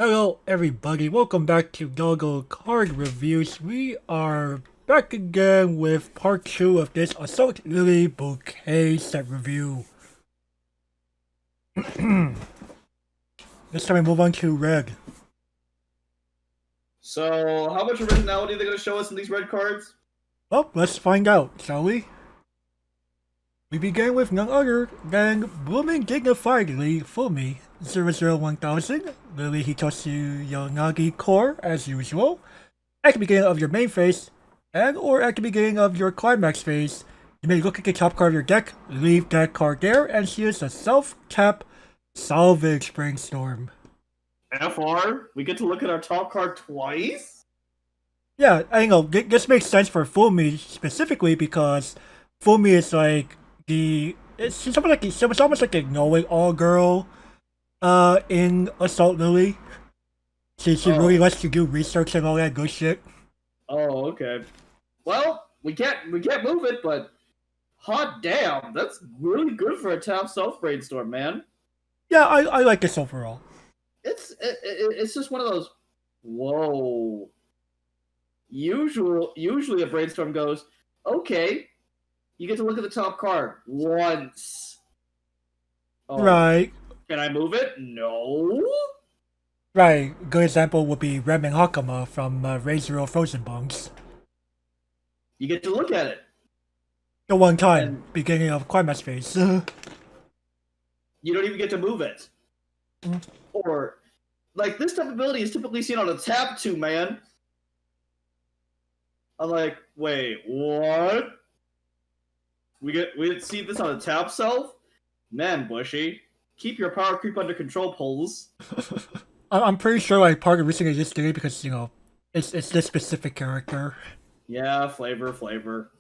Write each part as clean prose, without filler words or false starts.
Hello everybody, welcome back to Doggo Card Reviews. We are back again with part 2 of this Assault Lily Bouquet set review. This time we move on to red. So, how much originality are they going to show us in these red cards? Well, let's find out, shall we? We begin with none other than blooming dignifiedly Fumi 001,000, Lily Hitoshi Yanagi core as usual. At the beginning of your main phase, and or at the beginning of your climax phase, you may look at the top card of your deck, leave that card there, and she is a self-tap salvage brainstorm. FR? We get to look at our top card twice? Yeah, I know, this makes sense for Fumi specifically because Fumi is like she's almost like a knowing-all girl in Assault Lily. She really lets you do research and all that good shit. Oh, okay. Well, we can't move it, but hot damn, that's really good for a tap self brainstorm, man. Yeah, I like this overall. It's just one of those. Whoa. Usually a brainstorm goes, okay, you get to look at the top card once. Oh, Right. can I move it? No. Right. Good example would be Remen Hakama from Razor Frozen Bones. You get to look at it. The one time, beginning of climax phase. You don't even get to move it. Mm. Or, like, this type of ability is typically seen on a tap 2, man. I'm like, wait, what? We didn't see this on a tap self? Man, Bushy, keep your power creep under control, Poles. I'm pretty sure like part of the reason I just did it because it's this specific character. Yeah, flavor.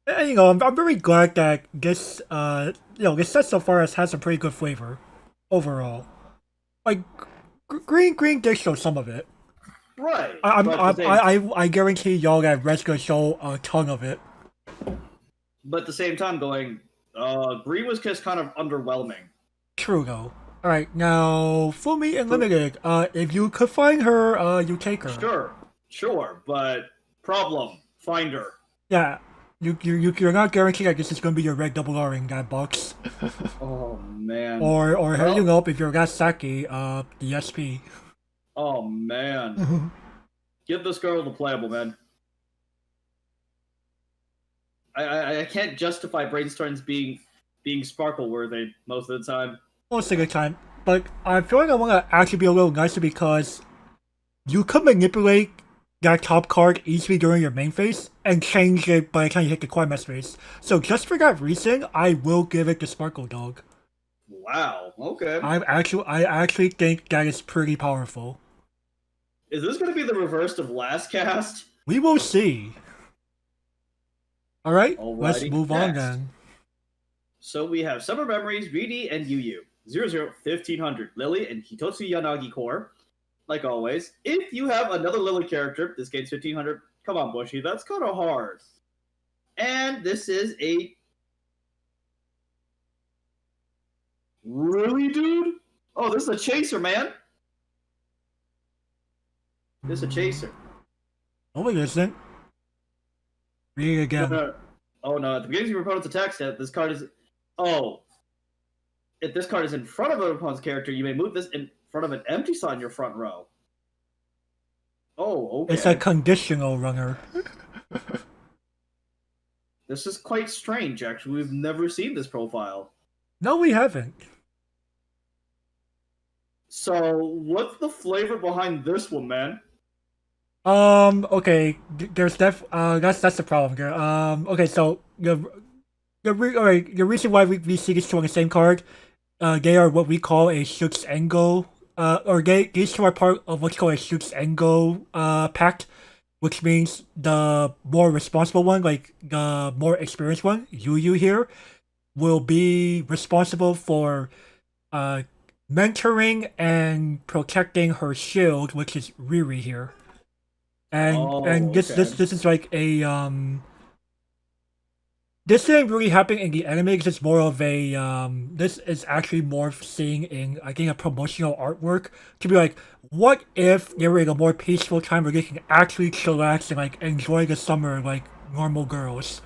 And I'm very glad that this this set so far has had some pretty good flavor overall. Like green did show some of it. Right. I guarantee y'all that Red's gonna show a ton of it. But at the same time, going, green was just kind of underwhelming. True though. Alright, now Fumi Unlimited, if you could find her, you take her. Sure, but problem, find her. Yeah. You're not guaranteed that this is gonna be your red double R in that box. Oh man. Or if you're Gasaki, the SP. Oh man. Give this girl the playable, man. I can't justify brainstorms being sparkle worthy most of the time. Most of the time. But I feel like I want to actually be a little nicer because you could manipulate that top card easily during your main phase and change it by the time you hit the climax phase. So just for that reason, I will give it the Sparkle Dog. Wow, okay. I actually think that is pretty powerful. Is this going to be the reverse of last cast? We will see. Alright, let's move on then. So we have Summer Memories, Riri, and Yu 1500, Lily, and Hitotsu Yanagi core. Like always, if you have another Lily character, this game's 1500. Come on, Bushy, that's kind of hard. And this is a... Really, dude? Oh, this is a chaser, man. This is a chaser. Oh, it isn't. Read it again. No. Oh, no. At the beginning of your opponent's attack step, this card is... Oh. If this card is in front of an opponent's character, you may move this in front of an empty slot in your front row. Oh, okay. It's a conditional runner. This is quite strange, actually. We've never seen this profile. No, we haven't. So, what's the flavor behind this one, man? Okay. There's that's the problem here. Okay, so the reason why we see these two on the same card, they are what we call a Shoots Engo, or these two are part of what's called a Shoots Engo pact, which means the more responsible one, like the more experienced one, Yu here, will be responsible for mentoring and protecting her shield, which is Riri here. And this is like a This didn't really happen in the anime. It's more of a this is actually more seeing in I think a promotional artwork to be like, what if they were in a more peaceful time where they can actually chillax and like enjoy the summer like normal girls.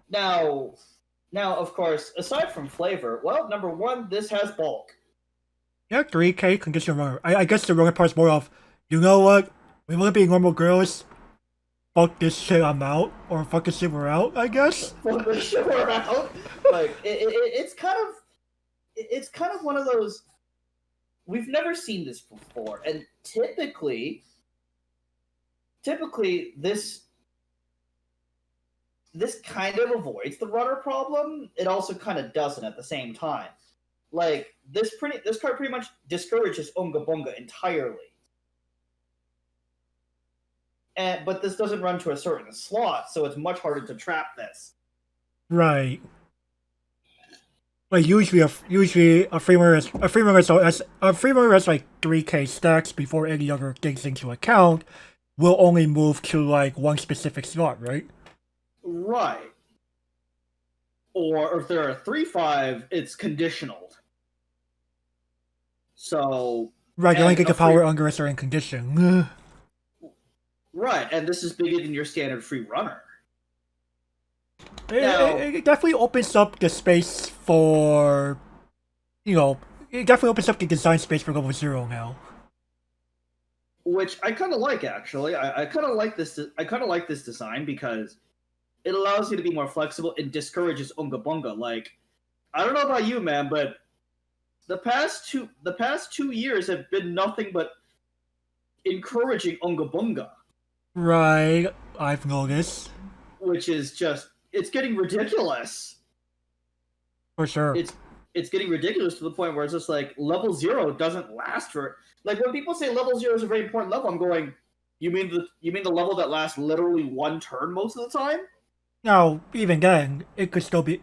Now, of course, aside from flavor, well, number one, this has bulk. Yeah, 3K conditional runner. I guess the runner part's more of, you know what? We want to be normal girls. Fuck this shit, I'm out. Or fuck this shit, we're out, I guess. Fuck this shit, we're out. Like it's kind of one of those. We've never seen this before, and typically this kind of avoids the runner problem. It also kind of doesn't at the same time. Like this card pretty much discourages Unga Bunga entirely. But this doesn't run to a certain slot, so it's much harder to trap this. Right. Like usually a framer has like 3K stacks before any other things into account will only move to like one specific slot, right? Right. Or if there are 3/5, it's conditional. So right, you only get the power under a certain condition. Right, and this is bigger than your standard free runner. It definitely opens up the space for, it definitely opens up the design space for level 0 now. Which I kind of like, actually. I kind of like this. I kind of like this design because it allows you to be more flexible and discourages Unga Bunga. Like, I don't know about you, man, but the past 2 years have been nothing but encouraging Unga Bunga. Right, I've noticed. Which is just, it's getting ridiculous. For sure. It's getting ridiculous to the point where it's just like level 0 doesn't last for, like, when people say level 0 is a very important level, I'm going, you mean the level that lasts literally one turn most of the time? Now, even then, it could still be,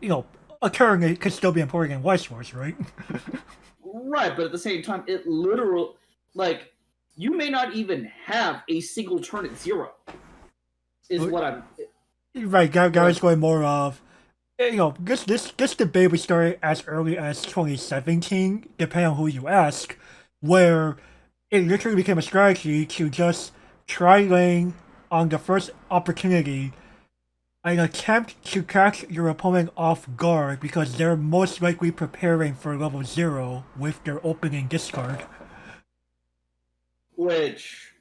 a turn it could still be important in Weiss Schwarz, right? Right, but at the same time, it literally, like, you may not even have a single turn at 0. Is what I'm. Right, Gary's going more of, this debate we started as early as 2017, depending on who you ask, where it literally became a strategy to just try lane on the first opportunity and attempt to catch your opponent off guard because they're most likely preparing for level 0 with their opening discard. Which,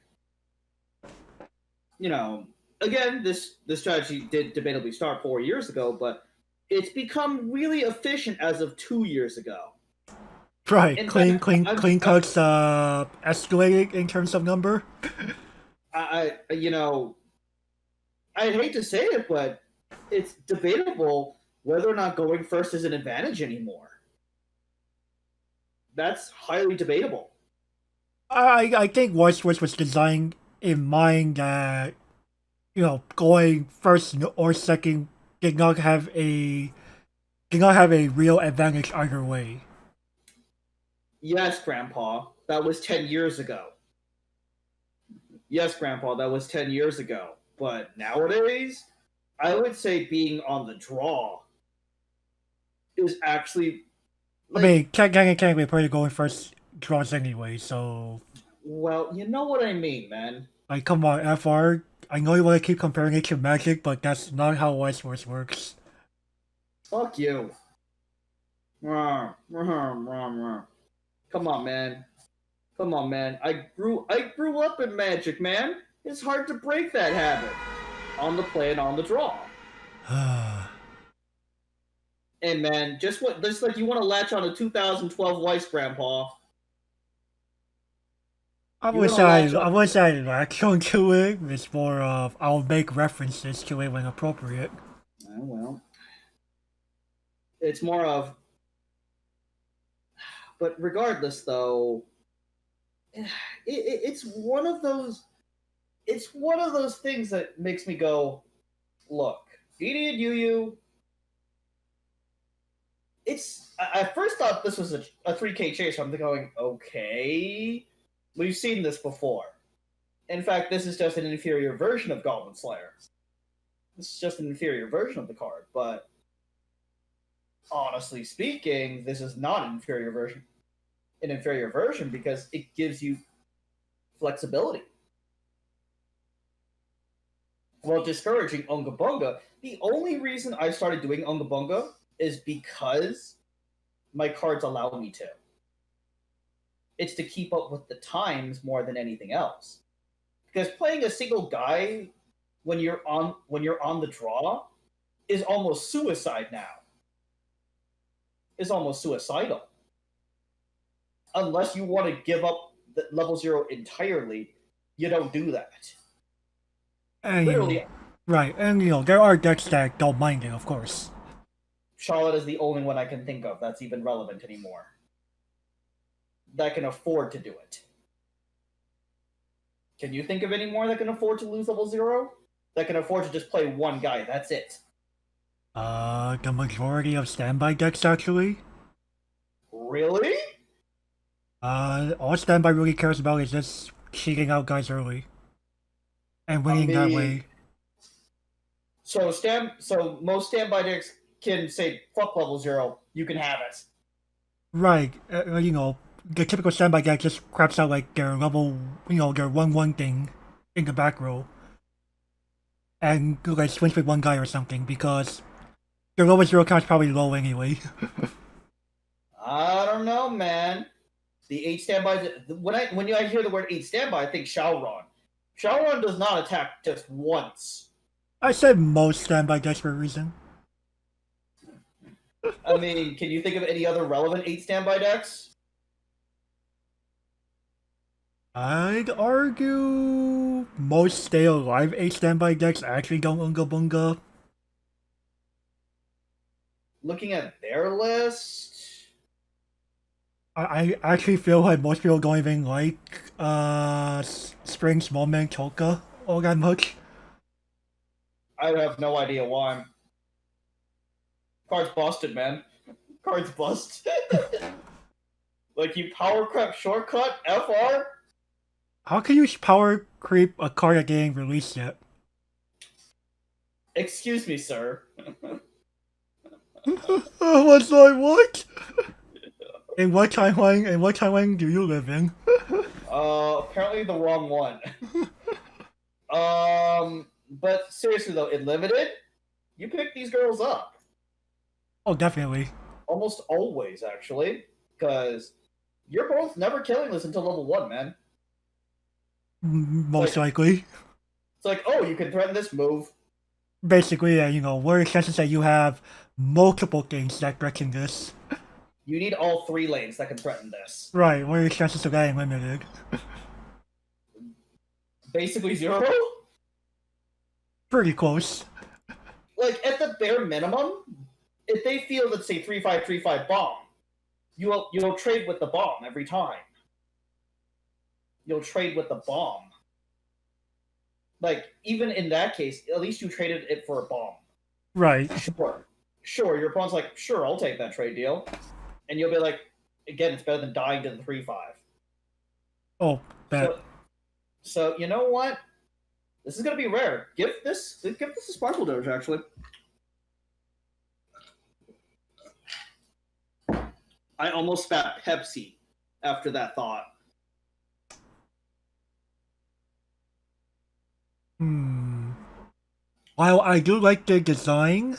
again, this strategy did debatably start 4 years ago, but it's become really efficient as of 2 years ago. Right, clean cuts escalating in terms of number. I hate to say it, but it's debatable whether or not going first is an advantage anymore. That's highly debatable. I think Weiss Schwarz was designed in mind that, going first or second did not have a real advantage either way. Yes, Grandpa, that was 10 years ago. Yes, Grandpa, that was 10 years ago. But nowadays, I would say being on the draw is actually. Like, I mean, technically, probably going first draws anyway, so. Well, you know what I mean, man. Like, come on, FR. I know you want to keep comparing it to Magic, but that's not how Weiss Schwarz works. Fuck you. Come on, man. Come on, man. I grew up in Magic, man. It's hard to break that habit. On the play and on the draw. Hey, man, just like you want to latch on a 2012 Weiss, Grandpa. I wouldn't say I latch onto it. It's more of I'll make references to it when appropriate. Oh, well. It's more of. But regardless, though, it's one of those. It's one of those things that makes me go, look, Riri and Yu. I first thought this was a 3K chase. I'm going, okay, we've seen this before. In fact, this is just an inferior version of Goblin Slayer. This is just an inferior version of the card, but honestly speaking, this is not an inferior version. An inferior version because it gives you flexibility. While discouraging Unga Bunga, the only reason I started doing Unga Bunga is because my cards allow me to. It's to keep up with the times more than anything else. Because playing a single guy when you're on the draw is almost suicide now. Is almost suicidal. Unless you want to give up the level 0 entirely, you don't do that. And, Literally, right, and there are decks that don't mind it, of course. Charlotte is the only one I can think of that's even relevant anymore. That can afford to do it. Can you think of any more that can afford to lose level 0? That can afford to just play one guy, that's it. The majority of standby decks, actually. Really? All standby really cares about is just cheating out guys early. And winning that way. So most standby decks can say, fuck level 0, you can have it. Right, the typical standby deck just craps out like their level, their 1-1 thing in the back row. And like swings with one guy or something because their level 0 count's probably low anyway. I don't know, man. The 8 standby, when I hear the word 8 standby, I think Shaoran. Shaoran does not attack just once. I said most standby decks for a reason. I mean, can you think of any other relevant 8 standby decks? I'd argue most stay alive 8 standby decks actually don't Unga Bunga. Looking at their list, I actually feel like most people don't even like Spring's Moment Choka all that much. I have no idea why. Card's busted, man. Card's busted. Like, you power creep shortcut, FR? How can you power creep a card that ain't released yet? Excuse me, sir. What's like what? In what timeline do you live in? Apparently the wrong one. But seriously though, in limited, you pick these girls up. Oh, definitely. Almost always, actually, because you're both never killing this until level 1, man. Most likely. It's like, oh, you can threaten this move. Basically, yeah, what are the chances that you have multiple things that threaten this? You need all 3 lanes that can threaten this. Right, what are the chances of getting limited? Basically 0? Pretty close. Like, at the bare minimum, if they feel that, say, 3-5-3-5 bomb, you'll trade with the bomb every time. You'll trade with the bomb. Like, even in that case, at least you traded it for a bomb. Right. Sure, your opponent's like, sure, I'll take that trade deal. And you'll be like, again, it's better than dying to the 3-5. Oh, bad. So you know what? This is gonna be rare. Give this a Sparkle Doge, actually. I almost spat Pepsi after that thought. While I do like the design,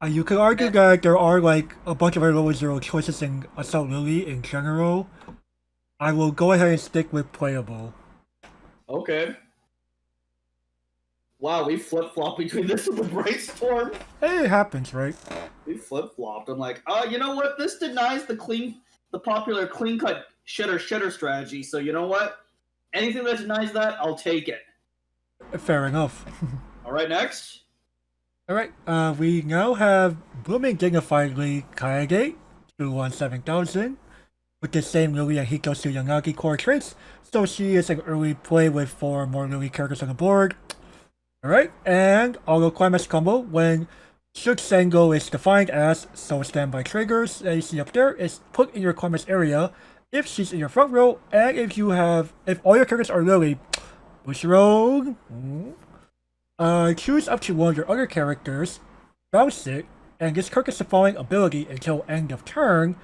you could argue that there are like a bunch of other level 0 choices in Assault Lily in general. I will go ahead and stick with playable. Okay. Wow, we flip-flopped between this and the Brainstorm. Hey, it happens, right? We flip-flopped. I'm like, you know what? This denies the popular clean-cut shitter strategy. So you know what? Anything that denies that, I'll take it. Fair enough. All right, next. Alright, we now have Blooming Dignifiedly Kayagate, 217,000, with the same Lily and Hitosu Yanagi core traits, so she is an early play with 4 more Lily characters on the board. Alright, and auto climax combo when Shuksengo is defined as Soul Standby triggers that you see up there is put in your climax area if she's in your front row, and if all your characters are Lily, Bushiroad, Choose up to one of your other characters, bounce it, and this card gets the following ability until end of turn.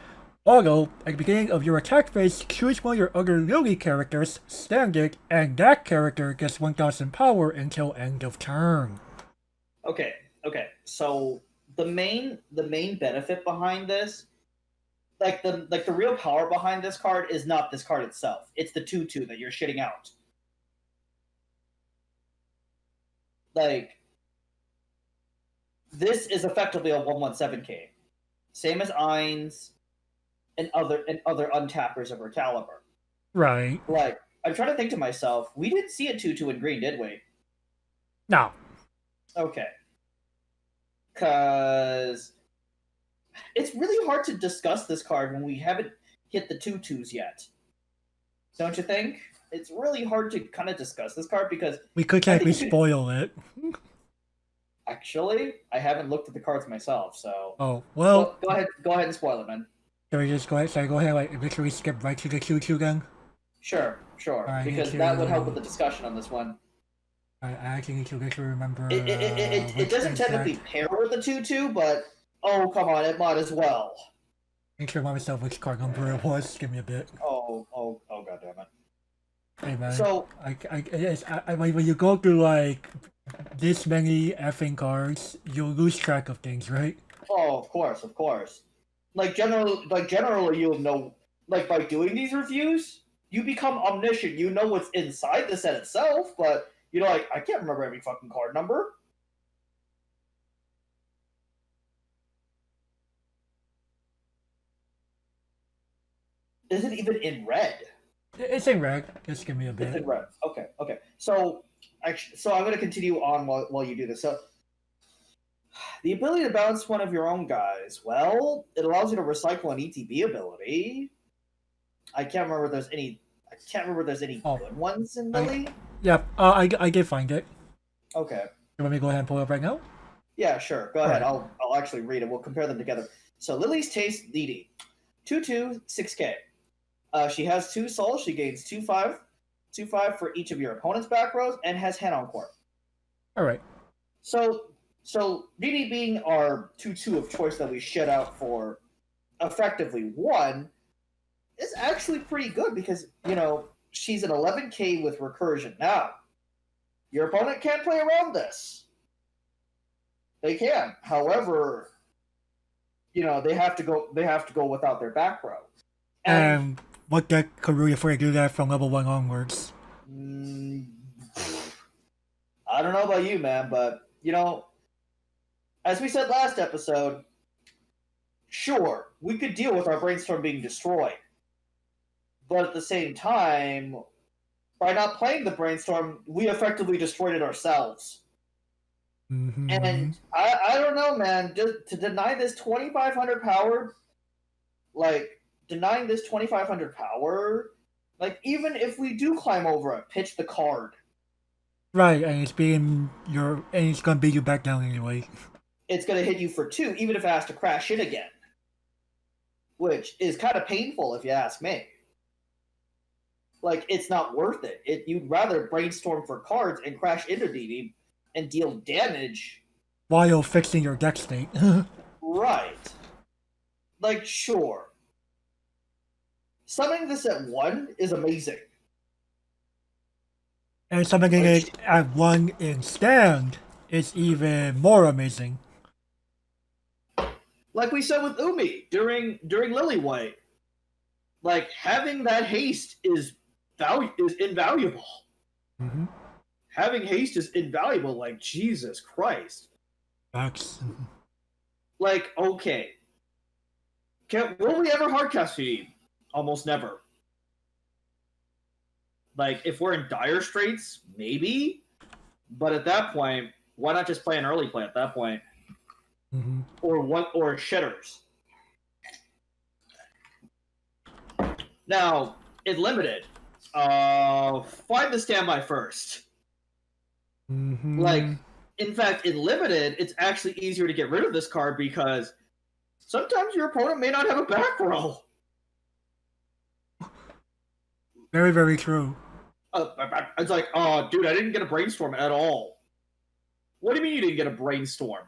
Although, at the beginning of your attack phase, choose one of your other Lily characters, stand it, and that character gets 1000 power until end of turn. Okay, okay. So the main benefit behind this, the real power behind this card is not this card itself. It's the 2/2 that you're shitting out. Like, this is effectively a 1/17K. Same as Ain's and other untappers of her caliber. Right. Like, I'm trying to think to myself, we didn't see a 2/2 in green, did we? No. Okay. Because it's really hard to discuss this card when we haven't hit the 2/2s yet. Don't you think? It's really hard to kind of discuss this card because We could technically spoil it. Actually, I haven't looked at the cards myself, so. Oh, well. Go ahead and spoil it, man. Can we just go ahead? Should I go ahead and like literally skip right to the 2/2 then? Sure. Right, because that would help with the discussion on this one. I actually need to literally remember. It doesn't technically pair with the 2/2, but oh come on, it might as well. Make sure I remind myself which card number it was. Give me a bit. Oh god damn it. Hey man. So when you go through like this many effing cards, you'll lose track of things, right? Oh, of course. Generally, you'll know. Like by doing these reviews, you become omniscient. You know what's inside the set itself, but you know, like I can't remember every fucking card number. Is it even in red? It's in red. Just give me a bit. It's in red. Okay. So I'm going to continue on while you do this. So the ability to bounce one of your own guys. Well, it allows you to recycle an ETB ability. I can't remember if there's any. Good ones in Lily. Yep. I did find it. Okay. You want me to go ahead and pull it up right now? Yeah, sure. Go ahead. Right. I'll actually read it. We'll compare them together. So Lily's Taste Didi. 2/2, 6K. She has 2 souls. She gains 2/5 for each of your opponent's back rows, and has Hen Encore. All right. So Didi being our 2/2 of choice that we shed out for effectively 1 is actually pretty good because, you know, she's an 11K with recursion. Now, your opponent can't play around this. They can. However, you know, they have to go without their back row. And what deck could really afford to do that from level 1 onwards? I don't know about you, man, but, you know, as we said last episode, sure, we could deal with our brainstorm being destroyed. But at the same time, by not playing the brainstorm, we effectively destroyed it ourselves. Mm-hmm. And I don't know, man. Just to deny this 2,500 power, like, denying this 2,500 power, like, even if we do climb over it, pitch the card. Right, and it's gonna beat you back down anyway. It's gonna hit you for 2, even if it has to crash in again. Which is kind of painful if you ask me. Like, it's not worth it. You'd rather brainstorm for cards and crash into DD and deal damage while fixing your deck state. Right. Like, sure. Summoning this at 1 is amazing. And summoning it at 1 in stand is even more amazing. Like we said with Umi during Lily-White. Like, having that haste is invaluable. Mm-hmm. Having haste is invaluable, like, Jesus Christ. Facts. Like, okay. Will we ever hardcast feed? Almost never. Like, if we're in dire straits, maybe. But at that point, why not just play an early play at that point? Mm-hmm. Or shitters. Now, in limited, find the standby first. Mm-hmm. Like, in fact, in limited, it's actually easier to get rid of this card because sometimes your opponent may not have a back row. Very, very true. It's like, oh, dude, I didn't get a brainstorm at all. What do you mean you didn't get a brainstorm?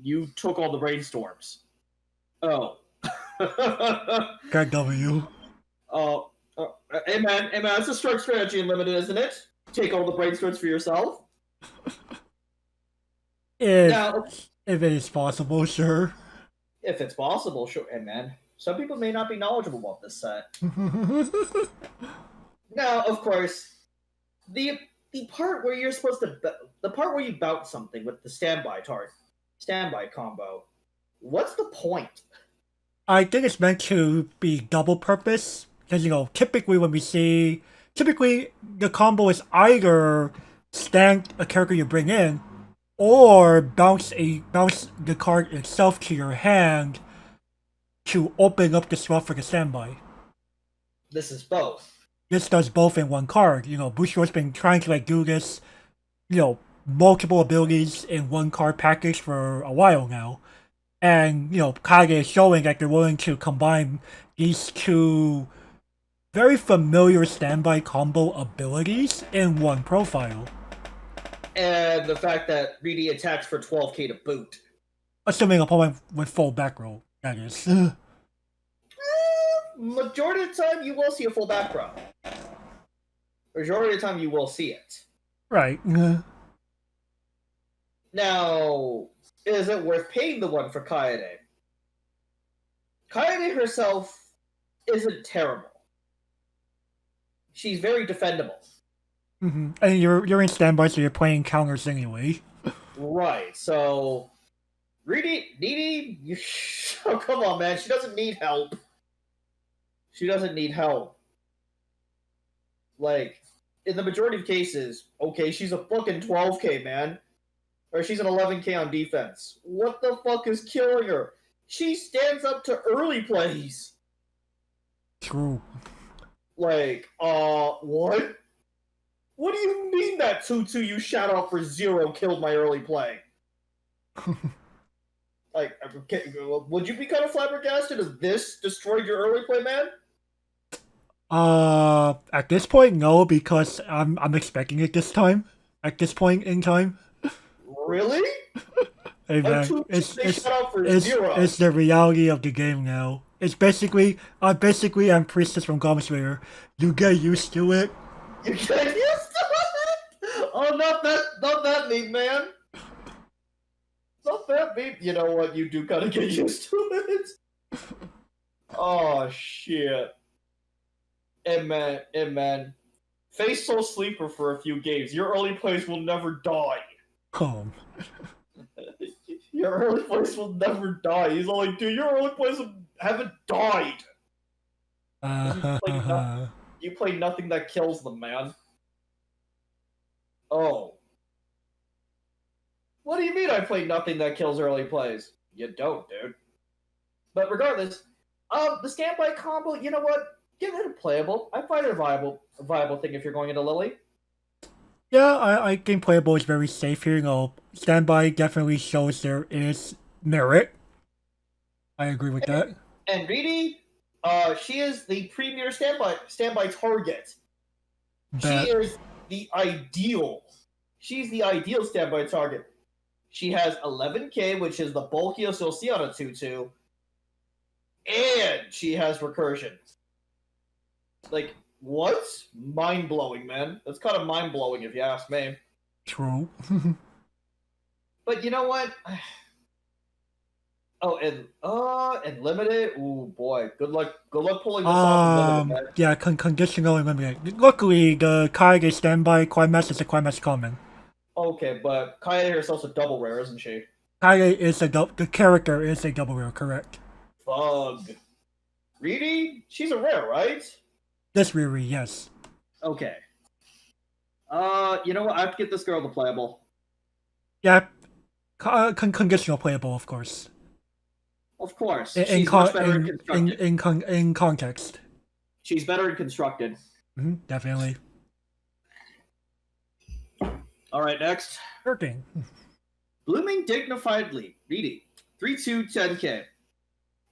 You took all the brainstorms. Oh. Got W. Oh, hey man, that's a strike strategy in limited, isn't it? Take all the brainstorms for yourself. Now, If it is possible, sure. if it's possible, sure. Hey man, some people may not be knowledgeable about this set. Now, of course, the part where you're supposed to the part where you bounce something with the standby combo. What's the point? I think it's meant to be double purpose. Because, typically the combo is either stand a character you bring in, or bounce the card itself to your hand to open up the slot for the standby. This is both. This does both in one card. Bushiroad's been trying to do this, multiple abilities in one card package for a while now. And, Kage is showing that they're willing to combine these two very familiar standby combo abilities in one profile. And the fact that Riri attacks for 12k to boot. Assuming opponent with full back row, that is. Majority of the time, you will see a full back row. Majority of the time, you will see it. Right. Now, is it worth paying the one for Kaede? Kaede herself isn't terrible. She's very defendable. Mm-hmm. And you're in standby, so you're playing counters anyway. Right, so... Riri, oh, come on, man. She doesn't need help. She doesn't need help. In the majority of cases, okay, she's a fucking 12k, man. Or she's an 11k on defense. What the fuck is killing her? She stands up to early plays. True. What? What do you mean that 2-2 you shot off for 0 killed my early play? Would you be kind of flabbergasted if this destroyed your early play, man? At this point, no, because I'm expecting it this time. At this point in time. Really? Hey man, it's the reality of the game now. It's basically I'm Priestess from Goblin Slayer. You get used to it. You get used to it? Oh, not that meme, man. Not that meme. You know what? You do kind of get used to it. Oh shit. And man, face Soul Sleeper for a few games. Your early plays will never die. Your early plays will never die. He's all like, dude, your early plays haven't died. You play nothing that kills them, man. Oh. What do you mean I play nothing that kills early plays? You don't, dude. But regardless, the standby combo, you know what? Give it a playable. I find it a viable thing if you're going into Lily. Yeah, I think playable is very safe here. Standby definitely shows there is merit. I agree with that. And Riri, she is the premier standby target. She is the ideal. She's the ideal standby target. She has 11k, which is the bulkiest you'll see on a 2-2. And she has recursion. What? Mind-blowing, man. That's kind of mind-blowing if you ask me. True. But you know what? Oh, and limited? Ooh, boy. Good luck pulling this off in limited, man. Yeah, conditional and limited. Luckily, the Kage standby climax is a climax common. Okay, but Kage herself's a double rare, isn't she? Kage is the character is a double rare, correct. Fug. Riri? She's a rare, right? This Riri, yes. Okay. You know what? I have to get this girl to playable. Yeah. Conditional playable, of course. Of course. She's much better in context. She's better in constructed. Mm-hmm, definitely. Alright, next. Working. Blooming Dignifiedly. Riri. 3-2, 10k.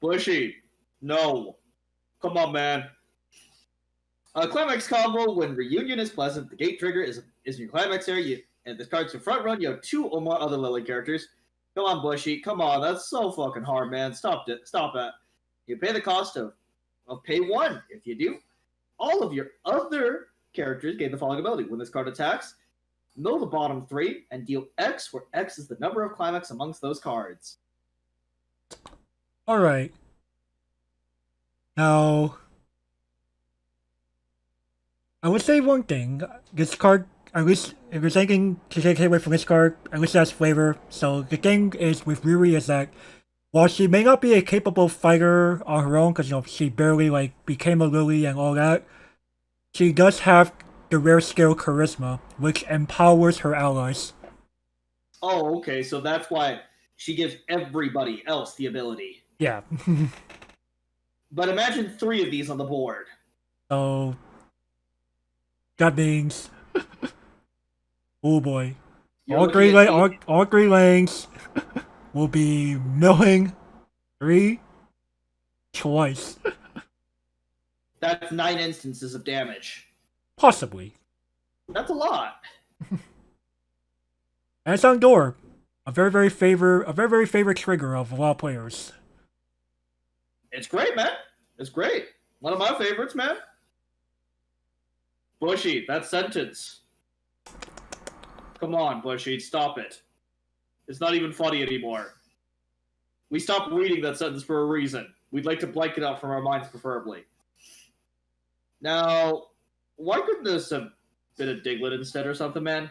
Bushy. No. Come on, man. Climax combo, when reunion is pleasant, the gate trigger is in your climax area. And this card's in front run, you have 2 or more other Lily characters. Come on, Bushy. Come on, that's so fucking hard, man. Stop it. Stop it. You pay the cost of pay 1. If you do, all of your other characters gain the following ability. When this card attacks, mill the bottom 3 and deal X, where X is the number of climax amongst those cards. Alright. Now, I would say one thing. This card, at least if there's anything to take away from this card, at least it has flavor. So the thing is with Riri is that while she may not be a capable fighter on her own, because she barely became a Lily and all that, she does have the rare skill Charisma, which empowers her allies. Oh, okay, so that's why she gives everybody else the ability. Yeah. But imagine 3 of these on the board. So that means, oh boy, all three lanes will be milling 3 twice. That's 9 instances of damage. Possibly. That's a lot. And it's on door. A very favorite trigger of a lot of players. It's great, man. It's great. One of my favorites, man. Bushy, that sentence. Come on, Bushy, stop it. It's not even funny anymore. We stopped reading that sentence for a reason. We'd like to blank it out from our minds, preferably. Now, why couldn't this have been a Diglett instead or something, man?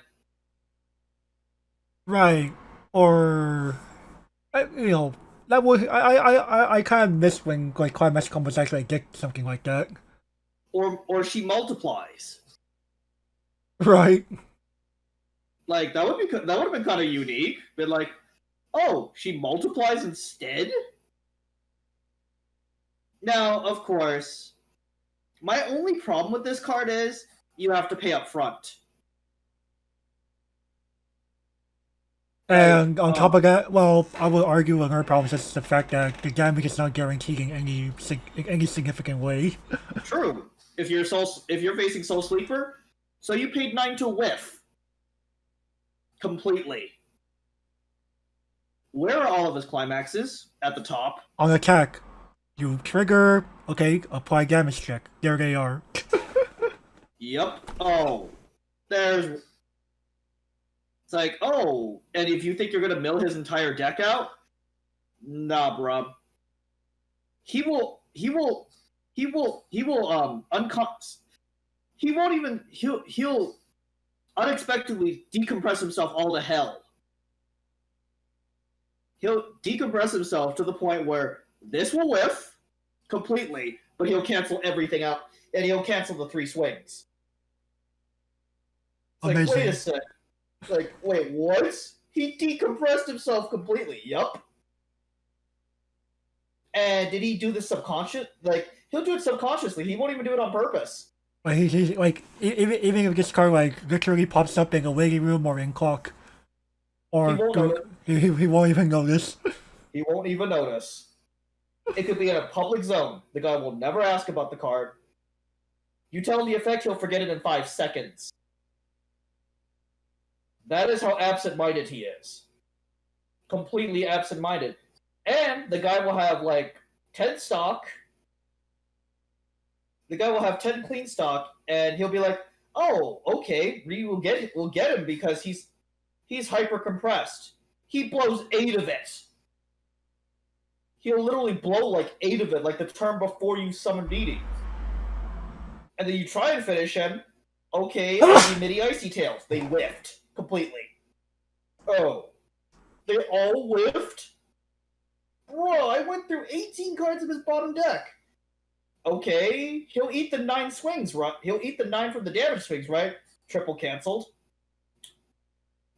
Right. Or, that would I kind of miss when Climax combos actually did something like that. Or she multiplies. Right. Like that would have been kind of unique. But like, oh, she multiplies instead. Now, of course, my only problem with this card is you have to pay up front. And on top of that, well, I will argue another problem is just the fact that the damage is not guaranteed in any significant way. True. If you're facing Soul Sleeper, so you paid 9 to whiff. Completely. Where are all of his climaxes? At the top. On attack, you trigger, okay, apply damage check. There they are. Yep. Oh. It's like, oh, and if you think you're gonna mill his entire deck out, nah, bruh. He won't even he'll unexpectedly decompress himself all to hell. He'll decompress himself to the point where this will whiff completely, but he'll cancel everything out, and he'll cancel the 3 swings. It's like, wait a sec. Like, wait, what? He decompressed himself completely. Yup. And did he do this subconscious? Like, he'll do it subconsciously. He won't even do it on purpose. Like even if this card literally pops up in a waiting room or in clock, or he won't even notice. He won't even notice. It could be in a public zone. The guy will never ask about the card. You tell him the effect, he'll forget it in 5 seconds. That is how absent-minded he is. Completely absent-minded. And the guy will have, 10 stock. The guy will have 10 clean stock, and he'll be like, oh, okay, we'll get him because he's hyper-compressed. He blows 8 of it. He'll literally blow 8 of it, the turn before you summon Didi. And then you try and finish him. Okay, midi Icy Tails. They whiffed. Completely. Oh. They all whiffed? Bro, I went through 18 cards of his bottom deck. Okay, he'll eat the 9 swings, right? He'll eat the 9 from the damage swings, right? Triple canceled.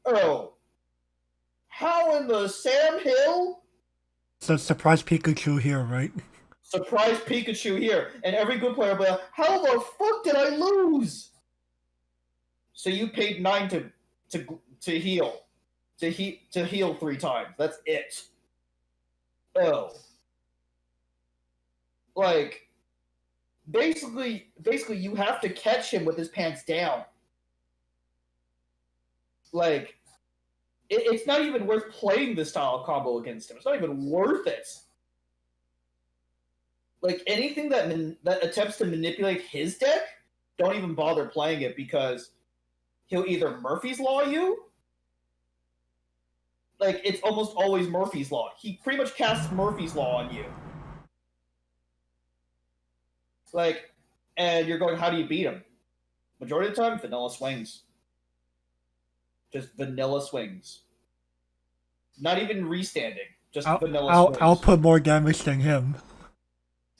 Oh. How in the Sam Hill? So surprise Pikachu here, right? Surprise Pikachu here. And every good player will be like, how the fuck did I lose? So you paid 9 to heal. To heal 3 times. That's it. Oh. Basically you have to catch him with his pants down. Like, it's not even worth playing this style of combo against him. It's not even worth it. Like, anything that attempts to manipulate his deck, don't even bother playing it because he'll either Murphy's Law you. Like, it's almost always Murphy's Law. He pretty much casts Murphy's Law on you. Like, and you're going, how do you beat him? Majority of the time, vanilla swings. Just vanilla swings. Not even restanding. Just vanilla swings. I'll put more damage than him.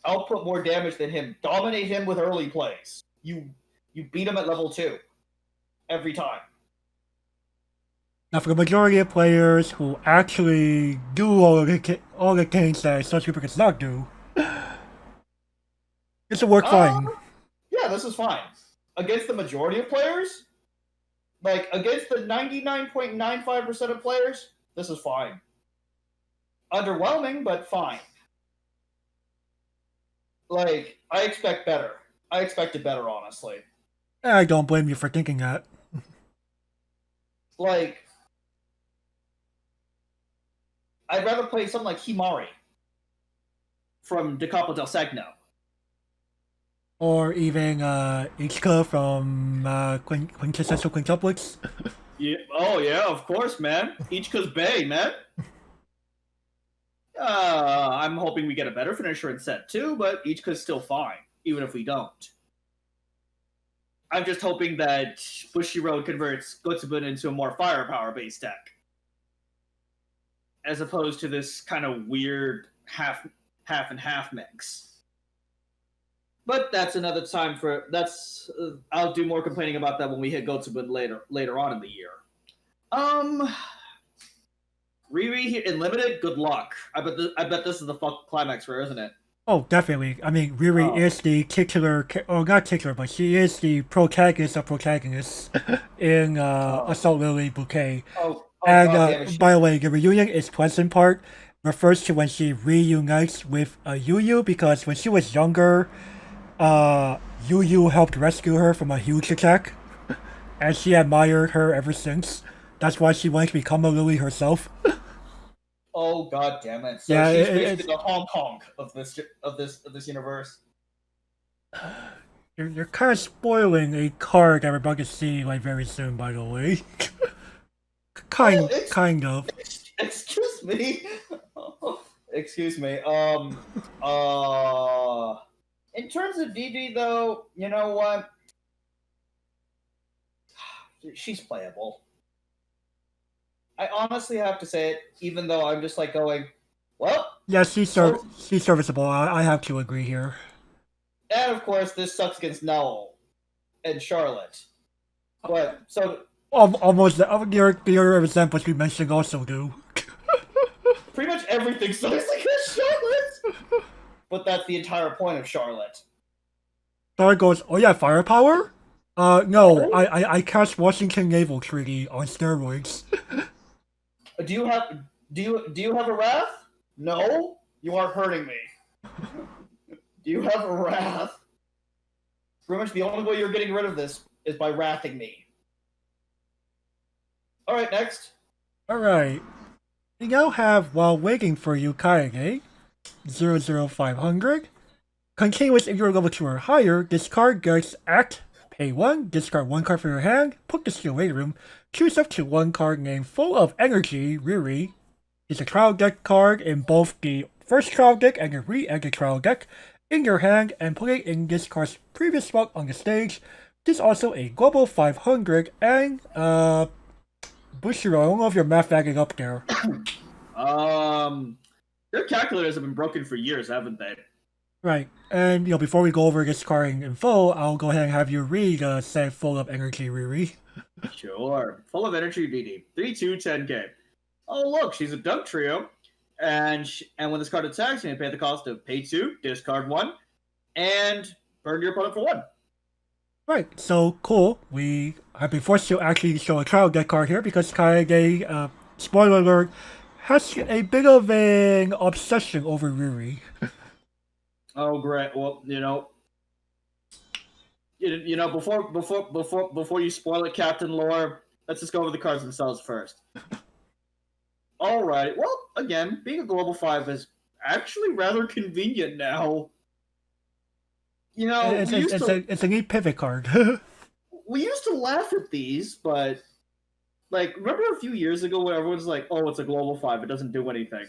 I'll put more damage than him. Dominate him with early plays. You beat him at level 2. Every time. Now, for the majority of players who actually do all the things that such people can not do, this will work fine. Yeah, this is fine. Against the majority of players, like against the 99.95% of players, this is fine. Underwhelming, but fine. Like, I expect better. I expected better, honestly. I don't blame you for thinking that. Like, I'd rather play something like Himari from Da Capo del Segno. Or even Ichika from Quintessential Quintuplets. Yeah. Oh, yeah, of course, man. Ichika's Bay, man. I'm hoping we get a better finisher in set 2, but Ichika's still fine, even if we don't. I'm just hoping that Bushiroad converts Gotsubun into a more firepower-based deck. As opposed to this kind of weird half and half mix. But that's another time for I'll do more complaining about that when we hit Gotsubun later on in the year. Riri here in limited. Good luck. I bet this is the climax rare, isn't it? Oh, definitely. I mean, Riri is the titular, or not titular, but she is the protagonist of protagonists in Assault Lily BOUQUET. And by the way, the reunion is Pleasant Park refers to when she reunites with Yu because when she was younger, Yu helped rescue her from a huge attack, and she admired her ever since. That's why she wanted to become a Lily herself. Oh, god damn it! So yeah, she's basically the Hong Kong of this universe. You're kind of spoiling a card that we're about to see like very soon. By the way, kind of. Excuse me. Excuse me. In terms of DD, though, you know what? She's playable. I honestly have to say it, even though I'm just like going, well... Yeah, she's serviceable. I have to agree here. And of course, this sucks against Noel and Charlotte. But, so... Almost the other examples we mentioned also do. Pretty much everything sucks against Charlotte! But that's the entire point of Charlotte. Charlotte goes, oh yeah, firepower? No, I cast Washington Naval Treaty on steroids. Do you have a wrath? No, you aren't hurting me. Do you have a wrath? Pretty much the only way you're getting rid of this is by wrathing me. All right, next. All right. We now have While Waiting for You Kaige 00500. Continuous if you're level 2 or higher, discard gets act. Pay 1, discard 1 card from your hand, put this to your waiting room, choose up to 1 card named Full of Energy, Riri. It's a trial deck card in both the first trial deck and the re-enter trial deck in your hand and put it in this card's previous spot on the stage. This is also a global 500 and Bushiro, I don't know if you're math backing up there. Their calculators have been broken for years, haven't they? Right, and before we go over this card in full, I'll go ahead and have you read set Full of Energy, Riri. Sure. Full of Energy DD. 3/2/10K. Oh look, she's a Dunk Trio. And when this card attacks, you can pay the cost of pay 2, discard 1, and burn your opponent for 1. Right, so cool. We have been forced to actually show a trial deck card here because Kaige, spoiler alert, has a bit of an obsession over Riri. Oh great! Well, before you spoil it, Captain Lore, Let's just go over the cards themselves first. All right. Well, again, being a global 5 is actually rather convenient now. You know, It's a neat pivot card. we used to laugh at these, but like, remember a few years ago when everyone's like, "Oh, it's a global 5; it doesn't do anything."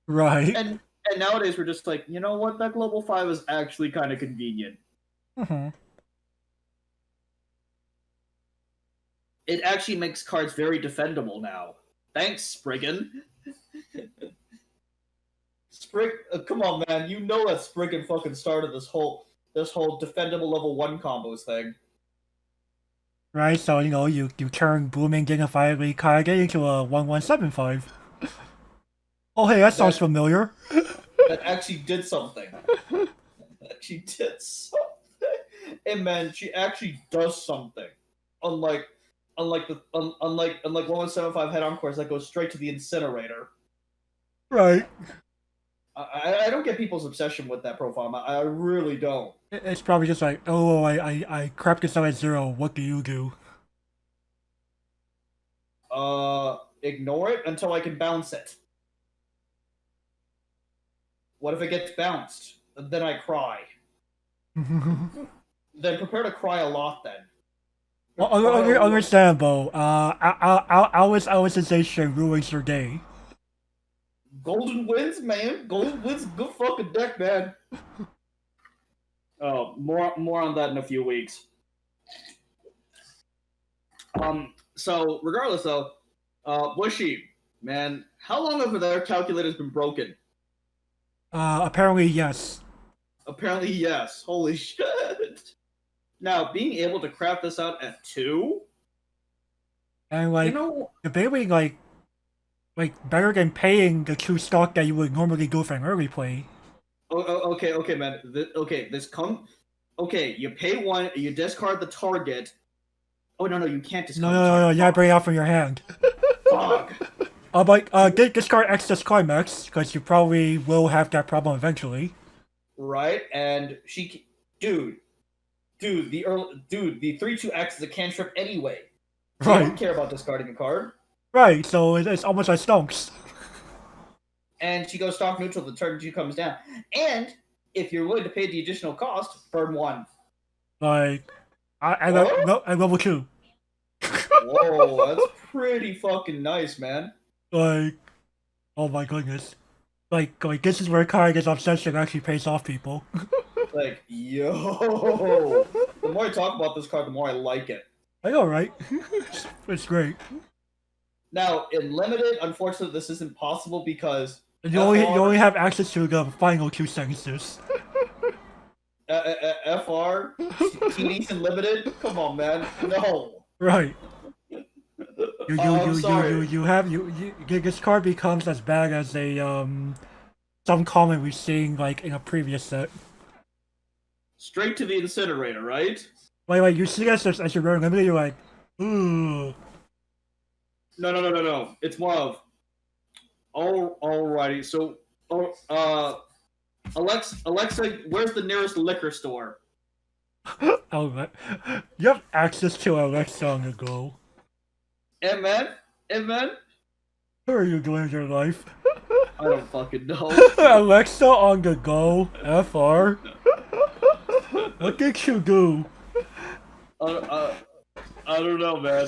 Right. And nowadays we're just like, you know what? That global 5 is actually kind of convenient. Mm-hmm. It actually makes cards very defendable now. Thanks, Spriggan. Come on, man. You know that Spriggan fucking started this whole defendable level 1 combos thing. Right, so you turn Booming Dignifiedly Kage into a 1175. Oh hey, that sounds familiar. That actually did something. She did something. Hey man, she actually does something. Unlike 1175 head-on course that goes straight to the incinerator. Right. I don't get people's obsession with that profile. I really don't. It's probably just like, oh, I crapped this out at 0. What do you do? Ignore it until I can bounce it. What if it gets bounced? Then I cry. Then prepare to cry a lot. Then. Understandable. Our sensation ruins your day. Golden wins, man. Golden wins, good fucking deck, man. Oh, more on that in a few weeks. So regardless though, Bushy, man, how long have their calculators been broken? Apparently yes. Apparently yes. Holy shit. Now, being able to craft this out at 2? And like, debating like better than paying the 2 stock that you would normally go for an early play. Okay, man. Okay, you pay 1, you discard the target. Oh, no, you can't discard the target. No, you gotta bring it out from your hand. Fuck. Discard excess climax, because you probably will have that problem eventually. Right, and Dude, the 3/2X is a cantrip anyway. Right. You don't care about discarding a card. Right, so it's almost like stonks. And she goes stock neutral, the turn 2 comes down. And if you're willing to pay the additional cost, burn 1. Like, I level 2. Whoa, that's pretty fucking nice, man. Like, oh my goodness. Like this is where Kage's obsession actually pays off people. Like, yo. The more I talk about this card, the more I like it. I know, right? It's great. Now, in limited, unfortunately, this isn't possible because you only have access to the final 2 sentences. FR, TDs and limited. Come on, man. No. Right. Sorry. This card becomes as bad as a some common we've seen like in a previous set. Straight to the incinerator, right? Like you see as you're running limited, you're like, ooh. No. It's more of alrighty. So, Alexa, where's the nearest liquor store? Oh, you have access to Alexa on the go. Hey man. How are you doing in your life? I don't fucking know. Alexa on the go, FR. What did you do? I don't know, man.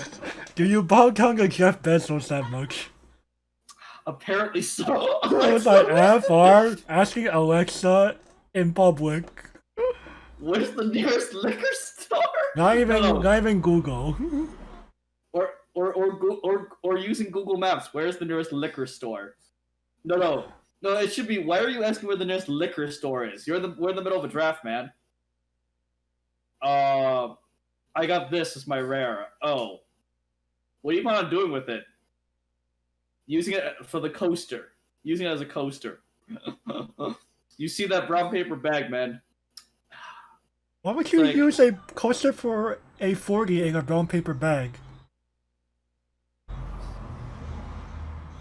Do you bow down to Jeff Bezos that much? Apparently so. I was like, FR asking Alexa in public. Where's the nearest liquor store? Not even Google. Or using Google Maps. Where's the nearest liquor store? No. It should be. Why are you asking where the nearest liquor store is? We're in the middle of a draft, man. I got this as my rare. Oh, what do you plan on doing with it? Using it for the coaster. Using it as a coaster. You see that brown paper bag, man? Why would you use a coaster for a 40 in a brown paper bag?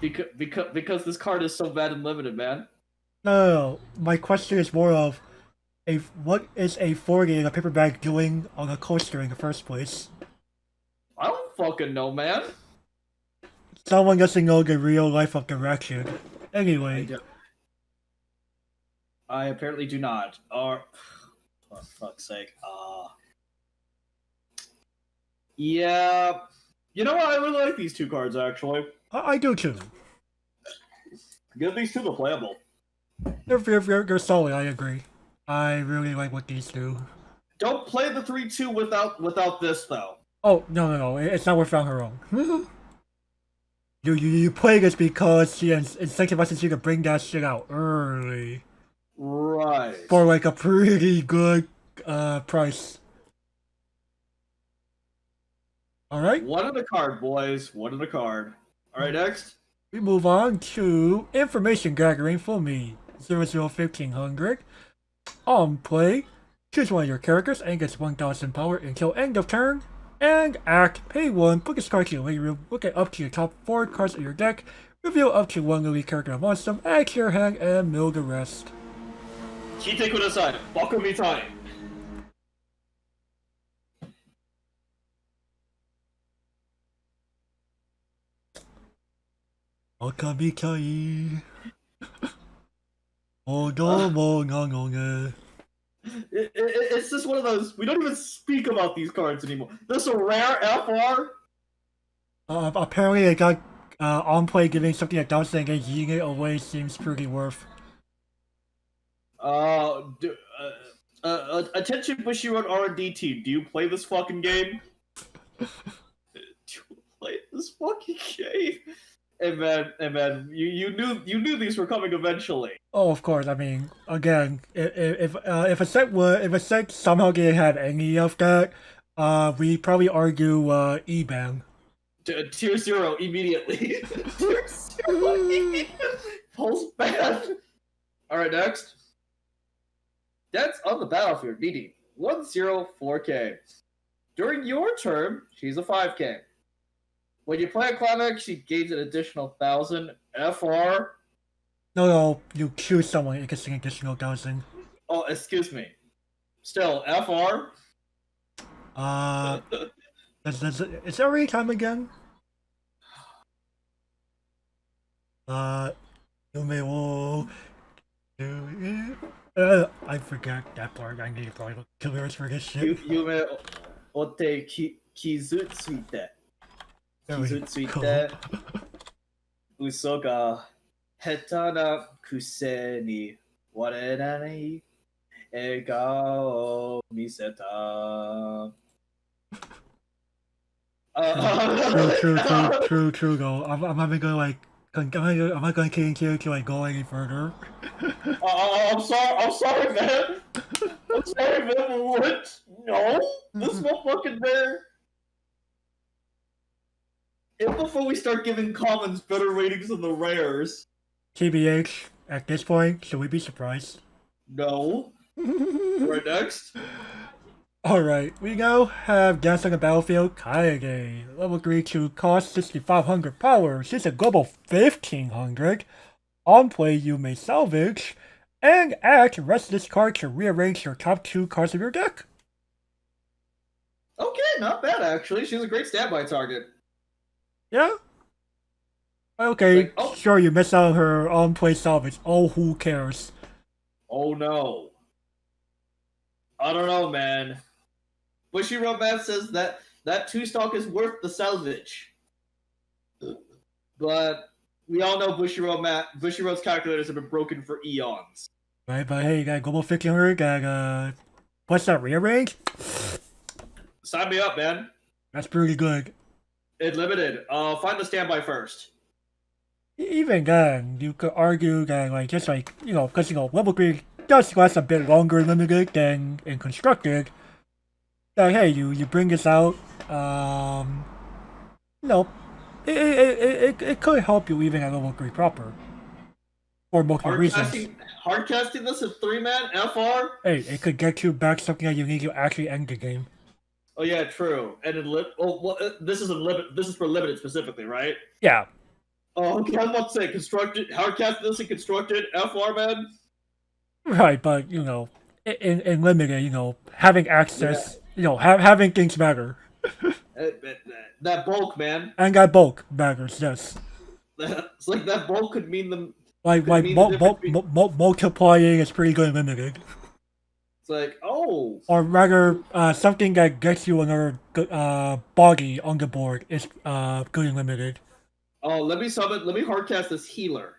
Because this card is so bad and limited, man. No. My question is more of, what is a 40 in a paper bag doing on a coaster in the first place? I don't fucking know, man. Someone doesn't know the real life of direction. Anyway. I apparently do not. Or, for fuck's sake. Yeah. You know what? I really like these 2 cards, actually. I do too. Give these 2 the playable. They're solid, I agree. I really like what these do. Don't play the 3-2 without this, though. Oh, no. It's not worth on her own. You play this because she incentivizes you to bring that shit out early. Right. For like a pretty good price. Alright? 1 in the card, boys. 1 in the card. Alright, next. We move on to information gathering for me. 001500. On play, choose one of your characters and gets 1000 power until end of turn. And act, pay 1, put this card to your living room, look at up to your top 4 cards of your deck, reveal up to 1 Lily character amongst them, add to your hand, and mill the rest. 聞いてください。バカみたい。赤みたい。おどもなのね。It's just one of those. We don't even speak about these cards anymore. This is a rare FR. Apparently, it got on play giving something a thousand and eating it away seems pretty worth. Attention, Bushiroad R&D team. Do you play this fucking game? Do you play this fucking game? Hey man, you knew these were coming eventually. Oh, of course. I mean, again, if a set somehow didn't have any of that, we probably argue E-ban. Tier 0 immediately. Tier 0 immediately. Pulse ban. Alright, next. That's on the battlefield, BD. 104k. During your turn, she's a 5k. When you play a climax, she gains an additional 1000 FR. No, you choose someone, it gets an additional 1000. Oh, excuse me. Still, FR? Is there already time again? I forgot that part. I need to probably look at lyrics for this shit. Yume ote kizutsuite. Kizutsuite. Uso ga heta na kuse ni warera ni egao o miseta. True though. I'm not gonna like. I'm not gonna continue to like go any further. I'm sorry, man. I'm sorry, man. But what? No, this motherfucking bear. And before we start giving commons better ratings than the rares. TBH, at this point, should we be surprised? No. Right, next. Alright, we now have Dance on the Battlefield Kaede. Level 3 to cost 6500 power. She's a global 1500. On play, you may salvage and act rest this card to rearrange your top 2 cards of your deck. Okay, not bad actually. She's a great standby target. Yeah? Okay, Like, oh. Sure, you miss out on her on play salvage. Oh, who cares? Oh no. I don't know, man. Bushiroad Man says that 2-stock is worth the salvage. But we all know Bushiroad's calculators have been broken for eons. Right, but hey, you got global 1500, got what's that, rearrange? Sign me up, man. That's pretty good. It limited. Find the standby first. Even then, you could argue that, like, just like, because, level 3 does last a bit longer in limited than in constructed. That, hey, you bring this out, it could help you even at level 3 proper. For multiple reasons. Hardcasting this at 3-man, FR? Hey, it could get you back something that you need to actually end the game. Oh yeah, true. And this is for limited specifically, right? Yeah. Oh, okay, I was about to say constructed. Hardcast this and constructed, FR, man. Right, but in limited, having access, having things matter. That bulk, man. And got bulk baggers, yes. It's like that bulk could mean the Like could mean the difference between. multiplying is pretty good and limited. It's like, oh, Or rather, something that gets you another body on the board is good and limited. oh, let me summon. Let me hardcast this healer.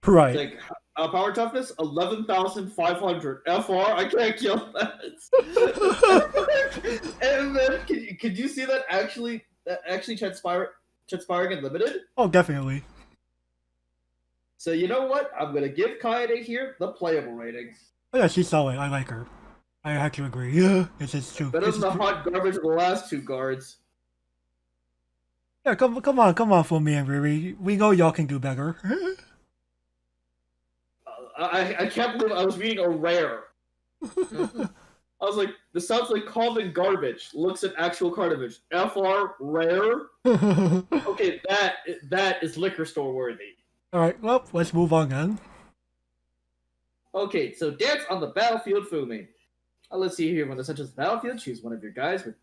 Right. It's like power toughness 11,500 FR. I can't kill that. And then could you see that actually transpiring and limited? Oh, definitely. So you know what? I'm gonna give Kaede here the playable rating. Oh yeah, she's solid. I like her. I have to agree. Yeah, this is true. Better than the hot garbage of the last two guards. Yeah, come on, for me and Riri. We know y'all can do better. I can't believe I was reading a rare. I was like, this sounds like common garbage. Looks at actual garbage. FR rare. Okay, that is liquor store worthy. All right, well, let's move on then. Okay, so dance on the battlefield, Fumi. Let's see here. When the center of the battlefield, choose one of your guys with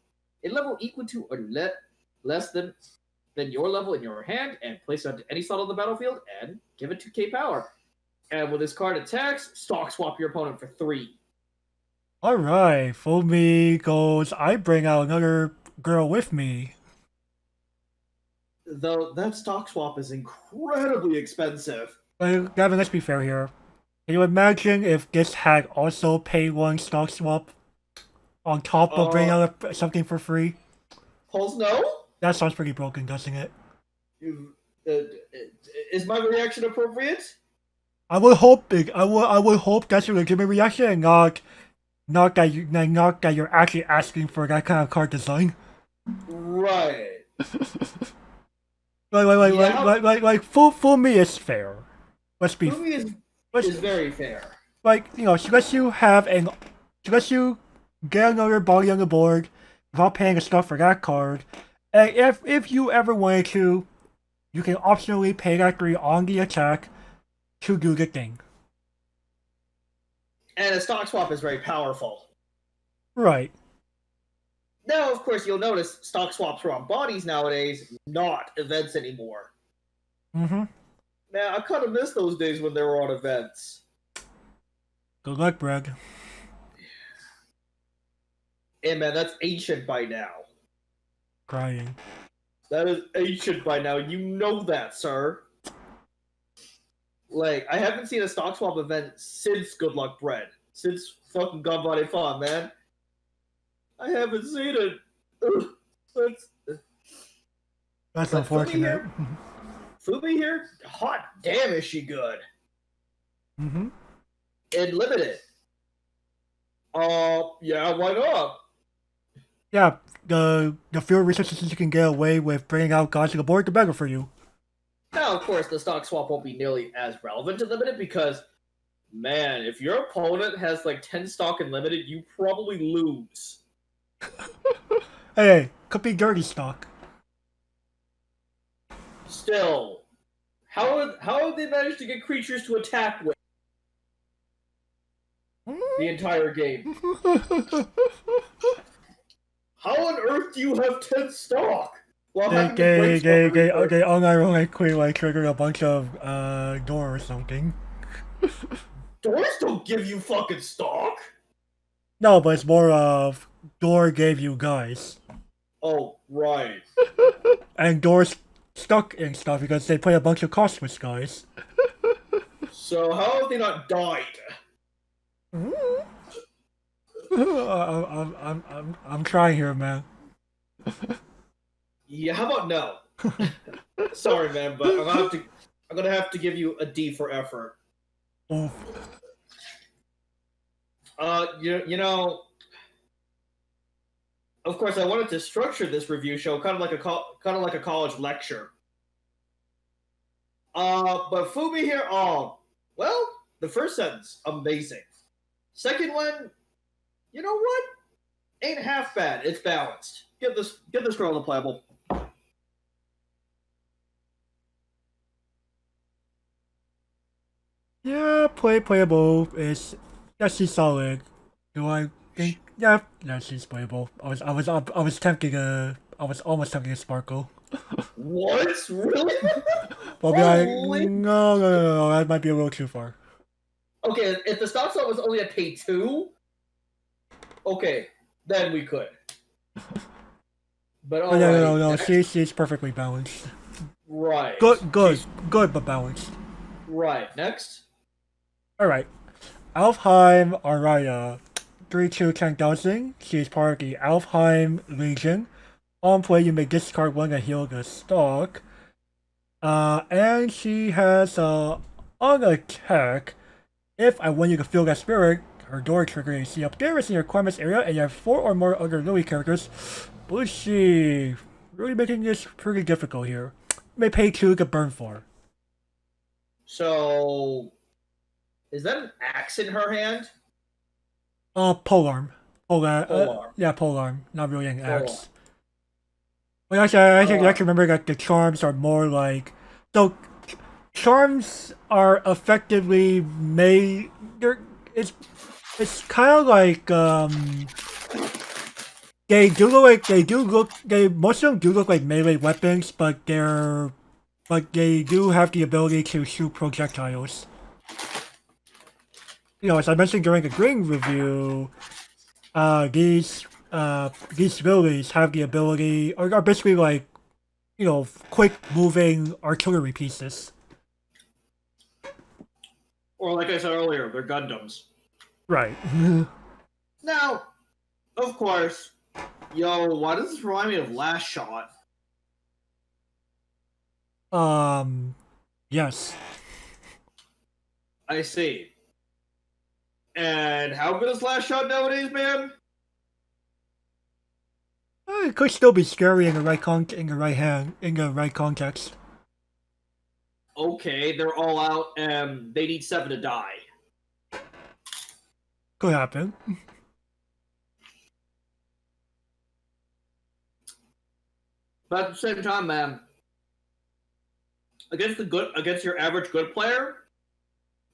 a level equal to or less than your level in your hand, and place it onto any slot on the battlefield, and give it 2k power. And when this card attacks, stock swap your opponent for 3. All right, for me goes. I bring out another girl with me. Though that stock swap is incredibly expensive. But Gavin, let's be fair here. Can you imagine if this had also paid one stock swap on top of bringing out something for free? Pulse, no? That sounds pretty broken, doesn't it? Is my reaction appropriate? I would hope that's your legitimate reaction, and not that you're actually asking for that kind of card design. Right. Like for me, it's fair. Let's be. Movie is very fair. Like, you know, she lets you get another body on the board without paying a stuff for that card. And if you ever wanted to, you can optionally pay that 3 on the attack to do the thing. And a stock swap is very powerful. Right. Now, of course, you'll notice stock swaps are on bodies nowadays, not events anymore. Mm-hmm. Man, I kind of miss those days when they were on events. Good luck, Brad. Hey, man, that's ancient by now. Crying. That is ancient by now. You know that, sir. Like, I haven't seen a stock swap event since Good Luck Bread. Since fucking Gambare Fan, man. I haven't seen it. That's unfortunate. Fumi here? Hot damn, is she good. Mm-hmm. And limited. Yeah, why not? Yeah, the fewer resources you can get away with bringing out guys to the board, the better for you. Now, of course, the stock swap won't be nearly as relevant to limited because, man, if your opponent has like 10 stock in limited, you probably lose. Hey, could be dirty stock. Still, how have they managed to get creatures to attack with the entire game? How on earth do you have 10 stock? Well, Okay, unironically, like, trigger a bunch of, door or something. Doors don't give you fucking stock! No, but it's more of, door gave you guys. Oh, right. And doors stuck in stuff because they play a bunch of cost with guys. So how have they not died? I'm trying here, man. Yeah, how about no? Sorry, man, but I'm gonna have to give you a D for effort. Oof. You know, of course, I wanted to structure this review show kind of like a college lecture. But Fumi here, well, the first sentence, amazing. Second one, you know what? Ain't half bad. It's balanced. Give this girl the playable. Yeah, playable is actually solid. Do I think Yeah, yeah, she's playable. I was tempting I was almost tempting a Sparkle. What? Really? But I'll be like, Holy. no, that might be a little too far. Okay, if the stop sign was only at pay 2, okay, then we could. But But alrighty. no, Next. she's perfectly balanced. Right. Good, but balanced. Right. Next. Alright. Alfheim Araya. 3/2 10,000. She's part of the Alfheim Legion. On play, you may discard one to heal the stock. And she has on attack. If I want you to feel that spirit, her door trigger AC up there is in your requirements area, and you have 4 or more other Lily characters. Bushy. Really making this pretty difficult here. You may pay 2 to burn 4. So, is that an axe in her hand? Polearm. Polearm. Yeah, polearm. Not really an axe. Polearm. Well, actually, I think you have to remember that the charms are more like... So, charms are effectively made... It's kind of like, They most of them do look like melee weapons, but they do have the ability to shoot projectiles. You know, as I mentioned during the Green review, these abilities have the ability, are basically like, you know, quick moving artillery pieces. Or like I said earlier, they're Gundams. Right. Now, of course, why does this remind me of Last Shot? Yes. I see. And how good is Last Shot nowadays, man? It could still be scary in the right context. Okay, they're all out and they need 7 to die. Could happen. But at the same time, man, against your average good player,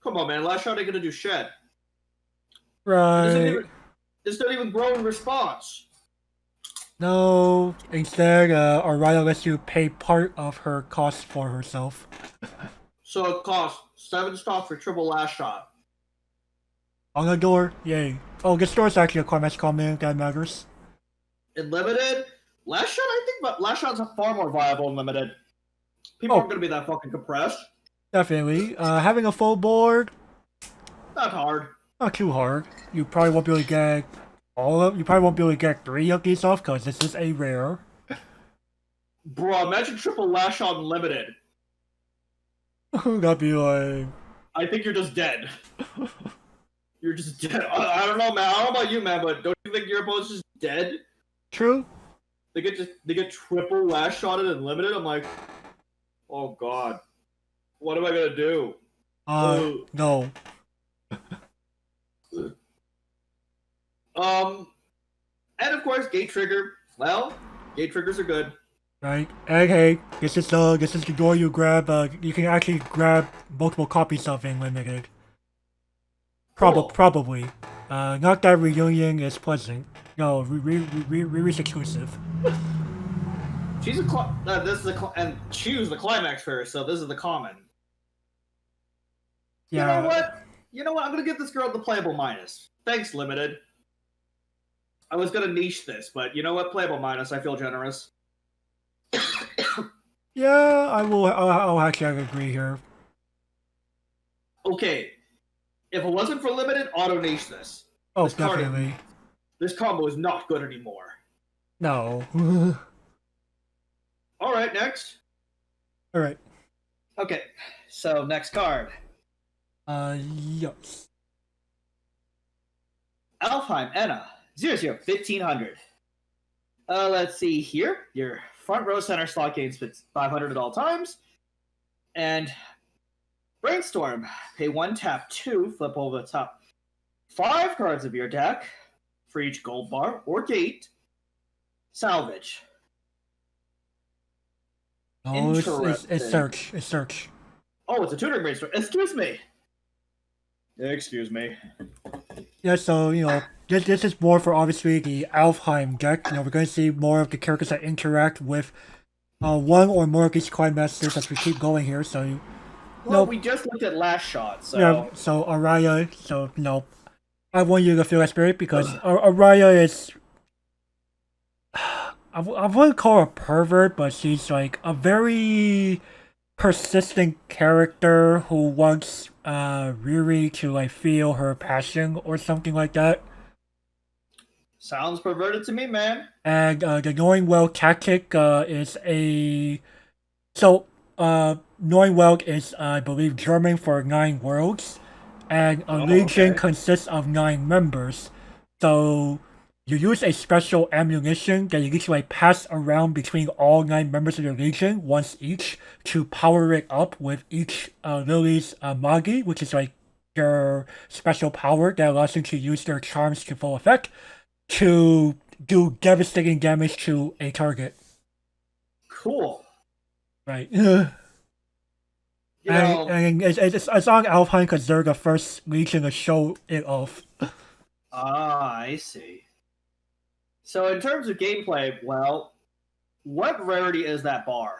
come on, man, Last Shot ain't gonna do shit. Right. This doesn't even grow in response. No, instead, Araya lets you pay part of her cost for herself. So it costs 7 stock for triple Last Shot. On the door, yay. Oh, this door is actually a Climax comment that matters. In limited, Last Shot, I think, but Last Shot's far more viable in limited. People aren't gonna be that fucking compressed. Definitely. Having a full board, Not hard. not too hard. You probably won't be able to get you probably won't be able to get 3 of these off because this is a rare. Bro, imagine triple Last Shot in limited. That'd be like... I think you're just dead. You're just dead. I don't know, man. I don't know about you, man, but don't you think your opponent's just dead? True. They get triple Last Shotted and limited. I'm like, oh god, what am I gonna do? No. And of course, gate trigger. Well, gate triggers are good. Right. And hey, this is the door you grab. You can actually grab multiple copies of in limited. Cool. Probably. Not that reunion is pleasant. No, Riri's exclusive. She's and she was the climax first, so this is the common. Yeah. You know what? I'm gonna give this girl the playable minus. Thanks, limited. I was gonna niche this, but you know what? Playable minus. I feel generous. Yeah, I'll actually agree here. Okay, if it wasn't for limited, auto niche this. Oh, this definitely. This combo is not good anymore. No. All right, next. All right. Okay, so next card. Yes. Alfheim Enna 001500. Let's see here. Your front row center slot gains 500 at all times. And Brainstorm. Pay 1, tap 2, flip over the top 5 cards of your deck for each gold bar or gate. Salvage. Oh, it's search. It's search. Oh, it's a tutoring brainstorm. Excuse me. Excuse me. Yeah, so, you know, this is more for obviously the Alfheim deck. You know, we're going to see more of the characters that interact with one or more of these Climb Masters as we keep going here. So, Well, we just looked at last shot, so yeah. So Araya. So I want you to feel that spirit because Araya is. I wouldn't call her a pervert, but she's like a very persistent character who wants Riri to like feel her passion or something like that. sounds perverted to me, man. And the knowing well tactic is a knowing well is I believe German for 9 worlds, and a legion consists of 9 members. So you use a special ammunition that you usually pass around between all 9 members of your legion once each to power it up with each Lily's Magi, which is like their special power that allows them to use their charms to full effect to do devastating damage to a target. Cool. Right. You know, and it's on Alpine because they're the first legion to show it off. I see. So in terms of gameplay, well, what rarity is that bar?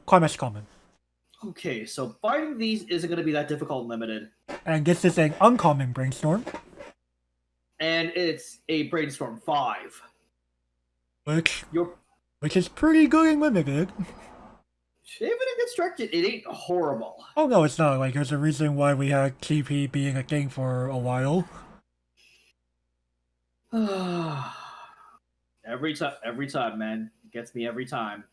Climax common. Okay, so fighting these isn't going to be that difficult and limited. And this is an uncommon brainstorm. And it's a Brainstorm 5. Which is pretty good and limited. Even in constructed, it ain't horrible. Oh no, it's not. Like, there's a reason why we had TP being a thing for a while. every time, man. It gets me every time.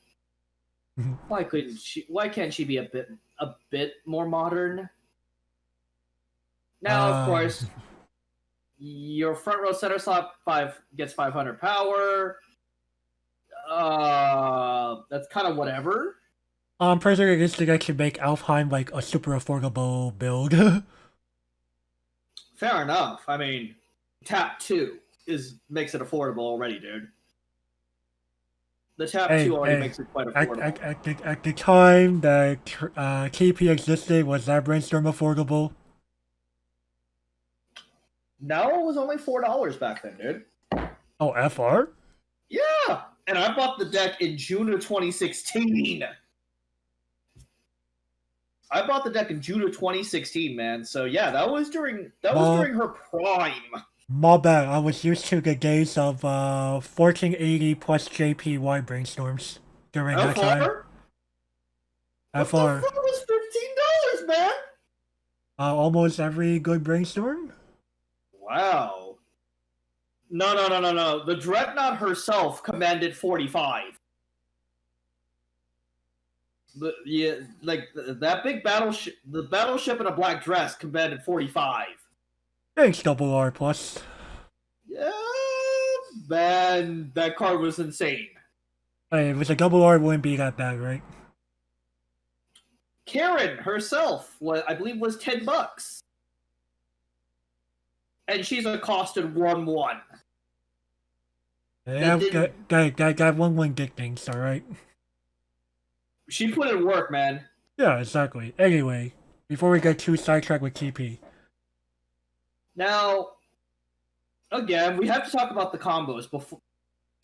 Why can't she be a bit more modern? Now, of course, your front row center slot 5 gets 500 power. That's kind of whatever. I'm pretty sure this thing actually make Alfheim like a super affordable build. Fair enough. I mean, tap 2 makes it affordable already, dude. The tap 2 already makes it quite affordable. At the time that TP existed, was that brainstorm affordable? No, it was only $4 back then, dude. Oh, FR? Yeah! And I bought the deck in June of 2016. I bought the deck in June of 2016, man. So yeah, that was during her prime. My bad. I was used to the days of 1480 plus JPY brainstorms during that time. FR? What the fuck was $15, man? Almost every good brainstorm? Wow. No. The Dreadnought herself commanded 45. That big battleship, the battleship in a black dress commanded 45. Thanks, Double R plus. Yeah, man, that card was insane. Hey, if it was a Double R, it wouldn't be that bad, right? Karen herself, I believe, was $10. And she's a costed 1/1. Yeah, that 1/1 did things, alright? She put in work, man. Yeah, exactly. Anyway, before we get too sidetracked with TP. Now, again, we have to talk about the combos before.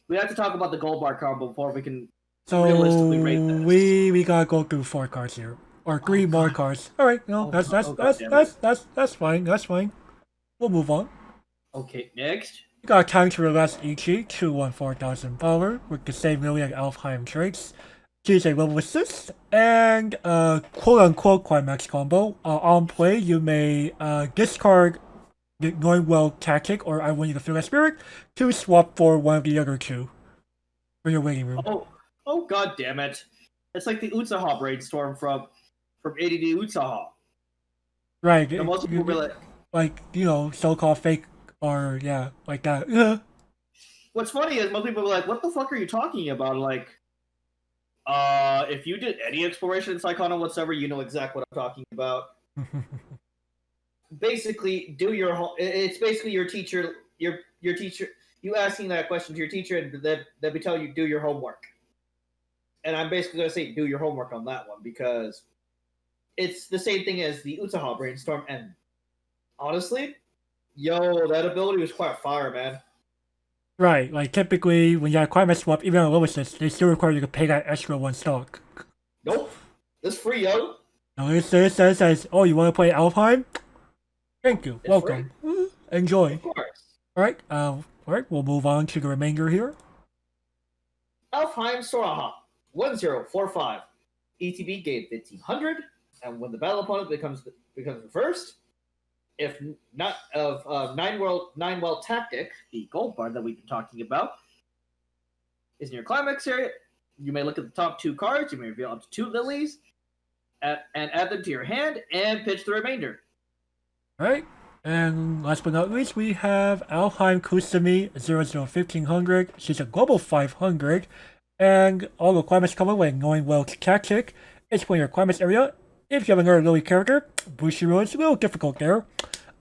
We have to talk about the gold bar combo before we can realistically rate this. We gotta go through 4 cards here. Or 3 more cards. Alright, that's fine, that's fine. We'll move on. Okay, next. We got time to relax Ichi, 214,000 power, with the same Lily Alfheim traits. She's a level 6, and quote-unquote climax combo. On play, you may discard the Knowing Well tactic, or I want you to feel that spirit, to swap for one of the other 2 for your waiting room. Oh god damn it. It's like the Utsaha brainstorm from ADD Utsaha. Right. And most people be like, so-called fake, or yeah, like that. What's funny is most people are like, what the fuck are you talking about? Like, if you did any exploration in Psychona whatsoever, you know exactly what I'm talking about. Basically, it's basically your teacher, your teacher, you asking that question to your teacher, and they'll be telling you, do your homework. And I'm basically going to say, do your homework on that one, because it's the same thing as the Utsaha brainstorm, and honestly, Yo, that ability was quite fire, man. Right, like typically when you have climax swap, even on Lewis's, they still require you to pay that extra one stock. Nope. This free, yo. Now it says, oh, you want to play Alpine? Thank you, It's free. welcome. Enjoy. Of course. Alright, we'll move on to the remainder here. Alfheim Soraha, 1045. ETB gain 1500, and when the battle opponent becomes reversed, if not of nine world tactic, the gold bar that we've been talking about, is in your climax area. You may look at the top 2 cards. You may reveal up to 2 lilies, and add them to your hand, and pitch the remainder. Alright, and last but not least, we have Alheim Kusumi 001500. She's a global 500, and all the climates come away knowing well tactic. It's when your climates area. If you have another Lily character, Bushiroad is a little difficult there.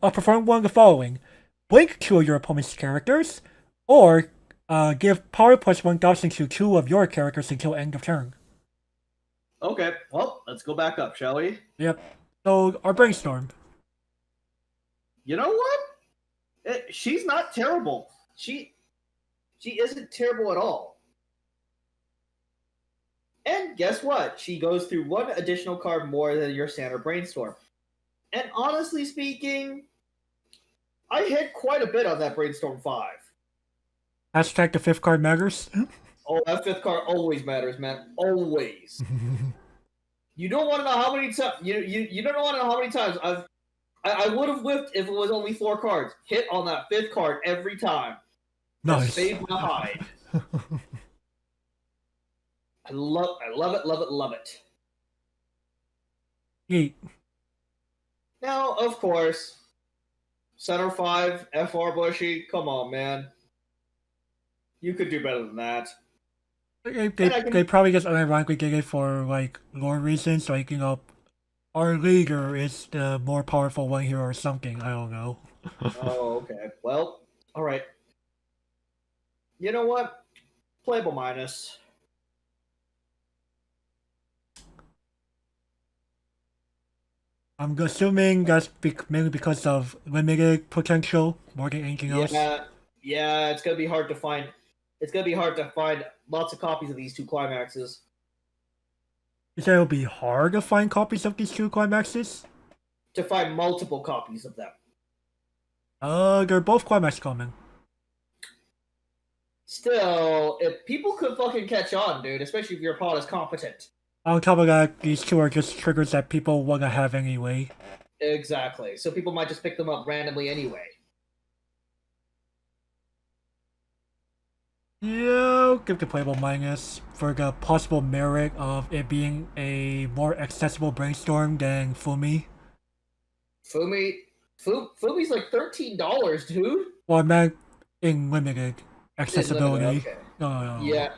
Perform one of the following: blink 2 of your opponent's characters, or give power plus 1000 to 2 of your characters until end of turn. Okay, well, let's go back up, shall we? Yep. So, our brainstorm. You know what? She's not terrible. She isn't terrible at all. And guess what? She goes through 1 additional card more than your standard brainstorm. And honestly speaking, I hit quite a bit on that brainstorm 5. Hashtag the 5th card matters. Oh, that 5th card always matters, man. Always. You don't want to know how many times you don't want to know how many times I would have whiffed if it was only 4 cards. Hit on that 5th card every time. Nice. Save my hide. I love it. Neat. Now, of course, center 5, FR Bushy. Come on, man. You could do better than that. They probably just unironically did it for like lore reasons, like our leader is the more powerful one here or something. I don't know. Oh, okay. Well, all right. You know what? Playable minus. I'm assuming that's mainly because of limited potential more than anything else. Yeah, it's gonna be hard to find. It's gonna be hard to find lots of copies of these 2 climaxes. You say it'll be hard to find copies of these 2 climaxes? To find multiple copies of them. They're both climax common. Still, if people could fucking catch on, dude, especially if your pod is competent. On top of that, these 2 are just triggers that people want to have anyway. Exactly. So people might just pick them up randomly anyway. Yeah, I'll give the playable minus for the possible merit of it being a more accessible brainstorm than Fumi. Fumi's like $13, dude. Well, I meant in limited accessibility. Okay. No. Yeah.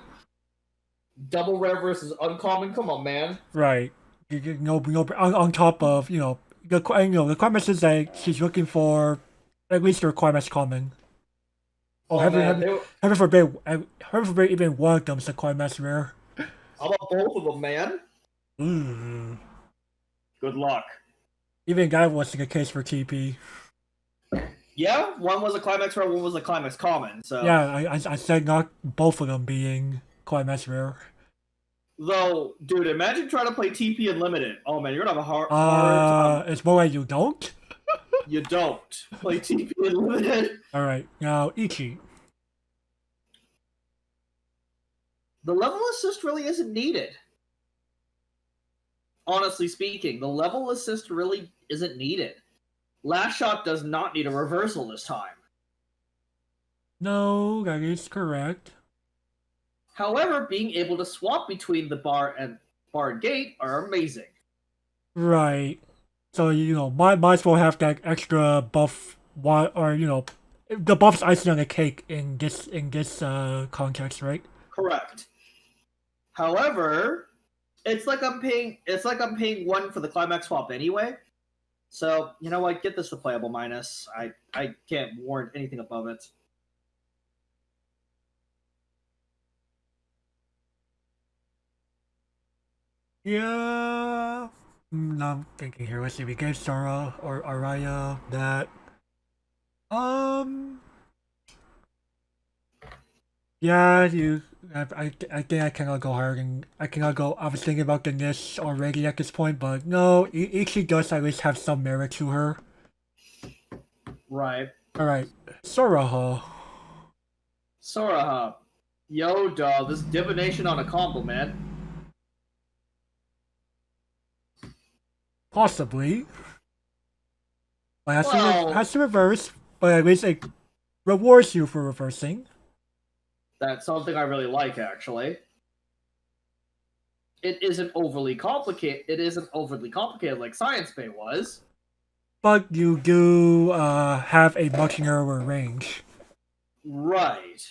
Double rare versus uncommon. Come on, man. Right. On top of the requirements is that she's looking for at least the requirements common. Heaven forbid even one of them is a climax rare. How about both of them, man? Ooh. Good luck. Even that wasn't the case for TP. Yeah, one was a climax rare, one was a climax common. So yeah, I said not both of them being climax rare. Though, dude, imagine trying to play TP Unlimited. Oh man, you're gonna have a hard time. It's more like you don't. You don't play TP Unlimited. All right, now Ichi. The level assist really isn't needed. Honestly speaking, the level assist really isn't needed. Last shot does not need a reversal this time. No, that is correct. However, being able to swap between the bar and gate are amazing. Right. So might as well have that extra buff, or the buff's icing on the cake in this context, right? Correct. However, it's like I'm paying 1 for the climax swap anyway. So you know what? Get this to playable minus. I can't warrant anything above it. Yeah. I'm thinking here. Let's see. We gave Sora or Araya that. Um. Yeah, you. I think I cannot go higher than I cannot go. I was thinking about the this already at this point, but no, Ichi does at least have some merit to her. Right. All right, Soraha. Soraha. Yo, dog, this divination on a combo, man. Possibly. But Well, has to reverse, but at least it rewards you for reversing. that's something I really like, actually. It isn't overly complicated. It isn't overly complicated like Science Bay was. But you do have a much narrower range. Right.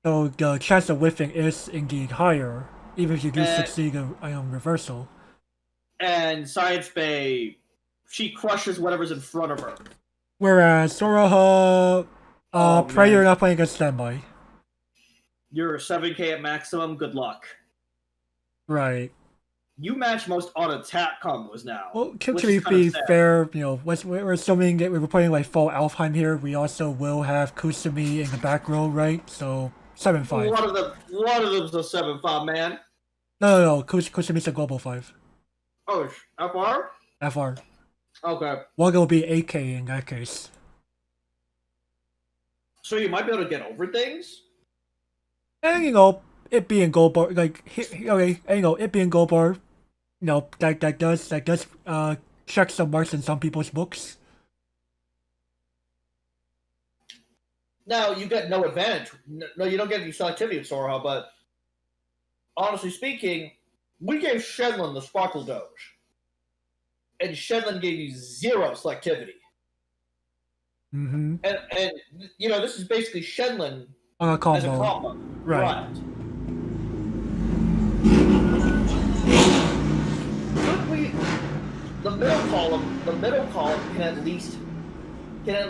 So the chance of whiffing is indeed higher, even if you do succeed on reversal. And Science Bay, she crushes whatever's in front of her. Whereas Soraha, pray you're not playing against standby. You're 7k at maximum, good luck. Right. You match most on attack combos now. Well, to be fair, you know, we're assuming that we're playing like full Alfheim here. We also will have Kusumi in the back row, right? So 7-5. One of them's a 7-5, man. No. Kusumi's a global 5. Oh, FR? FR. Okay. One will be 8k in that case. So you might be able to get over things? And you know, it being gold bar, like okay, and, you know, it being gold bar, you know, that does check some marks in some people's books. Now you get no advantage. No, you don't get any selectivity with Soraha, but honestly speaking, we gave Shenlong the Sparkle Doge. And Shenlong gave you 0 selectivity. Mm-hmm. And you know, this is basically Shenlong on a combo. as a combo. Right. The middle column can at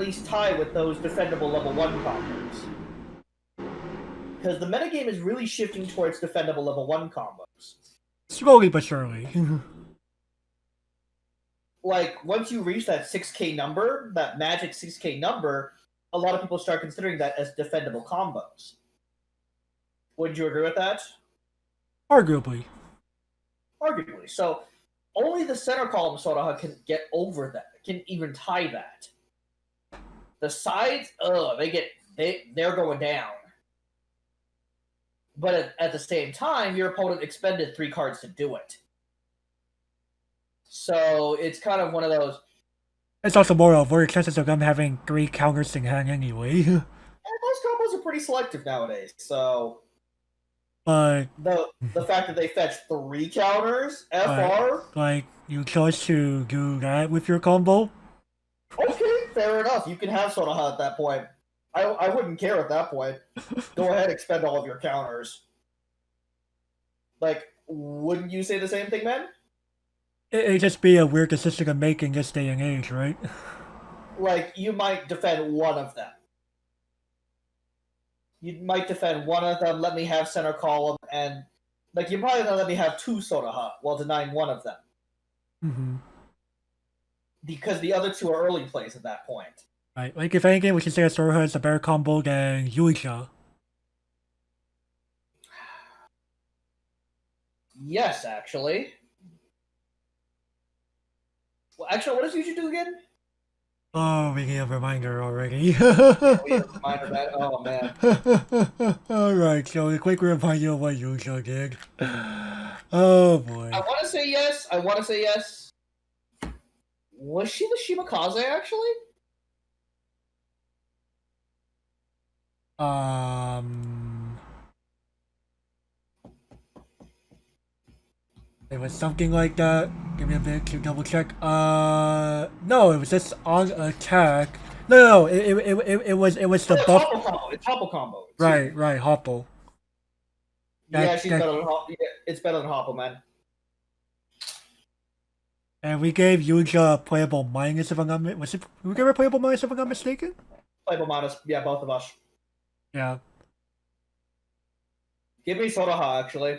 least tie with those defendable level 1 combos. Because the metagame is really shifting towards defendable level 1 combos. Slowly but surely. Like, once you reach that 6k number, that magic 6k number, a lot of people start considering that as defendable combos. Wouldn't you agree with that? Arguably. So, only the center column Soraha can get over that, can even tie that. The sides, they're going down. But at the same time, your opponent expended 3 cards to do it. So it's kind of one of those. It's also more of more chances of them having 3 counters in hand anyway. And those combos are pretty selective nowadays, so. But the fact that they fetch 3 counters, FR. Like, you chose to do that with your combo? Okay, fair enough. You can have Soraha at that point. I wouldn't care at that point. Go ahead, expend all of your counters. Like, wouldn't you say the same thing, man? It'd just be a weird decision to make in this day and age, right? Like, you might defend one of them. You might defend one of them, let me have center column, and... Like, you probably not let me have 2 Soraha while denying one of them. Mm-hmm. Because the other 2 are early plays at that point. Right, like if anything, we can say that Soraha is a better combo than Yuisha. Yes, actually. Well, actually, what does Yuji do again? Oh, we get a reminder already. Oh, man. Alright, so a quick reminder of what Yuisha did. Oh, boy. I want to say yes. Was she the Shimakaze, actually? It was something like that. Give me a minute to double check. No, it was just on attack. No, it was the buff. It's Hoppo combo. Right, Hoppo. Yeah, she's better than Hoppo. Yeah, it's better than Hoppo, man. And we gave Yuja playable minus if I'm not we gave her playable minus if I'm not mistaken? Playable minus, yeah, both of us. Yeah. Give me Soraha, actually.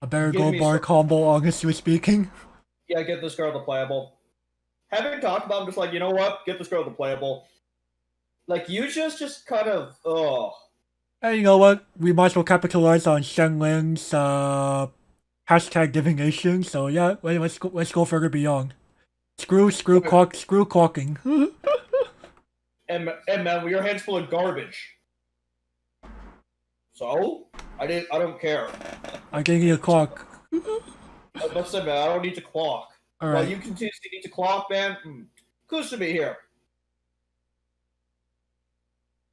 A better gold bar combo, honestly speaking. Yeah, get this girl the playable. Having talked about, I'm just like, you know what? Get this girl the playable. Like Yuja's just kind of And you know what? We might as well capitalize on Shenling's hashtag divination. So yeah, let's go further beyond. Screw clocking. and man, your hands full of garbage. So I don't care. I gave you a clock. Listen, man, I don't need to clock. All Well, right. you continuously need to clock, man. Kudos to me here.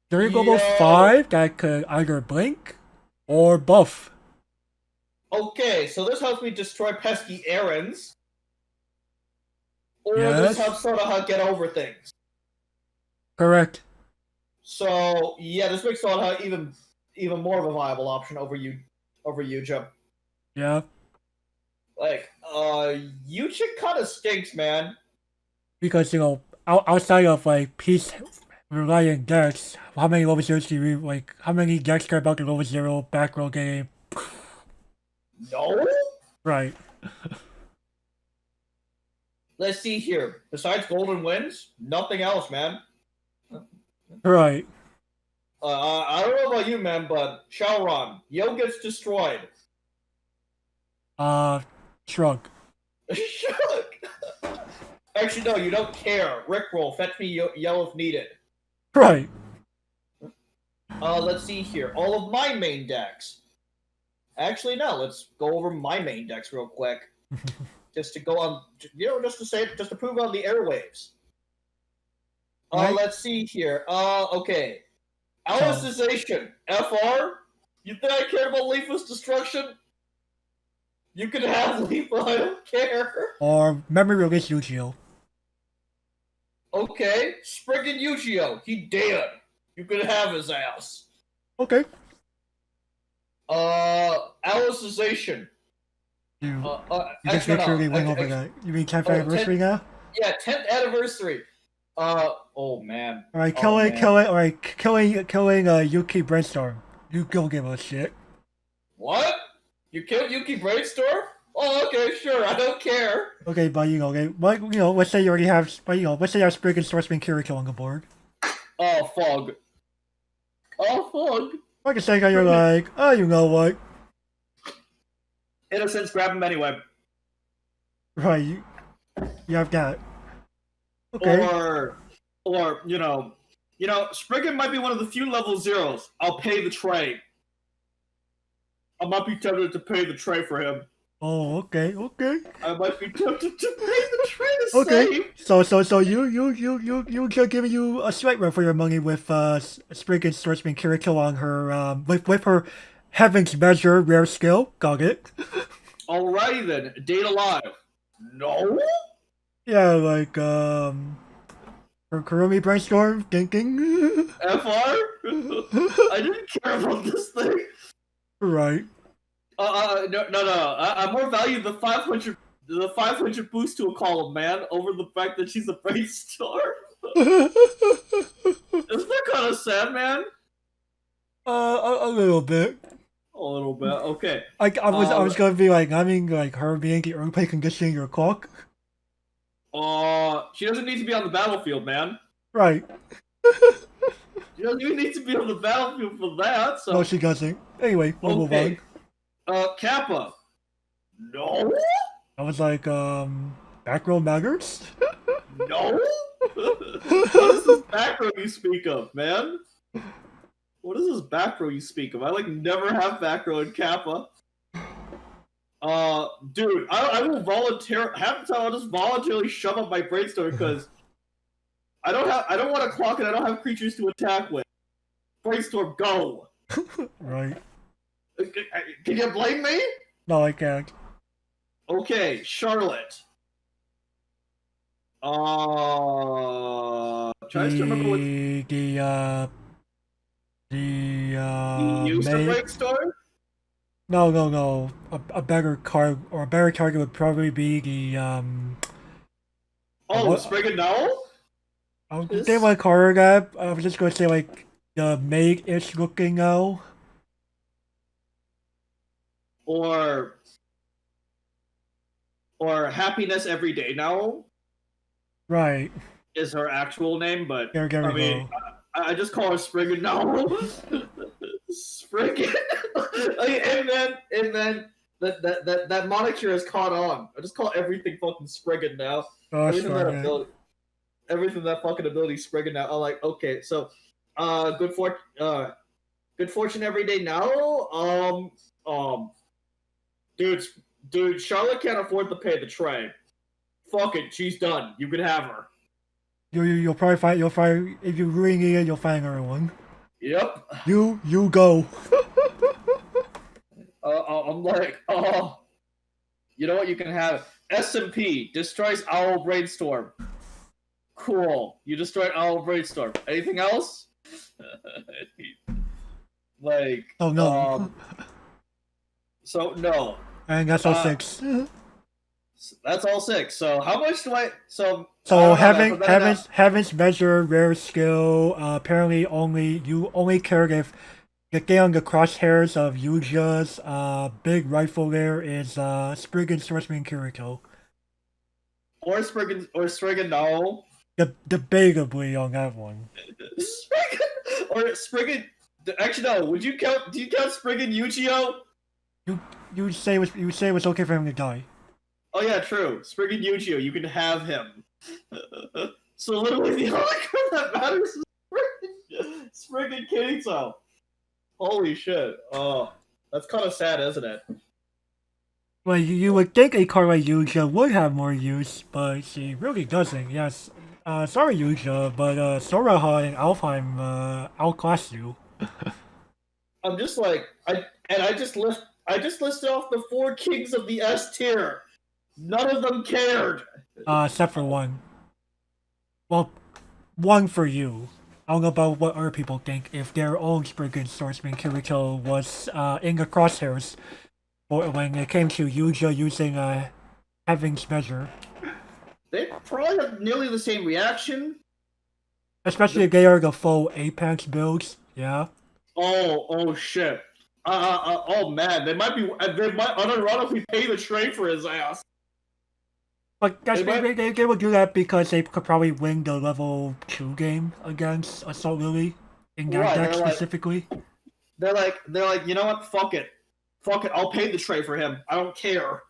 There go 5 that could either blink or buff. Okay, so this helps me destroy pesky errands. Or Yes. this helps Sonoha get over things. Correct. So yeah, this makes Sonoha even more of a viable option over Yuja. Yeah. Like, Yuja kind of stinks, man. Because, you know, outside of, like, peace reliant decks, how many level zeros do you, like, how many decks care about the level 0 back row game? No? Right. Let's see here. Besides Golden Winds, nothing else, man. Right. I don't know about you, man, but Shalron, Yo gets destroyed. Shrug. Shrug! Actually, no, you don't care. Rickroll, fetch me Yo if needed. Right. Let's see here. All of my main decks. Actually, no, let's go over my main decks real quick. Just to go on, just to prove on the airwaves. Right. Let's see here. Okay. Alicization. FR? You think I care about Leafless Destruction? You can have Leafle, I don't care. Or memory release Yu-Gi-Oh. Okay. Spriggan Yu-Gi-Oh! He dead. You can have his ass. Okay. Alicization. You just Actually, literally went over that. You mean 10th anniversary now? Yeah, 10th anniversary. Oh man. Alright, killing Yuki Brainstorm. You don't give a shit. What? You killed Yuki Brainstorm? Oh, okay, sure, I don't care. Okay, but let's say you already have, let's say you have Spriggan Swordsman Kirito on the board. Oh, Fog. Like a second, you're like, oh, you know what? Innocents, grab him anyway. Right, you have that. Okay. Or Spriggan might be one of the few level zeros. I'll pay the tray. I might be tempted to pay the tray for him. Oh, okay. I might be tempted to pay the tray to Okay. save. So you can give you a slight run for your money with Spriggan Swordsman Kirito on her with her Heaven's Measure rare skill. Got it. Alrighty then. Date alive. No? Yeah, like her Kurumi Brainstorm thinking. FR? I didn't care about this thing. Right. No. I more value the 500 boost to a column, man, over the fact that she's a brainstorm. Isn't that kind of sad, man? A little bit. A little bit. Okay. I was gonna be like, I mean, like her being the earthquake conditioning your clock. She doesn't need to be on the battlefield, man. Right. She doesn't even need to be on the battlefield for that. So. No, she doesn't. Anyway, we'll move on. Kappa. No. I was like, back row matters? No. What is this back row you speak of, man? What is this back row you speak of? I never have back row in Kappa. Dude, I will half the time I'll just voluntarily shove up my brainstorm because I don't want to clock and I don't have creatures to attack with. Brainstorm, go. Right. Can you blame me? No, I can't. Okay, Charlotte. Trying to remember what you used to brainstorm? No. A better card or a better target would probably be the Spriggan Nowl? I was thinking my card gap. I was just gonna say like the maid-ish looking now. Or Happiness Every Day Now. Right. Is her actual name, but There we go. I just call her Spriggan. No, Spriggan. and then that moniker has caught on. I just call everything fucking Spriggan now. Gosh, Everything that ability, everything that fucking ability Spriggan now. I'm like, okay, so, good fortune every day now. Dude, Charlotte can't afford to pay the tray. Fuck it, she's done. You can have her. You'll probably find if you ring it, you'll find another one. Yep. You go. I'm like, oh, you know what? You can have SMP destroys Owl Brainstorm. Cool. You destroyed Owl Brainstorm. Anything else? Like, Oh no. So no. And that's all 6. That's all 6. So how much do I? So haven't measured rare skill. Apparently, you only cared if the thing on the crosshairs of Yuja's big rifle there is Spriggan Swordsman Kirito. Or Spriggan no. Debatably on that one. Spriggan. Actually, no. Would you count? Do you count Spriggan Yuchio? You say it was okay for him to die. Oh yeah, true. Spriggan Yuchio, you can have him. So literally the only card that matters is Spriggan Kirito. Holy shit. Oh, that's kind of sad, isn't it? Well, you would think a card like Yuja would have more use, but she really doesn't. Yes. Sorry Yuja, but Soraha and Alfheim outclass you. I'm just like I just listed off the 4 kings of the S tier. None of them cared. Except for one. Well, one for you. I don't know about what other people think. If their own Spriggan Swordsman Kirito was in the crosshairs, or when it came to Yuja using Heaven's Measure. They probably have nearly the same reaction. Especially if they are the full Apex builds, yeah. Oh shit. Oh man, they might unironically pay the trade for his ass. But that's they would do that because they could probably win the level 2 game against Assault Lily in that deck specifically. They're like, you know what? Fuck it. I'll pay the trade for him. I don't care.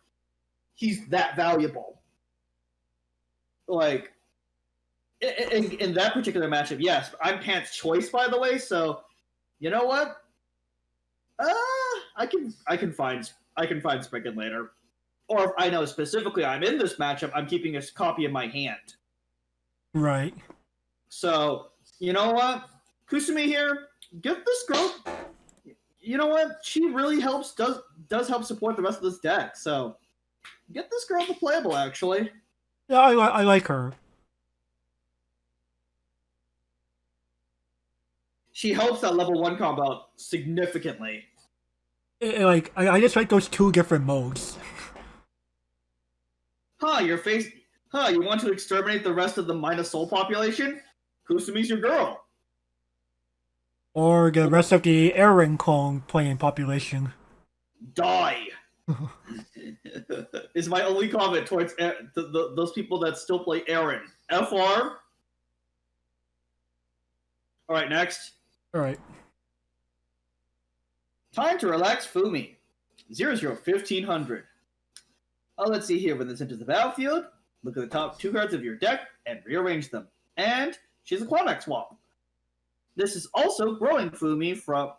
He's that valuable. Like, in that particular matchup, yes, I'm Pant's choice, by the way. So, you know what? I can find Spriggan later. Or if I know specifically I'm in this matchup, I'm keeping a copy in my hand. Right. So, you know what? Kusumi here, give this girl... You know what? She really does help support the rest of this deck. So, get this girl to playable, actually. Yeah, I like her. She helps that level 1 combo significantly. I just like those 2 different modes. You want to exterminate the rest of the minus soul population? Kusumi's your girl. Or the rest of the Aaron clone playing population. Die! Is my only comment towards those people that still play Aaron. FR? Alright, next. Alright. Time to relax Fumi. 00-1500. Let's see here. When this enters the battlefield, look at the top 2 cards of your deck and rearrange them. And she's a Climax swap. This is also growing Fumi from...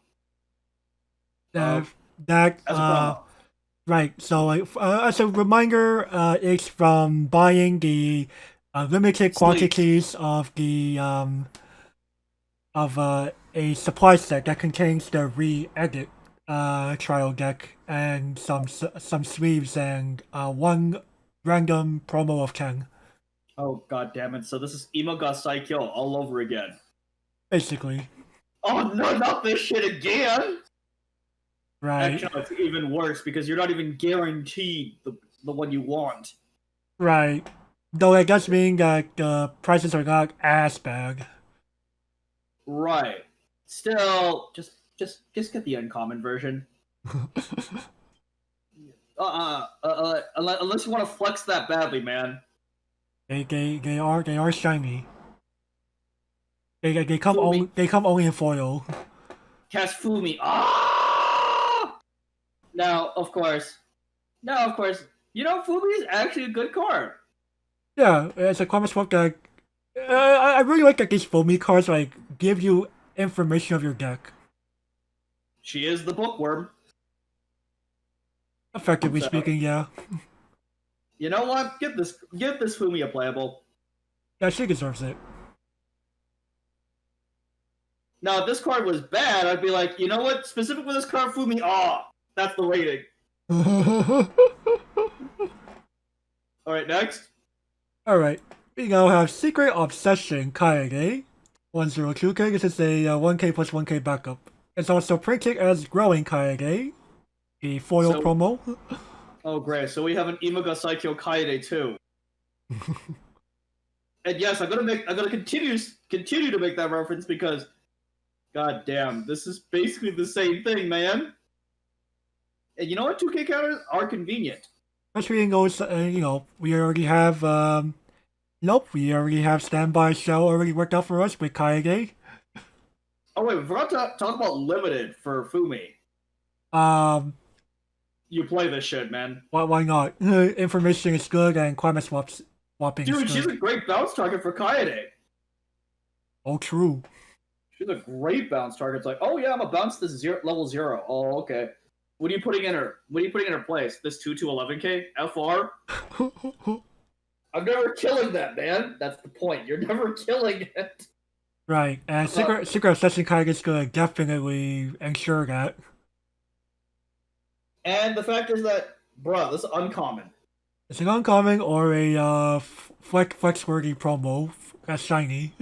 Right, so as a reminder, it's from buying the limited quantities of the a supply set that contains the re-edit trial deck and some sleeves and 1 random promo of 10. Oh god damn it! So this is Emo Got Psycho all over again. Basically. Oh no! Not this shit again! Right. Actually, it's even worse because you're not even guaranteed the one you want. Right. Though it does mean that the prices are not as bad. Right. Still, just get the uncommon version. Unless you want to flex that badly, man. They are shiny. They come only in foil. Cast Fumi. Ah! Now, of course, Fumi is actually a good card. Yeah, it's a common swap deck. I really like that these Foamy cards like give you information of your deck. She is the bookworm. Effectively speaking, yeah. You know what? Give this Fumi a playable. Yeah, she deserves it. Now, if this card was bad, I'd be like, you know what? Specific with this card, Fumi, that's the rating. Alright, next. Alright, we now have Secret Obsession Kaede 102K. This is a 1K plus 1K backup. It's also printed as Growing Kaede, the foil promo. Oh, great. So we have an Imaga Saikyo Kaede too. And yes, I'm gonna continue to make that reference because, god damn, this is basically the same thing, man. And you know what? 2K counters are convenient. Especially in those, we already have, we already have Standby Shell already worked out for us with Kaede. Oh wait, we forgot to talk about Limited for Fumi. You play this shit, man. Why not? Information is good and climate swapping Dude, is good. she's a great bounce target for Kaede. Oh, true. She's a great bounce target. It's like, oh yeah, I'm gonna bounce this level 0. Oh, okay. What are you putting in her? What are you putting in her place? This 2 to 11K? FR? I'm never killing that, man. That's the point. You're never killing it. Right, and Secret Obsession Kaede is gonna definitely ensure that. And the fact is that, bruh, this is uncommon. It's an uncommon or a flex-worthy promo that's shiny.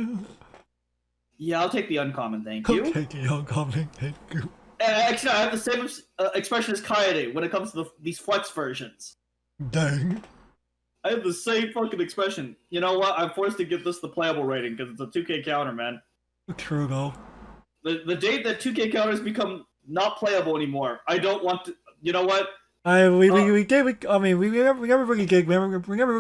Yeah, I'll take the uncommon, thank you. I'll take the uncommon, thank you. Actually, I have the same expression as Kaede when it comes to these flex versions. Dang. I have the same fucking expression. You know what? I'm forced to give this the playable rating because it's a 2K counter, man. True, though. The date that 2K counters become not playable anymore, I don't want to... You know what? We never really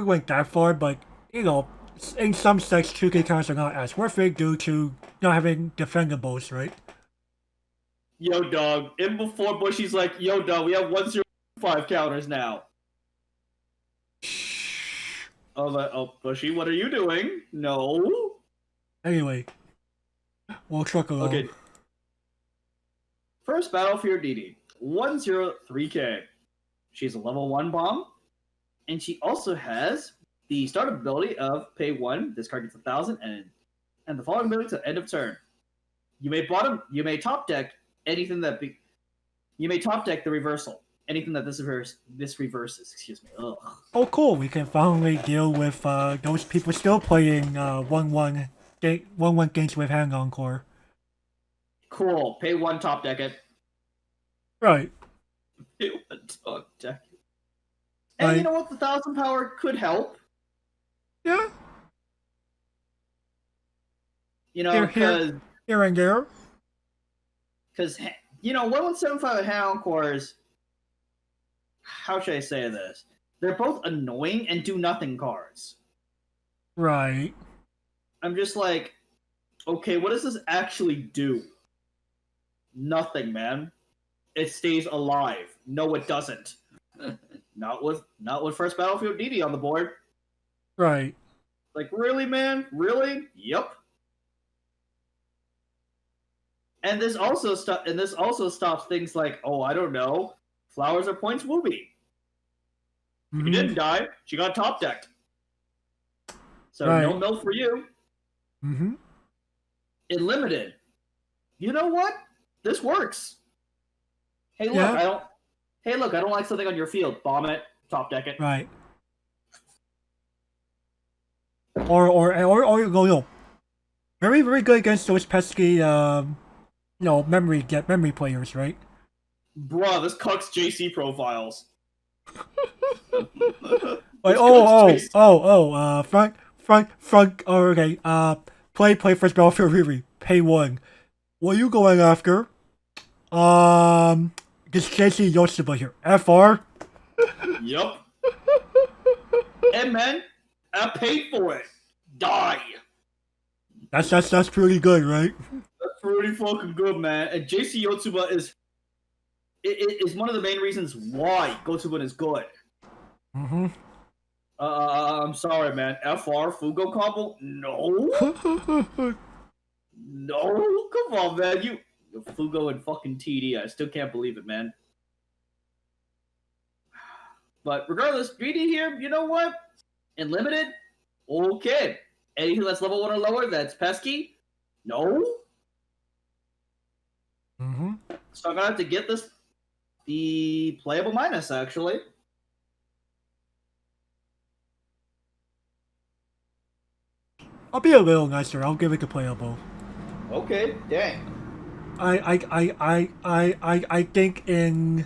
went that far, but, in some sects, 2K counters are not as worth it due to not having defendables, right? Yo, dog. In before Bushy's like, yo, dog, we have 105 counters now. Oh, Bushy, what are you doing? No. Anyway, we'll truck along. Okay. First battle for your DD. 103K. She's a level 1 bomb. And she also has the start ability of pay 1. This card gets 1,000 and the following ability to end of turn. You may top deck anything that you may top deck the reversal. Anything that this reverses, excuse me. Ugh. Oh, cool. We can finally deal with those people still playing 1-1 games with Hang Encore. Cool. Pay 1, top deck it. Right. Pay 1, top deck it. And you know what? The 1,000 power could help. Yeah. You know, because... Here and there. Because, 1175 Hang Encores... How should I say this? They're both annoying and do-nothing cards. Right. I'm just like, okay, what does this actually do? Nothing, man. It stays alive. No, it doesn't. Not with first Battlefield DD on the board. Right. Like, really, man? Really? Yep. And this also stops things like, oh, I don't know, Flowers or Points Wooby. Mm-hmm. She didn't die. She got top decked. So no milk for you. Mm-hmm. In limited. You know what? This works. Hey, look, yeah. I don't like something on your field. Bomb it. Top deck it. Right. Or no. Very, very good against those pesky, memory players, right? Bruh, this cucks JC profiles. Like, Frank, okay, play first Battlefield Riri, pay 1. What are you going after? This JC Yoshiba here, FR? Yup. And man, I paid for it. Die. That's pretty good, right? That's pretty fucking good, man. And JC Yotsuba is one of the main reasons why Gotoban is good. Mm-hmm. I'm sorry, man. FR Fugo combo? No, no. Come on, man. You Fugo and fucking TD. I still can't believe it, man. But regardless, BD here. You know what? In limited, okay. Anything that's level 1 or lower, that's pesky. No. Mm-hmm. So I'm gonna have to get this the playable minus actually. I'll be a little nicer. I'll give it the playable. Okay, dang. I think in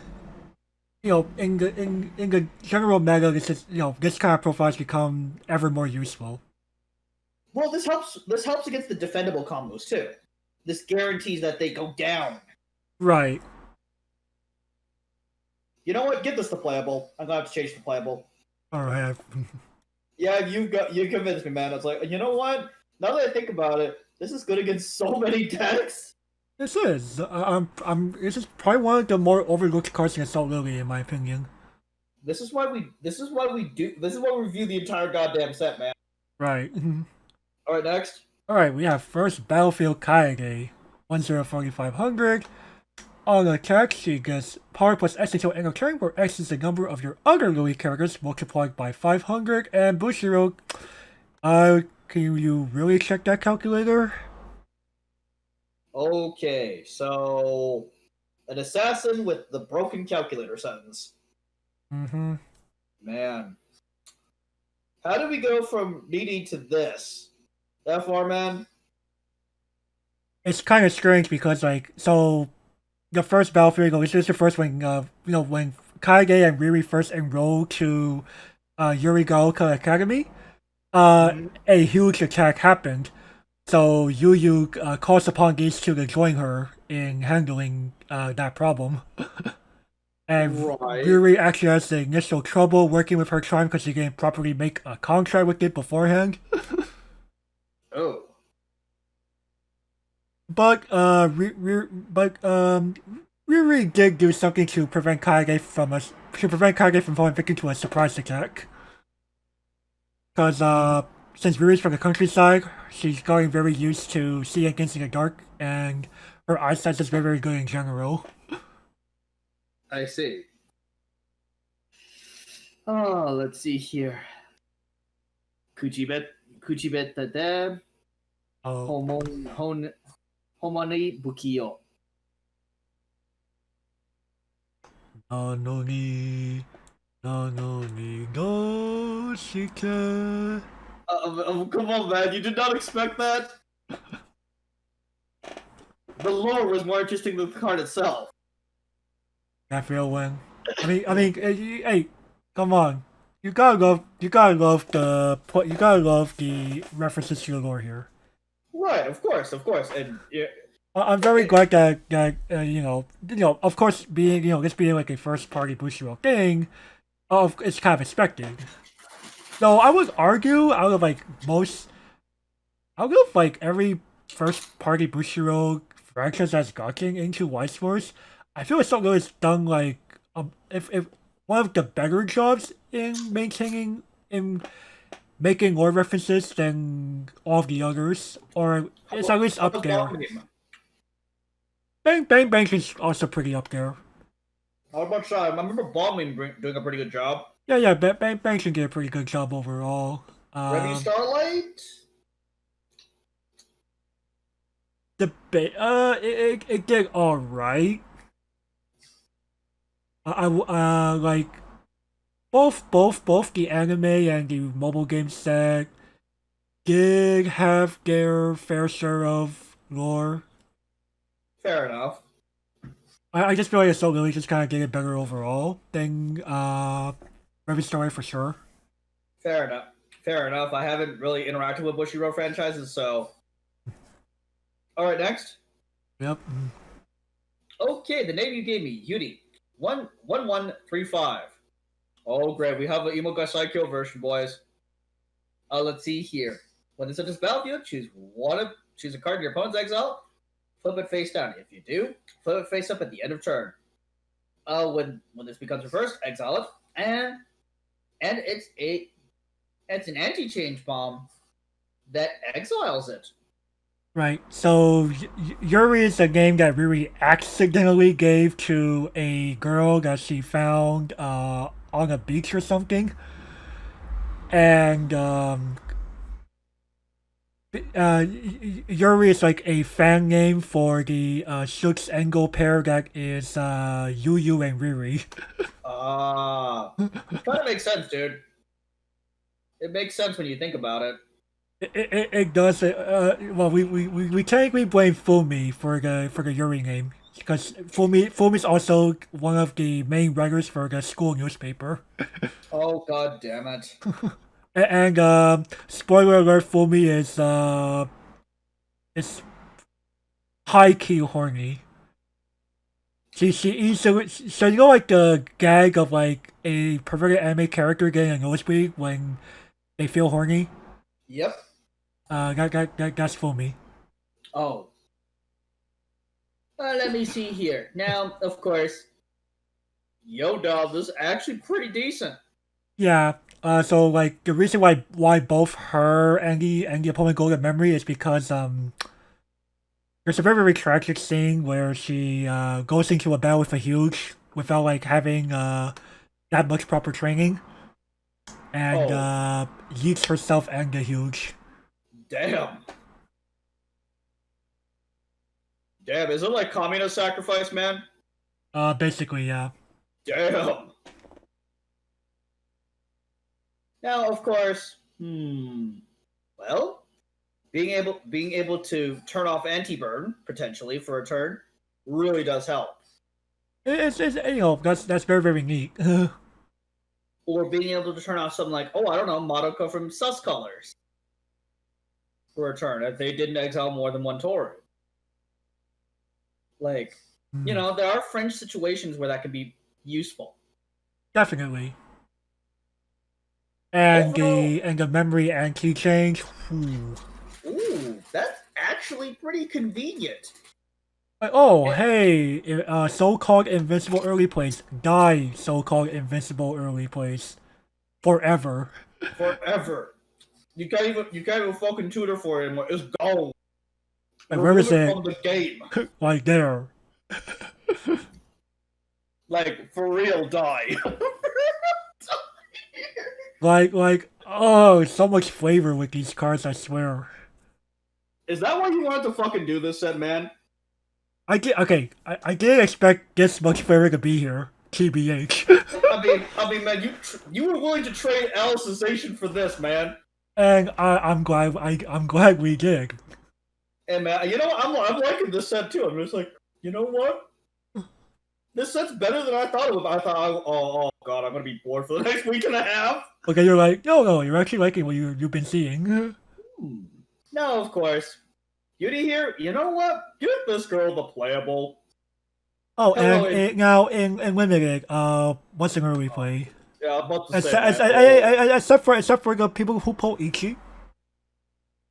in the general meta, this is this kind of profile has become ever more useful. Well, this helps. This helps against the defendable combos too. This guarantees that they go down. Right. You know what? Give this the playable. I'm gonna have to change the playable. All right. Yeah, you convinced me, man. It's like, you know what? Now that I think about it, this is good against so many decks. This is. This is probably one of the more overlooked cards in Assault Lily, in my opinion. This is why we review the entire goddamn set, man. Right. All right, next. All right. We have first Battlefield Kaede, 104500. On attack, she gets power plus X until end of turn, where X is the number of your other Lily characters multiplied by 500. And Bushiro, can you really check that calculator? Okay, so an assassin with the broken calculator sentence. Mm-hmm. Man, how do we go from BD to this? FR, man. It's kind of strange because the first Battlefield, this is the first when when Kaige and Riri first enrolled to Yuri Gaoka Academy, a huge attack happened. So Yu calls upon these two to join her in handling that problem. And Right. Riri actually has the initial trouble working with her tribe because she didn't properly make a contract with it beforehand. Oh. But Riri did do something to prevent Kage from falling victim to a surprise attack. Because since Riri's from the countryside, she's getting very used to seeing things in the dark, and her eyesight is very, very good in general. I see. Oh, let's see here. Kuchibet Tade. Oh, Homoni Bukio. Nanoni no shike. Come on, man. You did not expect that? The lore was more interesting than the card itself. That real win. I mean, hey, come on. You gotta love the references to the lore here. Right, of course, and yeah, I'm very glad that of course, being this being like a first party Bushiroad thing, it's kind of expected. Though I would argue out of every first party Bushiroad franchise that's gotten into Weiss Schwarz, I feel like something is done if one of the better jobs in making lore references than all of the others, or it's at least up there. Bang Bang Bang is also pretty up there. How about I remember Bombing doing a pretty good job. Yeah, Bang Bang should get a pretty good job overall. Revy Starlight? It did alright. Like both the anime and the mobile game set did have their fair share of lore. Fair enough. I just feel like Assault Lily just kind of did it better overall than Revy Story for sure. Fair enough. I haven't really interacted with Bushiroad franchises, so. All right, next. Yep. Okay, the name you gave me, Yuri. 1135. Oh, great. We have an Emo Gai Psycho version, boys. Let's see here. When it's in this battlefield, choose a card in your opponent's exile, flip it face down. If you do, flip it face up at the end of turn. When this becomes reversed, exile it, and it's an anti-change bomb that exiles it. Right. So Yuri is a game that Riri accidentally gave to a girl that she found on a beach or something, and Yuri is like a fan name for the Shoots Angle pair that is Yu and Riri. Kind of makes sense, dude. It makes sense when you think about it. It does. Well, we technically blame Fumi for the Yuri name because Fumi's also one of the main writers for the school newspaper. Oh god damn it! And spoiler alert: Fumi is high key horny. She easily so you know like the gag of like a perverted anime character getting a nosebleed when they feel horny. Yep. That's Fumi. Oh. Let me see here. Now, of course, Yo Dog is actually pretty decent. Yeah. So like the reason why both her and the opponent go to memory is because there's a very tragic scene where she goes into a battle with a huge without like having that much proper training, and yeets herself and the huge. Damn. Damn, is it like communist sacrifice, man? Basically, yeah. Damn. Now, of course, well, being able to turn off anti-burn potentially for a turn really does help. It's that's very neat. Or being able to turn off something like, oh, I don't know, Madoka from Sus Colors for a turn if they didn't exile more than one Toru. Like, you know, there are fringe situations where that can be useful. Definitely. And Overall, the memory and key change. Ooh, that's actually pretty convenient. Like, oh, hey, so-called invincible early plays. Die, so-called invincible early plays. Forever. Forever. You can't even fucking tutor for him. It's gone. Like, where is it? From the game. Like there. Like, for real, die. like, oh, so much flavor with these cards, I swear. Is that why you wanted to fucking do this, said man? I didn't expect this much flavor to be here. TBH. I mean, man, you were willing to trade Alicization for this, man. And I'm glad we did. And man, you know what? I'm liking this set too. I'm just like, you know what? This set's better than I thought it was. I thought, oh god, I'm gonna be bored for the next week and a half. Okay, you're like, no, you're actually liking what you've been seeing. No, of course. Beauty here, you know what? Give this girl the playable. Oh, and now in limited, what's an early play? Yeah, I'm about to say except for the people who pull Ichi.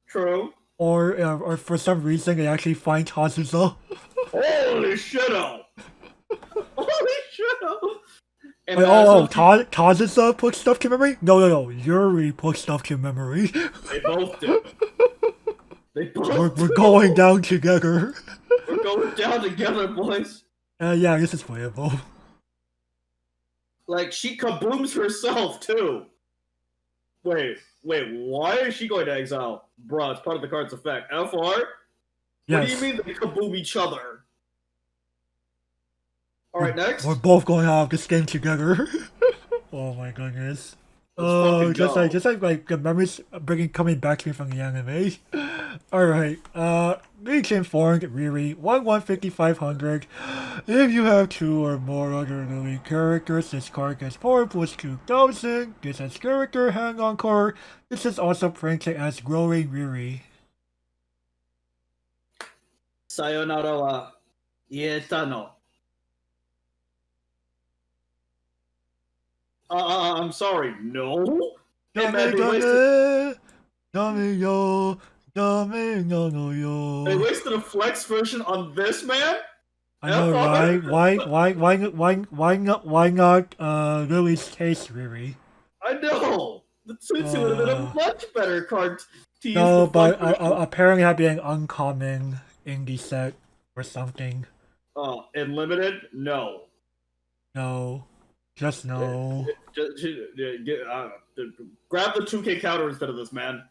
True. Or for some reason they actually find Kazusa. Holy shit! Holy shit! Wait, Kazusa put stuff to memory? No, Yuri put stuff to memory. They both did. We're going down together. We're going down together, boys. Yeah, this is playable. Like, she kabooms herself, too. Wait, why is she going to exile? Bruh, it's part of the card's effect. FR? Yes. What do you mean they kaboom each other? Alright, next. We're both going out of this game together. Oh my goodness. Oh, just like the memories coming back to me from the anime. Alright, Reach informed Riri 1/5500. If you have 2 or more other Lily characters, this card gets power plus 2000. This has character hang on card. This is also printed as Growing Riri. Sayonara wa ieta no. I'm sorry, no? Hey, man, Domino, Domino, no, They yo. wasted a flex version on this man? I know, FR? right? Why not, Lily's case, Riri? I know! The Tutsi would have been a Uh, much better card to use the no, flex but version. apparently had been uncommon in the set or something. Oh, in limited? No. No, just no. Grab the 2K counter instead of this, man.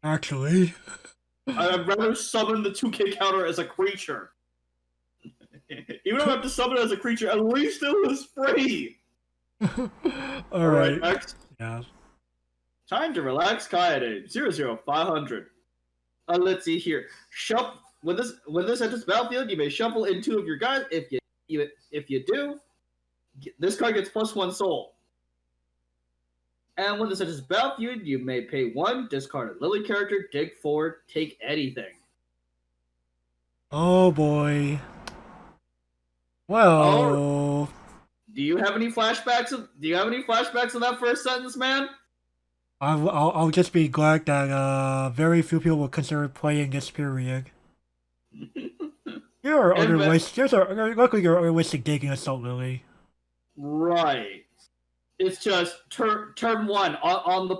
Actually. I'd rather summon the 2K counter as a creature. Even if I have to summon it as a creature, at least it was free! Alright. Next. Yeah. Time to relax, Kaede. 00500. Let's see here. When this enters the battlefield, you may shuffle in 2 of your guys. If you do, this card gets +1 soul. And when this enters the battlefield, you may pay 1, discard a Lily character, dig forward, take anything. Oh boy. Well, Do you have any flashbacks of that first sentence, man? I'll just be glad that very few people will consider playing this period. There are other ways. Luckily there are other ways to dig in Assault Lily. Right. It's just turn 1 on the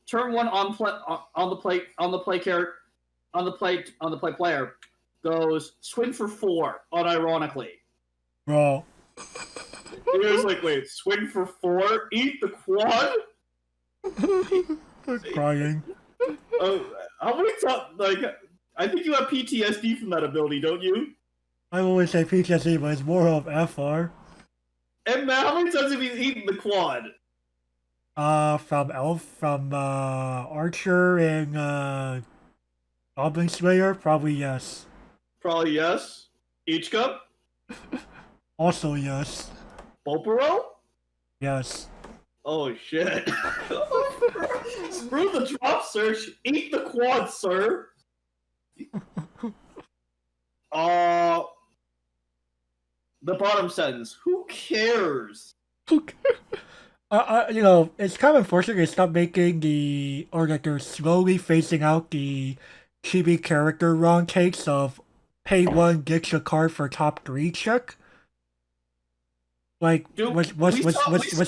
turn 1 on the play player goes swing for 4 unironically. Bro. It was like, wait, swing for 4, eat the quad. I'm crying. How many times? Like, I think you have PTSD from that ability, don't you? I always say PTSD, but it's more of FR. And man, how many times have you eaten the quad? From Archer and Goblin Slayer, probably yes. Probably yes. Each cup? Also yes. Bopero? Yes. Oh shit. Screw the drop search. Eat the quad, sir. The bottom sentence. Who cares? It's kind of unfortunate they stopped making they're slowly phasing out the chibi character wrong takes of pay 1, get your card for top 3 check. Like, Dude, what's we saw this? it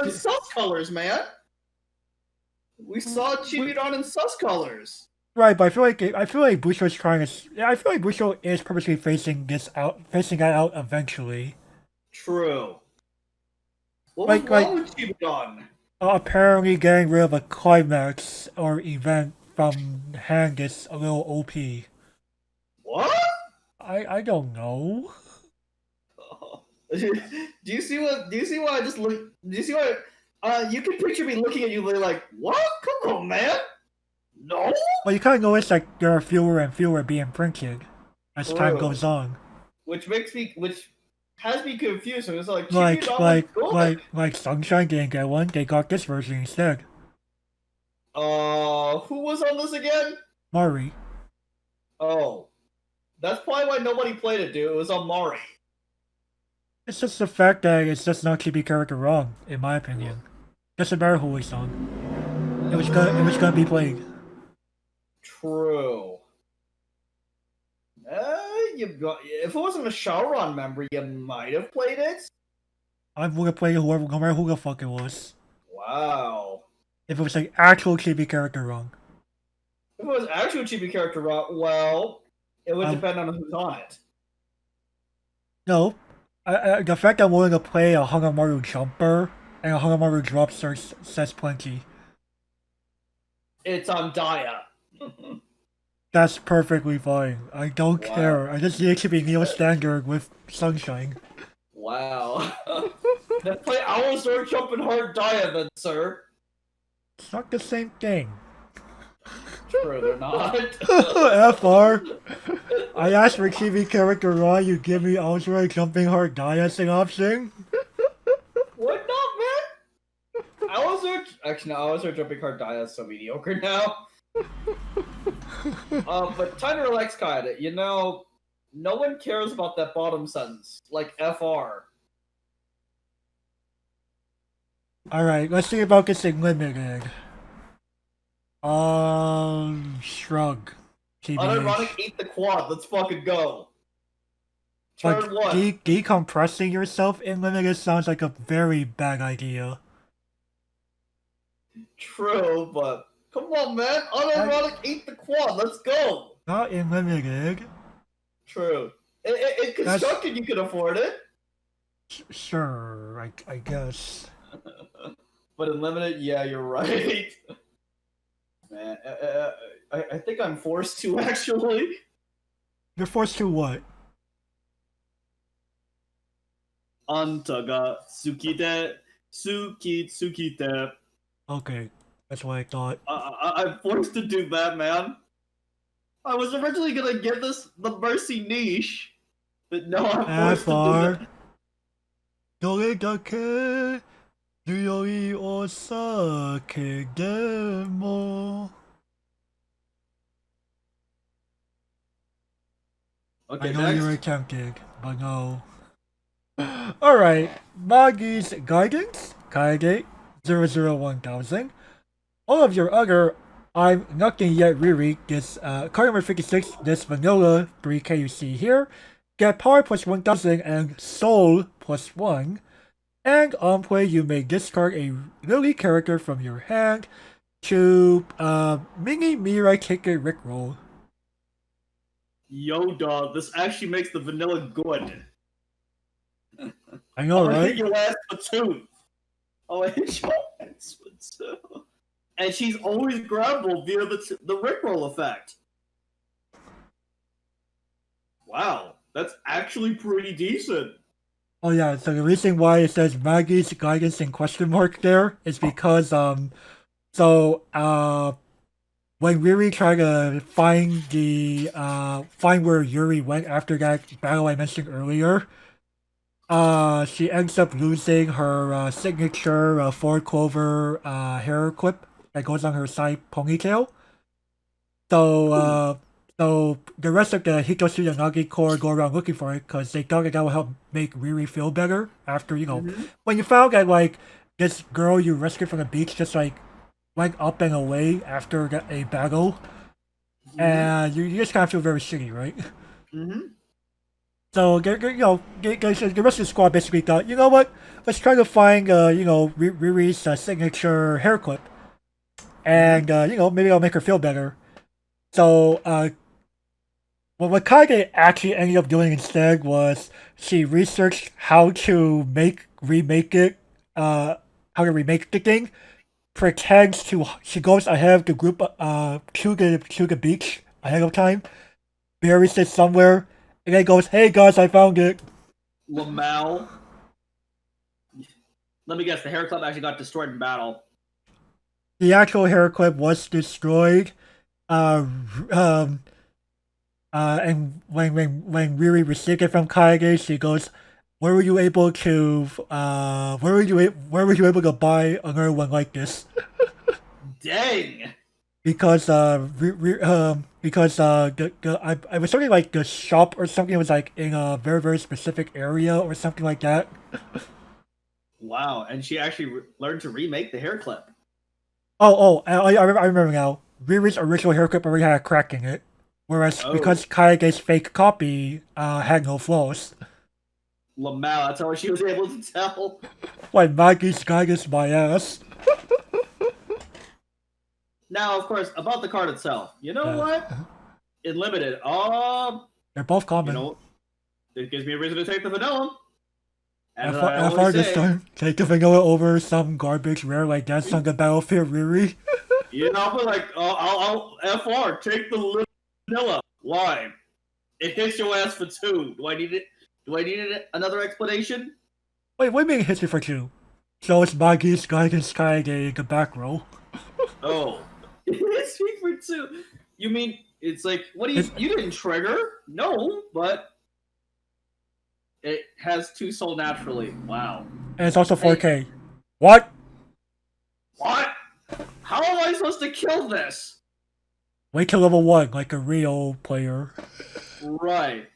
in sus colors, man. We saw Chibidon in sus colors. Right, but I feel like Busho's trying to. Yeah, I feel like Busho is purposely phasing that out eventually. True. What was wrong with Chibidon? Apparently, getting rid of a climax or event from hand is a little OP. What? I don't know. Do you see what I just look? Do you see what? You can picture me looking at you like, what? Come on, man. No. Well, you kind of notice like there are fewer and fewer being printed as time goes on. Which has me confused. It's like Sunshine didn't get one. They got this version instead. Who was on this again? Mari. Oh, that's probably why nobody played it, dude. It was on Mari. It's just the fact that it's just not chibi character wrong, in my opinion. Doesn't matter who it's on. It was gonna be played. True. If it wasn't a Shadowrun member, you might have played it. I'm gonna play no matter who the fuck it was. Wow. If it was like actual chibi character wrong. If it was actual chibi character wrong, well, it would depend on who's on it. No. The fact that I'm willing to play a Hangamaru jumper and a Hangamaru drop search says plenty. It's on Daya. That's perfectly fine. I don't care. I just need it to be Neo Standard with Sunshine. Wow. Then play Owl Sword Jumping Hard Daya then, sir. It's not the same thing. True, they're not. FR. I asked for chibi character raw, you give me Ultra Jumping Hard Daya as an option? What not, man? Owl Sword Jumping Hard Daya is so mediocre now. But time to relax, Kaede. You know, no one cares about that bottom sentence, like FR. Alright, let's see about getting limited. Shrug. Unironic, TBH. eat the quad. Let's fucking go. Like, Turn 1. decompressing yourself in limited sounds like a very bad idea. True, but come on, man. Unironic, eat the quad. Let's go. Not in limited. True. In construction, you can afford it. Sure, I guess. But in limited, yeah, you're right. Man, I think I'm forced to, actually. You're forced to what? Antaga Tsukite. Okay, that's what I thought. I'm forced to do that, man. I was originally gonna get the Mercy niche, but no, I'm forced to do that. どれだけ強いお酒でも Okay, I know next. you were tempted, but no. Alright, Magi's Guidance, Kaige 001,000. All of your other I'm Nothing Yet Riri gets card number 56, this vanilla 3k you see here. Get power plus 1000 and soul plus 1. And on play, you may discard a Lily character from your hand to Mini Mirai Ticket Rickroll. Yo, dog, this actually makes the vanilla good. I know, I'm gonna right? hit your ass for 2. Oh, I hit your ass for 2. And she's always grabbable via the Rickroll effect. Wow, that's actually pretty decent. Oh yeah, so the reason why it says Maggie's Guidance in question mark there is because when Riri tried to find where Yuri went after that battle I mentioned earlier, she ends up losing her signature 4-clover hair clip that goes on her side ponytail. So the rest of the Hitoshi Yanagi Corps go around looking for it because they thought that will help make Riri feel better after, when you found that, like, this girl you rescued from the beach just, like, went up and away after a battle. And you just kind of feel very shitty, right? So, the rest of the squad basically thought, you know what? Let's try to find, Riri's signature hair clip. And, maybe I'll make her feel better. So, what Kage actually ended up doing instead was she researched how to remake the thing. She goes ahead of the group to the beach ahead of time, buries it somewhere, and then goes, "Hey guys, I found it." Lamau. Let me guess, the hair club actually got destroyed in battle. The actual hair clip was destroyed. And when Riri received it from Kage, she goes, "Where were you able to buy another one like this?" Dang. Because I was something like the shop or something was like in a very very specific area or something like that. Wow, and she actually learned to remake the hair clip. I remember now. Riri's original hair clip already had a crack in it. Whereas because Kage's fake copy had no flaws. Lamau, that's how she was able to tell. Why Maggie's Guidance my ass. Now, of course, about the card itself. You know what? In limited, they're both common. It gives me a reason to take the vanilla. And FR this time, take the vanilla over some garbage rare like Dance on the Battlefield Riri. But like, I'll FR, take the vanilla. Why? It hits your ass for 2. Do I need it? Do I need another explanation? Wait, what do you mean it hits you for 2? So it's Maggie's Guidance Kage, the back row. Oh. It hits me for 2. You mean, it's like, what do you didn't trigger? No, but it has 2 soul naturally. Wow. And it's also 4K. Hey. What? What? How am I supposed to kill this? Wait till level 1, like a real player. Right.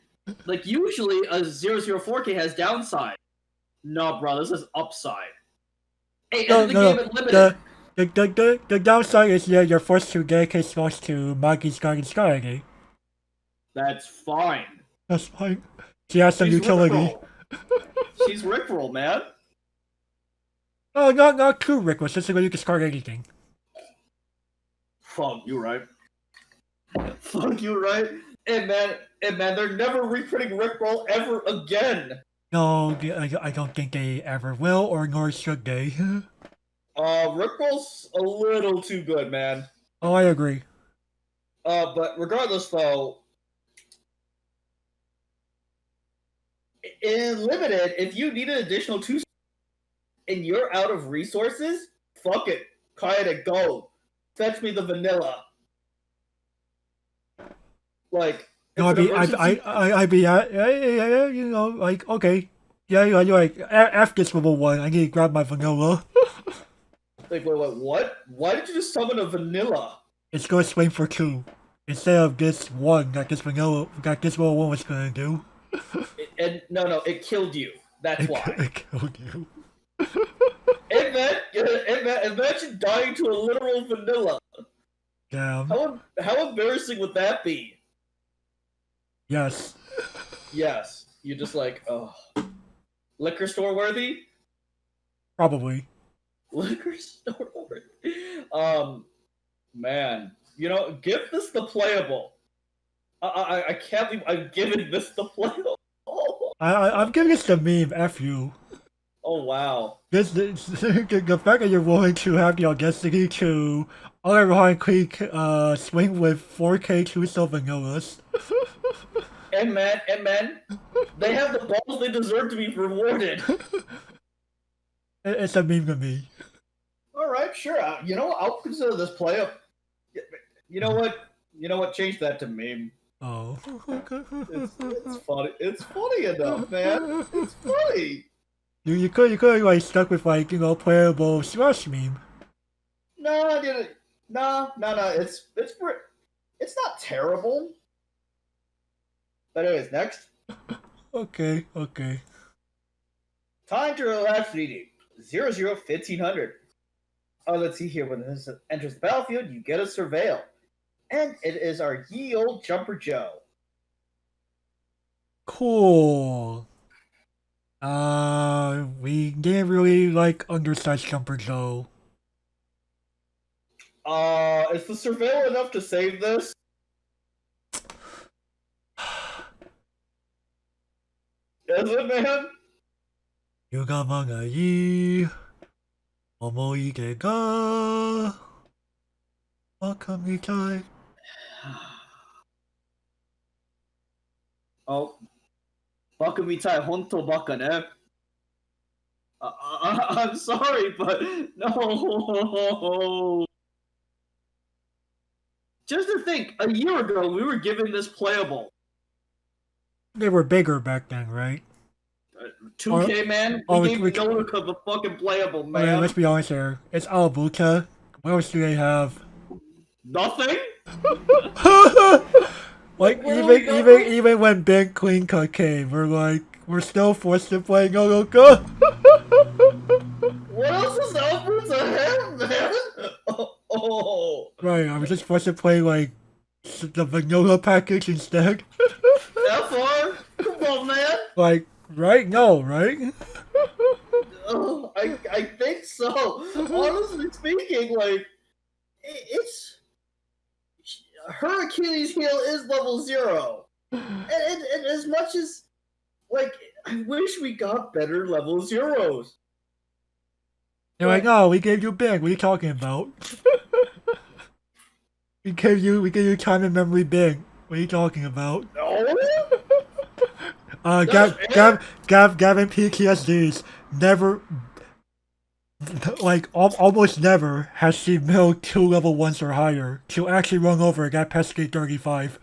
Like, usually a 004K has downside. No, bro, this is upside. Hey, end the game at limited. The downside is that you're forced to dedicate slots to Maggie's Guiding Sky. That's fine. That's fine. She has some She's utility. Rickroll. She's Rickroll, man. Oh, not too Rickroll. Just so you can discard anything. Fuck you, right? Fuck you, right? And man, they're never reprinting Rickroll ever again. No, I don't think they ever will, or nor should they. Rickroll's a little too good, man. Oh, I agree. But regardless, though, in limited, if you need an additional 2 and you're out of resources, fuck it, Kayade, go, fetch me the vanilla. Like, No, I'd be, you know, like, okay. Yeah, you're like, after this level 1, I need to grab my vanilla. Like, wait, what? Why did you just summon a vanilla? It's gonna swing for 2. Instead of this 1 that this level 1 was gonna do. No, it killed you. That's why. It killed you. Imagine dying to a literal vanilla. Damn. How embarrassing would that be? Yes. Yes. You're just like, oh. Liquor store worthy? Probably. Liquor store worthy. Man. You know, give this the playable. I can't believe I'm giving this the playable. I'm giving this the meme, F you. Oh, wow. The fact that you're willing to have the audacity to Iron Creek swing with 4K Truso vanillas. And man, they have the balls they deserve to be rewarded. It's a meme to me. Alright, sure. You know, I'll consider this playable. You know what? Change that to meme. Oh. It's funny. It's funny enough, man. It's funny. You could have like stuck with like, you know, playable Smash meme. No. It's not terrible. But anyways, next. Okay. Time to relax reading. 00-1500. Oh, let's see here. When this enters the battlefield, you get a surveil. And it is our ye old Jumper Joe. Cool. We didn't really like undersized Jumper Joe. Is the surveil enough to save this? Is it, man? Yuga manga yi omoide ga wakamitai. Oh, baka mitai honto baka ne. I'm sorry, but no. Just to think, a year ago we were given this playable. They were bigger back then, right? 2K, man. We gave Nodoka the fucking playable, man. Okay, let's be honest here. It's Alabuta. What else do they have? Nothing? Like, even when Big Queen Cut came, we're still forced to play Nodoka. What else is Alabuta have, man? Oh. Right, I was just forced to play, like, the vanilla package instead. FR? Come on, man. Like, right? No, right? I think so. Honestly speaking, like, it's... Her Achilles heel is level 0. And as much as, like, I wish we got better level 0s. They're like, oh, we gave you Big. What are you talking about? we gave you time and memory Big. What are you talking about? No? Gavin PTSDs never, like, almost never has she milled 2 level 1s or higher to actually run over that pesky 35.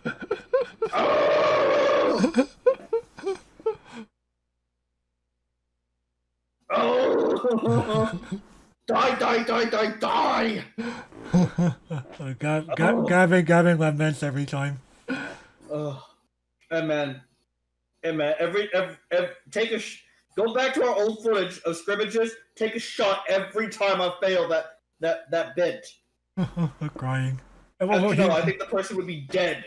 Oh! Die! Gavin laments every time. Hey man, every take a go back to our old footage of scrimmages. Take a shot every time I fail that that bent. Crying. Actually, no, I think the person would be dead.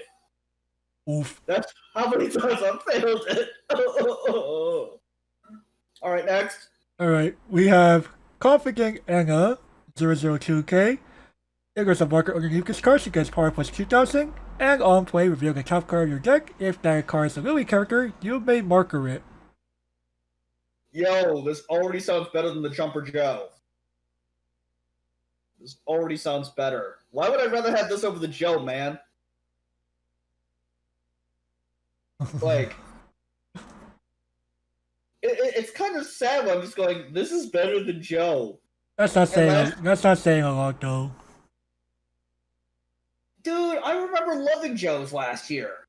Oof. That's how many times I've failed it. All right, next. Alright, we have Confident Anna 002K. There's a marker underneath this card. She gets power plus 2000. And on play, reveal the top card of your deck. If that card is a Lily character, you may marker it. Yo, this already sounds better than the Jumper Joe. This already sounds better. Why would I rather have this over the Joe, man? Like, it's kind of sad when I'm just going, this is better than Joe. That's not saying a lot though. Dude, I remember loving Joes last year.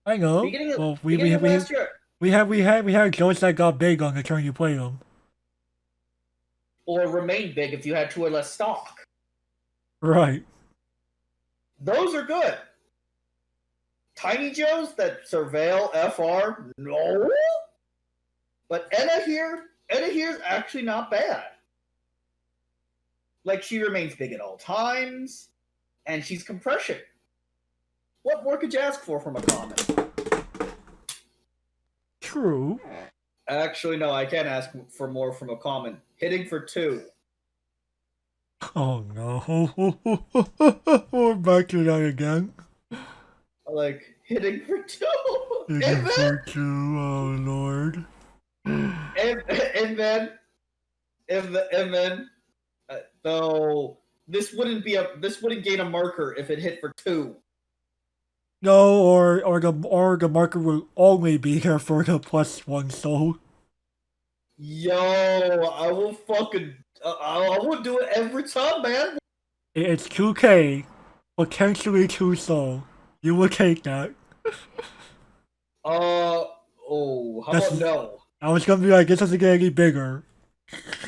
I know. Beginning of last year. We had Joes that got big on the turn you play them. Or remained big if you had 2 or less stock. Right. Those are good. Tiny Joes that surveil FR, no. But Edda here is actually not bad. Like, she remains big at all times, and she's compression. What more could you ask for from a common? True. Actually, no, I can't ask for more from a common. Hitting for 2. Oh no. We're back to that again. Like, hitting for 2. Hitting for 2, oh lord. And then, though, this wouldn't gain a marker if it hit for 2. No, or the marker will only be here for the +1 soul. Yo, I will fucking, I will do it every time, man. It's 2k, potentially 2 soul. You will take that. How about no? I was gonna be like, this doesn't get any bigger.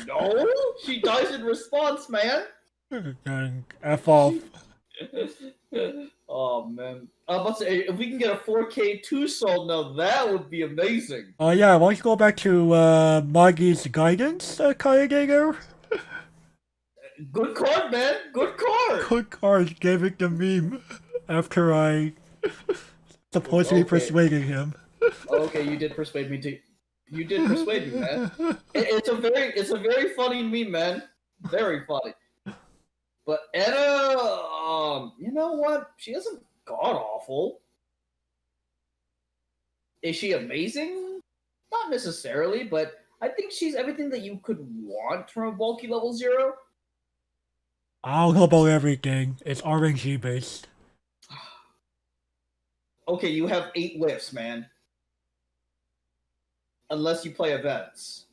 No, she dies in response, man. And F off. Oh man, I'm about to say, if we can get a 4K 2 soul, now that would be amazing. Yeah, why don't you go back to Maggie's guidance, Kayagager? Good card, man. Good card. Good card. Gave it the meme after I supposedly persuaded him. Okay, you did persuade me too. You did persuade me, man. It's a very funny meme, man. Very funny. But Edda, you know what? She isn't god awful. Is she amazing? Not necessarily, but I think she's everything that you could want from a bulky level 0. I don't know about everything. It's RNG based. Okay, you have 8 whiffs, man. Unless you play events.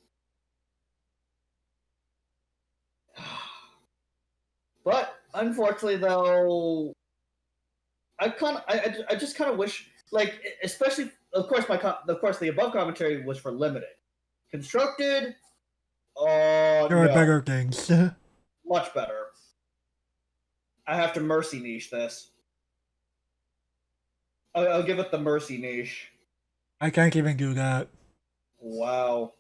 But unfortunately, though, I just kind of wish, like, especially, of course, the above commentary was for limited. Constructed, there are better things. Much better. I have to mercy niche this. I'll give it the mercy niche. I can't even do that. Wow.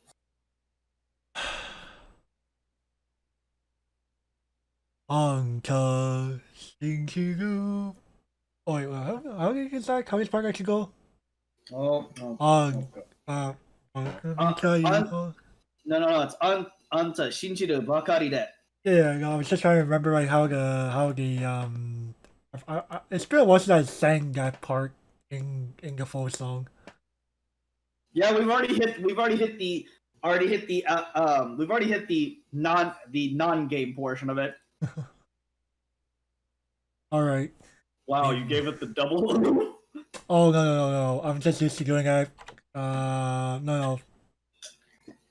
Anta Shinkiru. Oh wait, how did that? How does part actually go? No, it's Anta Shinchiru Bakari de. Yeah, no, I was just trying to remember like how it's been a while since I sang that part in the full song. Yeah, we've already hit the non-game portion of it. All right. Wow, you gave it the double. Oh no! I'm just used to doing that. No.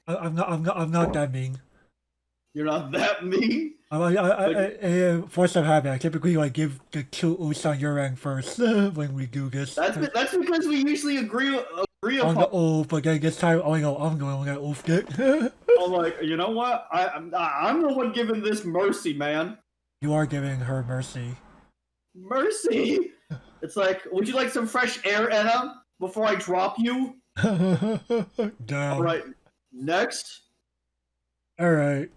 I'm not that mean. You're not that mean. First time having, I typically like give the 2 oops on your end first when we do this. That's because we usually agree on the oof, but then this time, oh no, I'm going to oofed it. I'm like, you know what? I'm the one giving this mercy, man. You are giving her mercy. Mercy. It's like, would you like some fresh air, Anna, before I drop you? Damn. All right, next. All right.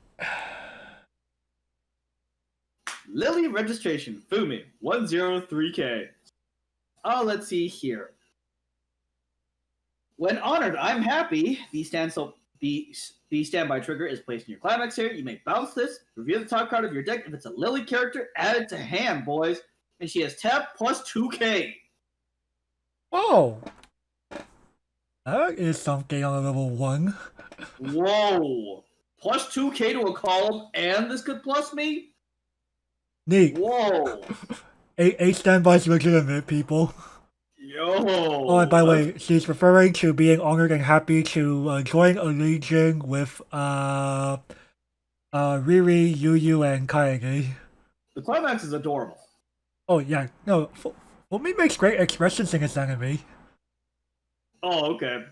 Lily registration. Fumi. 103K. Oh, let's see here. When honored, I'm happy. The standby trigger is placed in your climax here. You may bounce this. Reveal the top card of your deck. If it's a Lily character, add it to hand, boys. And she has tap plus 2K. Oh, that is something on a level 1. Whoa. Plus 2K to a column, and this could plus me? Neat. Whoa. 8 standbys legitimate, people. Yo. Oh, and by the way, she's referring to being honored and happy to join a legion with Riri, Yu, and Kaede. The climax is adorable. Oh yeah, no, Fumi makes great expressions in his anime. Oh, okay.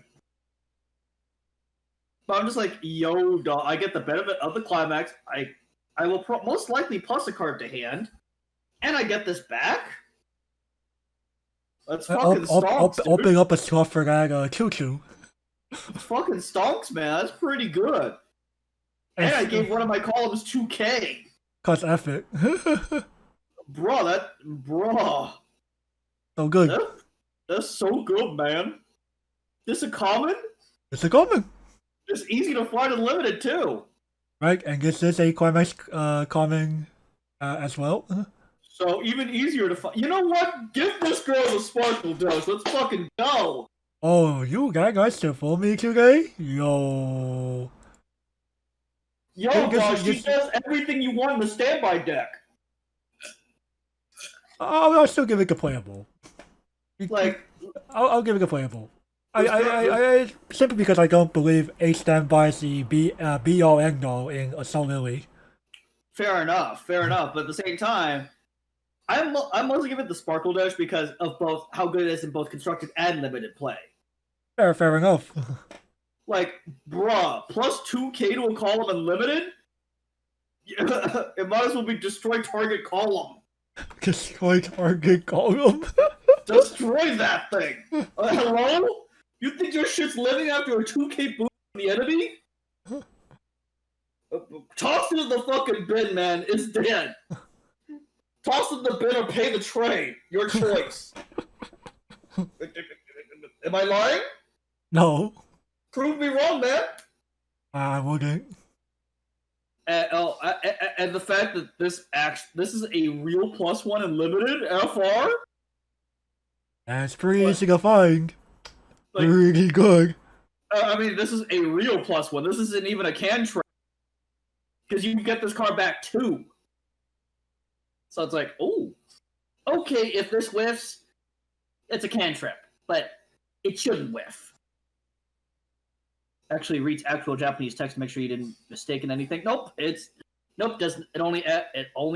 But I'm just like, yo, dog, I get the benefit of the climax. I will most likely plus a card to hand, and I get this back? That's fucking stonks, dude. Open up a slot for that choo-choo. Fucking stonks, man. That's pretty good. And I gave one of my columns 2K. Cause effort. Bruh. So good. That's so good, man. This a common? It's a common. It's easy to find and limited too. Right, and this is a climax common as well. So even easier to find. You know what? Give this girl the sparkle dose. Let's fucking go. Oh, you got guys to fool me today? Yo, bro, she does everything you want in the standby deck. I'll still give it a playable. Like, I'll give it a playable. I simply because I don't believe a standby is the be all end all in Assault Lily. Fair enough. But at the same time, I'm mostly giving it the sparkle dash because of both how good it is in both constructed and limited play. Fair enough. Like, bruh, plus 2K to a column and limited? Yeah, it might as well be destroy target column. Destroy target column. Destroy that thing. Hello? You think your shit's living after a 2K boost from the enemy? Toss it in the fucking bin, man. It's dead. Toss it in the bin or pay the trade. Your choice. Am I lying? No. Prove me wrong, man. I wouldn't. And the fact that this is a real +1 in limited FR. That's pretty easy to find. Like, really good. I mean, this is a real +1. This isn't even a cantrip. Because you get this card back too. So it's like, oh, okay, if this whiffs, it's a cantrip, but it shouldn't whiff. Actually, read actual Japanese text to make sure you didn't mistake in anything. Nope, it only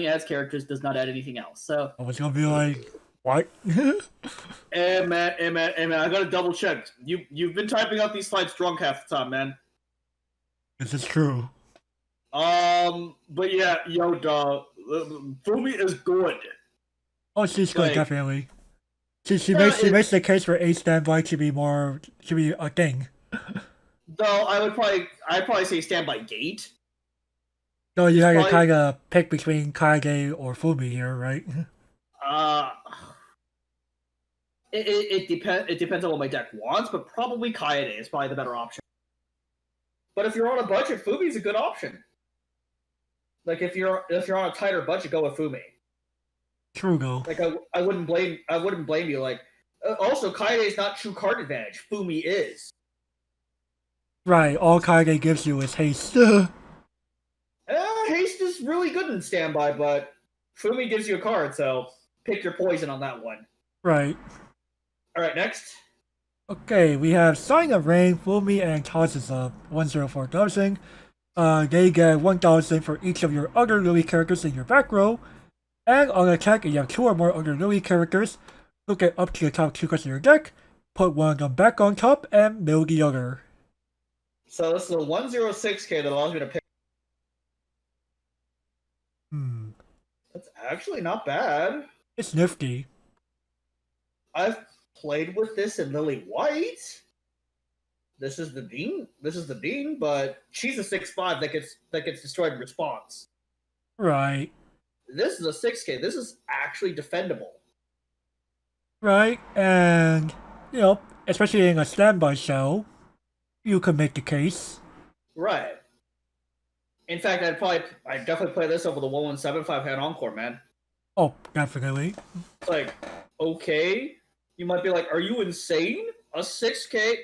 adds characters, does not add anything else. So I was gonna be like, what? Hey man, I gotta double check. You've been typing out these slides drunk half the time, man. This is true. But yeah, yo, dog, Fumi is good. Oh, she's good, definitely. She makes the case for a standby to be a thing. Though I'd probably say standby gate. No, you have to kind of pick between Kaede or Fumi here, right? It depends on what my deck wants, but probably Kaede is probably the better option. But if you're on a budget, Fumi's a good option. Like if you're on a tighter budget, go with Fumi. True, though. Like I wouldn't blame you. Like also Kaede is not true card advantage. Fumi is. Right. All Kaede gives you is haste. Haste is really good in standby, but Fumi gives you a card, so pick your poison on that one. Right. All right, next. Okay, we have Sign of Rain, Fumi, and Kazusa, 104,000. They get 1,000 for each of your other Lily characters in your back row. And on attack, if you have 2 or more other Lily characters, look at up to the top 2 cards of your deck, put one of them back on top, and mill the other. So this is a 106k that allows me to pick. That's actually not bad. It's nifty. I've played with this in Lily White. This is the Dean, but she's a 6/5 that gets destroyed in response. Right. this is a 6K. This is actually defendable. Right, and especially in a standby show, you can make the case. Right. In fact, I'd definitely play this over the 1175 hand encore, man. Oh, definitely. It's like, okay, you might be like, are you insane? A 6K,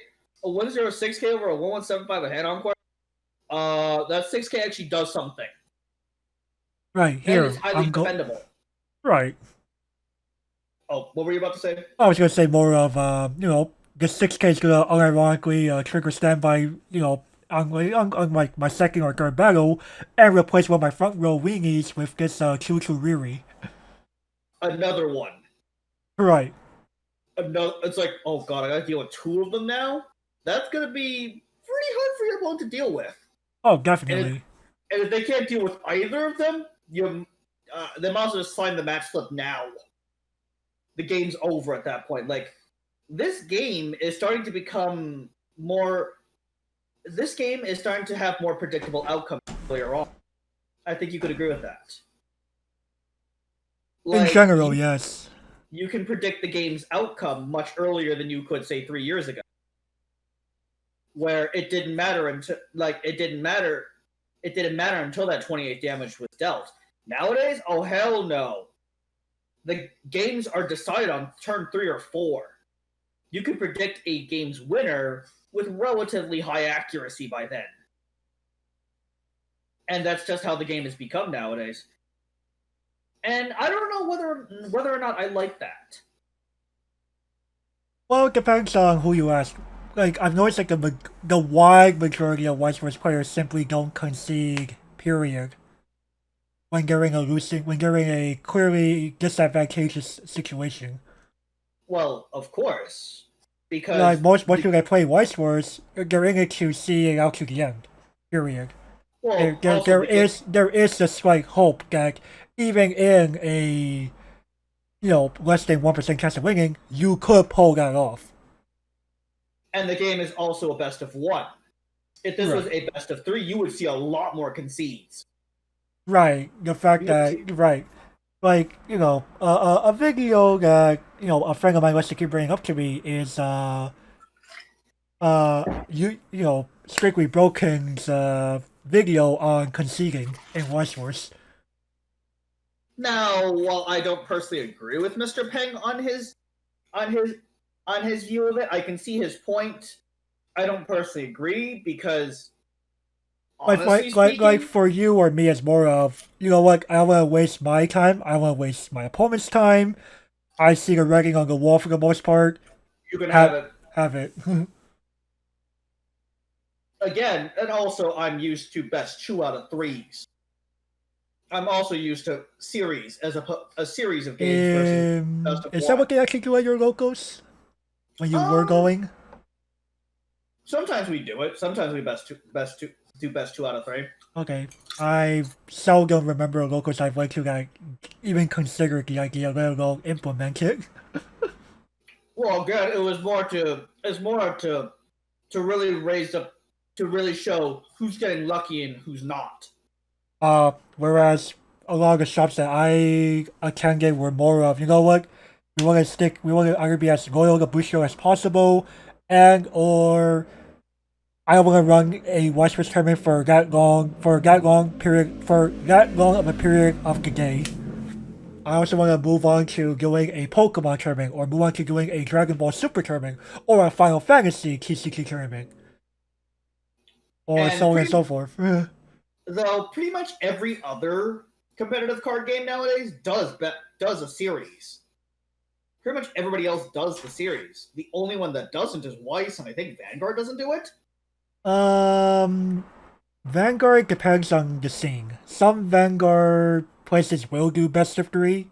a 106K over a 1175 a hand encore? That 6K actually does something. Right, And here, it's highly defendable. Right. Oh, what were you about to say? I was gonna say more of, the 6K is gonna unironically trigger standby, on my second or third battle, and replace one of my front row weenies with this Choo Riri. Another one. Right. Another. It's like, oh god, I gotta deal with two of them now? That's gonna be pretty hard for your opponent to deal with. Oh, definitely. And if they can't deal with either of them, they might as well just sign the match slip now. The game's over at that point. Like, this game is starting to become more. This game is starting to have more predictable outcomes earlier on. I think you could agree with that. In general, yes. You can predict the game's outcome much earlier than you could, say, 3 years ago. Where it didn't matter until it didn't matter until that 28 damage was dealt. Nowadays, oh hell no. The games are decided on turn 3 or 4. You can predict a game's winner with relatively high accuracy by then. And that's just how the game has become nowadays. And I don't know whether or not I like that. Well, it depends on who you ask. Like, I've noticed the wide majority of Weiss Schwarz players simply don't concede, period. When they're in a clearly disadvantageous situation. Well, of course. Because like most people that play Weiss Schwarz, they're in it to see it out to the end. Period. Well, there is a slight hope that even in a less than 1% chance of winning, you could pull that off. And the game is also a best of 1. If this was a best of 3, you would see a lot more concedes. Right. The fact that like a video that a friend of mine likes to keep bringing up to me is Strictly Broken's video on conceding in Weiss Schwarz. Now, while I don't personally agree with Mr. Peng on his view of it, I can see his point. I don't personally agree because like for you or me, it's more of I don't want to waste my time. I don't want to waste my opponent's time. I see the writing on the wall for the most part. You can have it. Have it. Again, and also I'm used to best 2 out of 3s. I'm also used to series as a series of games versus best of Is 1. that what they actually do at your locals? When you were going? Sometimes we do it. Sometimes we do best 2 out of 3. Okay. I seldom remember locals I've went to that even considered the idea, let alone implement it. Well, again, it's more to really raise up, to really show who's getting lucky and who's not. Whereas a lot of the shops that I attended were more of, we want to either be as loyal to Bushido as possible, and or I don't want to run a Weiss Schwarz tournament for that long of a period of the day. I also want to move on to doing a Pokemon tournament, or move on to doing a Dragon Ball Super tournament, or a Final Fantasy TCG tournament, or so on and so forth. Though pretty much every other competitive card game nowadays does a series. Pretty much everybody else does the series. The only one that doesn't is Weiss, and I think Vanguard doesn't do it. Vanguard depends on the scene. Some Vanguard places will do best of 3.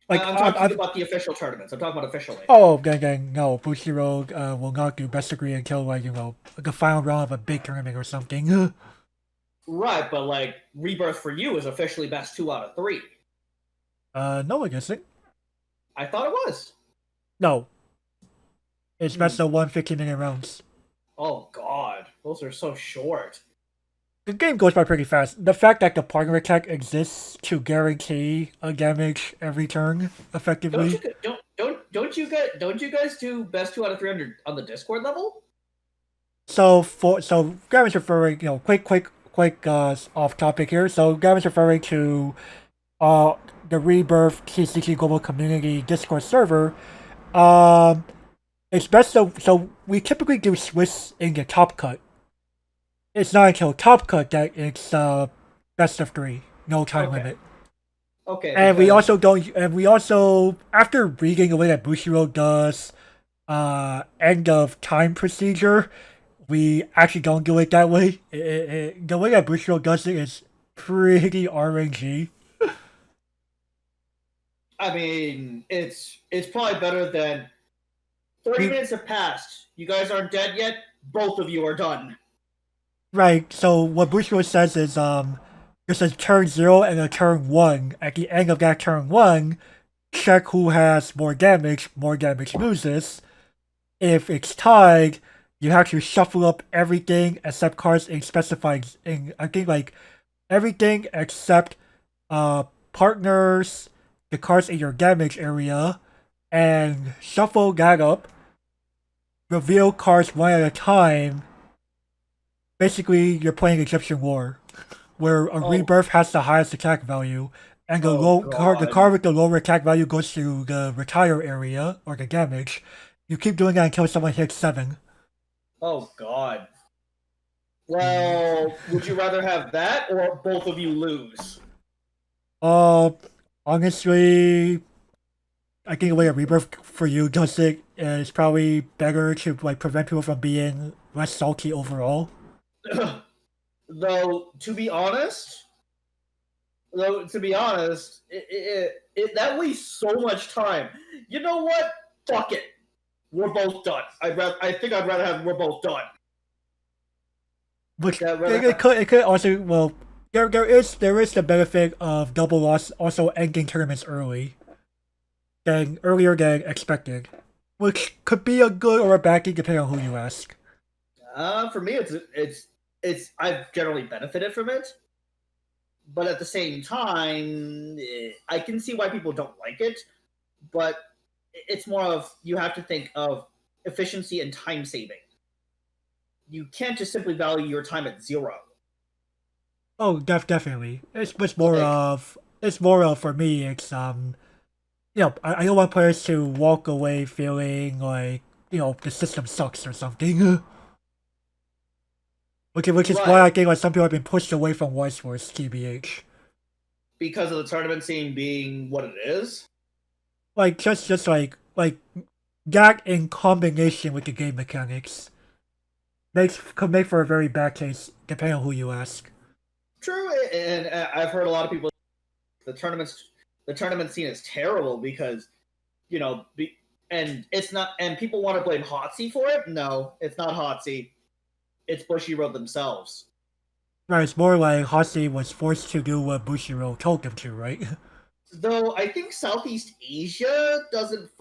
Like I'm talking about the official tournaments. I'm talking about officially. Oh, then no, Bushido will not do best of 3 until the final round of a big tournament or something. Right, but like Rebirth for you is officially best 2 out of 3. No, I guess it. I thought it was. No. It's best of 1 15-minute rounds. Oh god, those are so short. the game goes by pretty fast. The fact that the partner attack exists to guarantee a damage every turn, effectively. Don't you guys do best 2 out of 300 on the Discord level? So Gavin's referring, quick off topic here. So Gavin's referring to uh the Rebirth TCG Global Community Discord server. Um, it's best so we typically do Swiss in the top cut. It's not until top cut that it's best of three, no time Okay. limit. Okay. And we because- also don't. And we also, after reading the way that Bushiro does, end of time procedure, we actually don't do it that way. The way that Bushiro does it is pretty RNG. I mean, it's probably better than 30 minutes have passed. You guys aren't dead yet. Both of you are done. Right. So what Bushiro says is, there's a turn 0 and a turn 1. At the end of that turn 1, check who has more damage. More damage loses. If it's tied, you have to shuffle up everything except cards in specified, I think, like everything except partners, the cards in your damage area, and shuffle that up. Reveal cards one at a time. Basically, you're playing Egyptian War, where a Rebirth has the highest attack value, and the the card with the lower attack value goes to the retire area or the damage. You keep doing that until someone hits 7. Oh God. Well, would you rather have that or both of you lose? Honestly, I think the way a Rebirth for you does it is probably better to like prevent people from being less salty overall. Though, to be honest, that wastes so much time. You know what? Fuck it. We're both done. I think I'd rather have we're both done. Which it could also, well, there is the benefit of double loss also ending tournaments earlier than expected, which could be a good or a bad thing depending on who you ask. For me, it's I've generally benefited from it, but at the same time, I can see why people don't like it. But it's more of you have to think of efficiency and time saving. You can't just simply value your time at 0. Oh, definitely. It's more of for me. It's I don't want players to walk away feeling like the system sucks or something. which is why I think like some people have been pushed away from Weiss Schwarz, TBH. Because of the tournament scene being what it is. Like just like that in combination with the game mechanics could make for a very bad case depending on who you ask. True, and I've heard a lot of people. The tournament scene is terrible because, and it's not. And people want to blame Hotsy for it. No, it's not Hotsy. It's Bushiroad themselves. Right, it's more like Hotsy was forced to do what Bushiroad told them to, right? Though I think Southeast Asia doesn't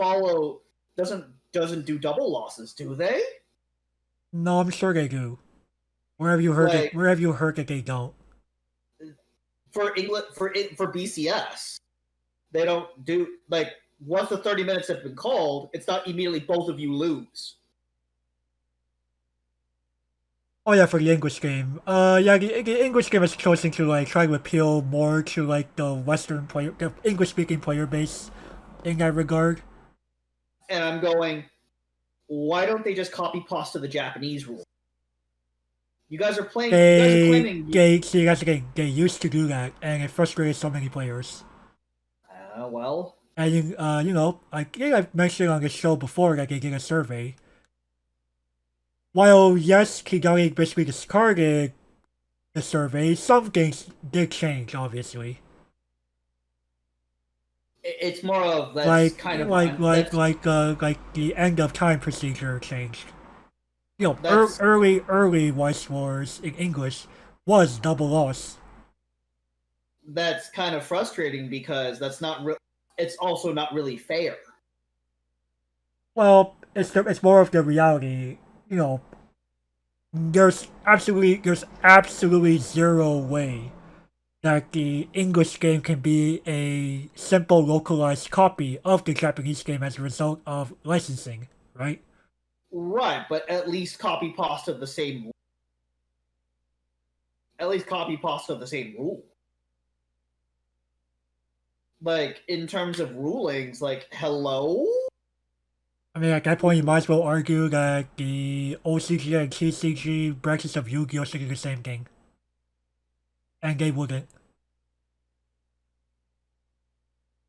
do double losses, do they? No, I'm sure they do. Where have you heard that they don't? For England, for BCS, they don't do once the 30 minutes have been called, it's not immediately both of you lose. Oh yeah, for the English game. Yeah, the English game is chosen to try to appeal more to the Western player, the English-speaking player base, in that regard. And I'm going, why don't they just copy pasta the Japanese rule? You guys are playing. See, that's the thing. They used to do that, and it frustrated so many players. Well. And I think I've mentioned on the show before that they did a survey. While yes, Kigami basically discarded the survey, some things did change, obviously. It's more of that's like the end of time procedure changed. Early Weiss Schwarz in English was double loss. That's kind of frustrating because that's not it's also not really fair. Well, it's more of the reality. there's absolutely zero way that the English game can be a simple localized copy of the Japanese game as a result of licensing, right? Right, but at least copy pasta the same. At least copy pasta the same rule. Like in terms of rulings, like hello. I mean, at that point, you might as well argue that the OCG and TCG branches of Yu-Gi-Oh should do the same thing, and they wouldn't.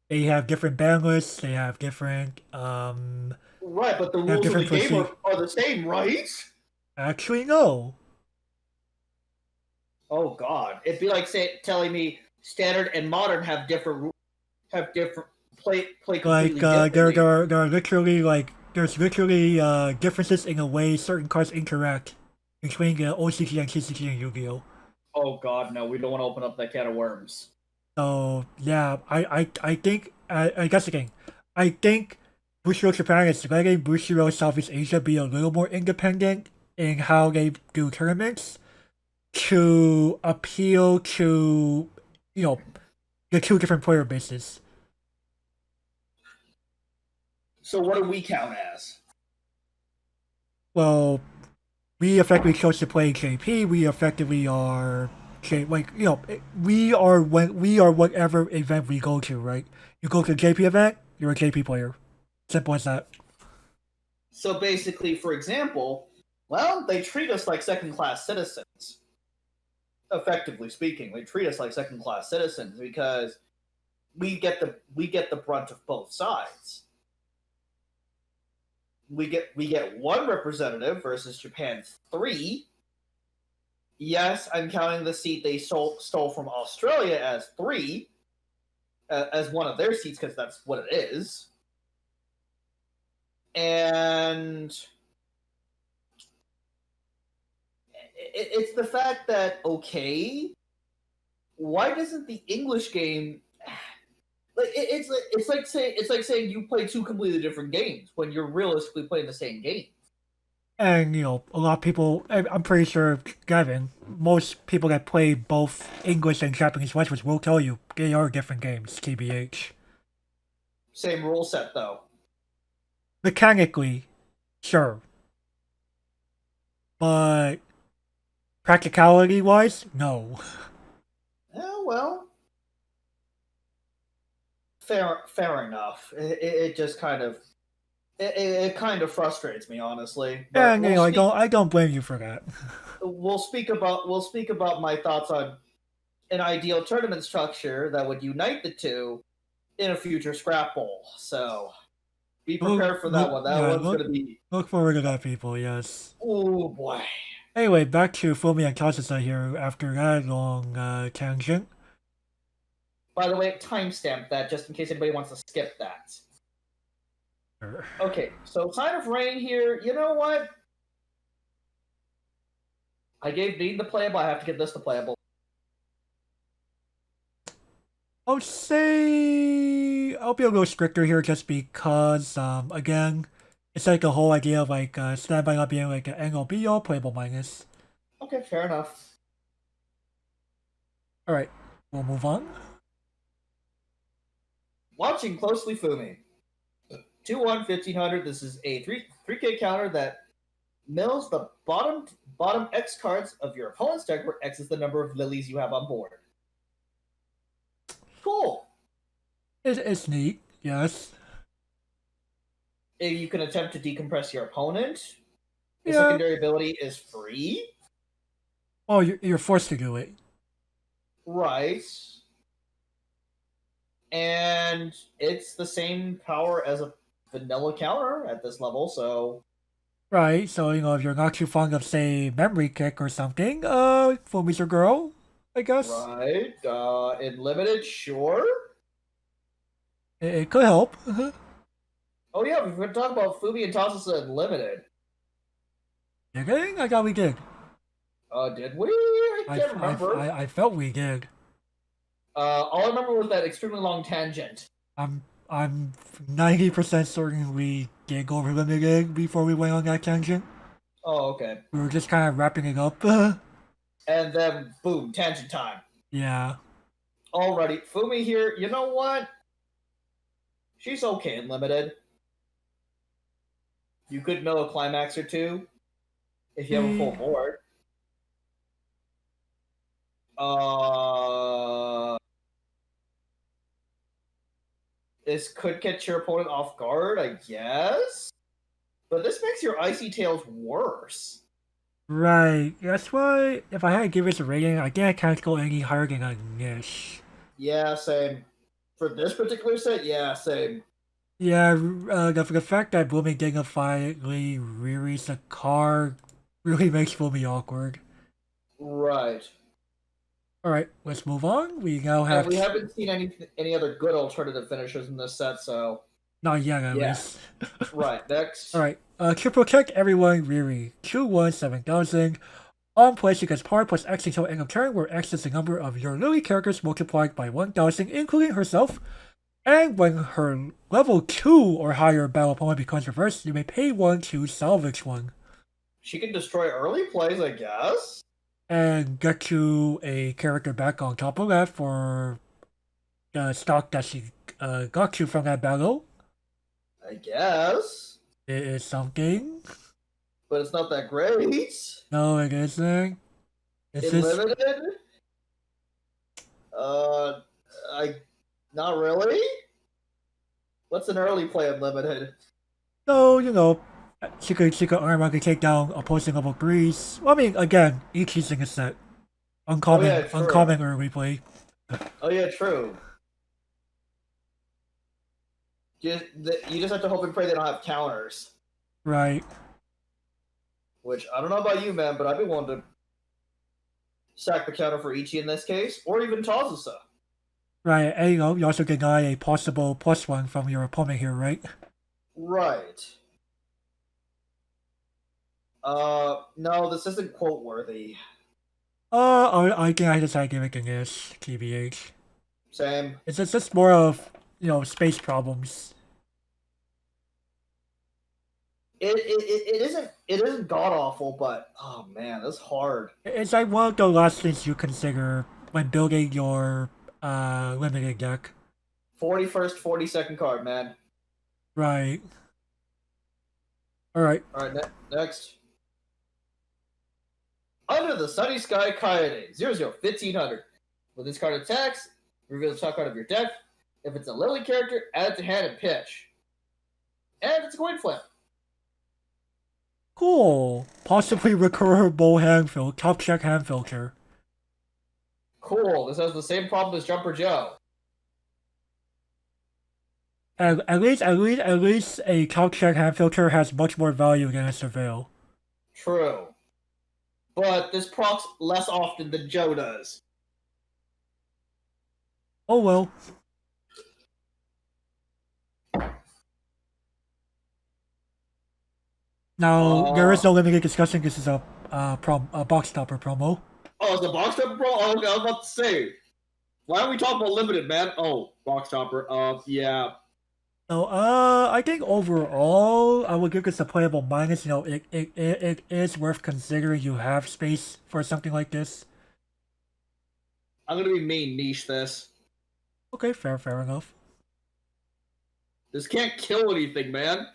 They have different ban lists. They have different Right, but the have rules of the different game are the same, right? Actually, no. Oh God, it'd be like telling me standard and modern have different play completely differently. There are literally there's literally differences in the way certain cards interact between the OCG and TCG and Yu-Gi-Oh. Oh God, no, we don't want to open up that can of worms. So yeah, I think I guess again, I think Bushiroad Japan is letting Bushiroad Southeast Asia be a little more independent in how they do tournaments to appeal to the two different player bases. So what do we count as? Well, we effectively chose to play JP. We effectively are we are whatever event we go to, right? You go to a JP event, you're a JP player. Simple as that. So basically, for example, well, they treat us like second-class citizens. Effectively speaking, they treat us like second-class citizens because we get the brunt of both sides. We get one representative versus Japan's 3. Yes, I'm counting the seat they stole from Australia as 3, as one of their seats because that's what it is. And it's the fact that, okay, why doesn't the English game like it's like saying you play two completely different games when you're realistically playing the same game. And a lot of people, I'm pretty sure, Gavin, most people that play both English and Japanese language will tell you they are different games, TBH. Same rule set though. Mechanically, sure. But practicality wise, no. Yeah, well, fair enough. It just kind of it kind of frustrates me, honestly. But And I don't blame you for that. we'll speak about my thoughts on an ideal tournament structure that would unite the two in a future scrap bowl. So be prepared for that one. That one's gonna be look forward to that, people. Yes. Oh boy. Anyway, back to Fumi and Kasusa here after that long tangent. By the way, timestamp that just in case anybody wants to skip that. Sure. Okay, so Sign of Rain here. You know what? I gave Dean the playable. I have to give this the playable. I'll say I'll be a little stricter here just because, again, it's like the whole idea of standby not being like an end all be all playable minus. Okay, fair enough. Alright, we'll move on. Watching closely, Fumi. 2-1, 1500. This is a 3K counter that mills the bottom X cards of your opponent's deck where X is the number of lilies you have on board. Cool. It's neat, yes. You can attempt to decompress your opponent. The Yeah. secondary ability is free. Oh, you're forced to do it. Right. And it's the same power as a vanilla counter at this level, so... Right, so, if you're not too fond of, say, Memory Kick or something, Fumi's your girl, I guess. Right. In limited, sure. It could help. Oh yeah, we're going to talk about Fumi and Tasasa in limited. You're kidding? I thought we did. Did we? I can't remember. I felt we did. All I remember was that extremely long tangent. I'm 90% certain we did go over limited before we went on that tangent. Oh, okay. We were just kind of wrapping it up. And then, boom, tangent time. Yeah. Alrighty, Fumi here. You know what? She's okay in limited. You could know a climax or two if you have a full board. This could catch your opponent off guard, I guess. But this makes your Icy Tails worse. Right. That's why if I had to give it a rating, I think I can't go any higher than a niche. Yeah, same. For this particular set, yeah, same. Yeah, the fact that Blooming dignifiedly rearies the car really makes me awkward. Right. Alright, let's move on. We now And have... we haven't seen any other good alternative finishers in this set, so... Not yet, at Yeah. least. Right, next. Alright, to protect everyone, Riri. 2-1-7,000. On play, she gets power plus X until end of turn, where X is the number of your Lily characters multiplied by 1,000, including herself. And when her level 2 or higher battle opponent becomes reversed, you may pay 1 to salvage one. She can destroy early plays, I guess. And get you a character back on top of that for the stock that she got you from that battle. I guess. It is something. But it's not that great. No, it isn't. It's In just... limited? Not really? What's an early play in limited? No, you know, she could automatically take down opposing level 3s. Well, I mean, again, each using a set. Uncommon, true. uncommon early play. Oh yeah, true. You just have to hope and pray they don't have counters. Right. Which, I don't know about you, man, but I'd be willing to sack the counter for Ichi in this case, or even Tazusa. Right, and you know, you also deny a possible +1 from your opponent here, right? Right. No, this isn't quote-worthy. I think I decided to give it a yes, TBH. Same. It's just more of, you know, space problems. It isn't god-awful, but, oh man, that's hard. It's like one of the last things you consider when building your limited deck. 41st, 42nd card, man. Right. Alright. Alright, next. Under the Sunny Sky Kaede, 0/0, 1500. When this card attacks, reveal the top card of your deck. If it's a Lily character, add it to hand and pitch. And it's a coin flip. Cool. Possibly recurable hand filter, top check hand filter. Cool. This has the same problem as Jumper Joe. At least a top check hand filter has much more value than a surveil. True. But this procs less often than Joe does. Oh well. Now, there is no limited discussion. This is a box topper promo. Oh, it's a box topper promo? Oh, okay, I was about to say. Why are we talking about limited, man? Oh, box topper. Yeah. So, I think overall, I would give this a playable minus. You know, it is worth considering you have space for something like this. I'm gonna be mean niche this. Okay, fair enough. This can't kill anything, man.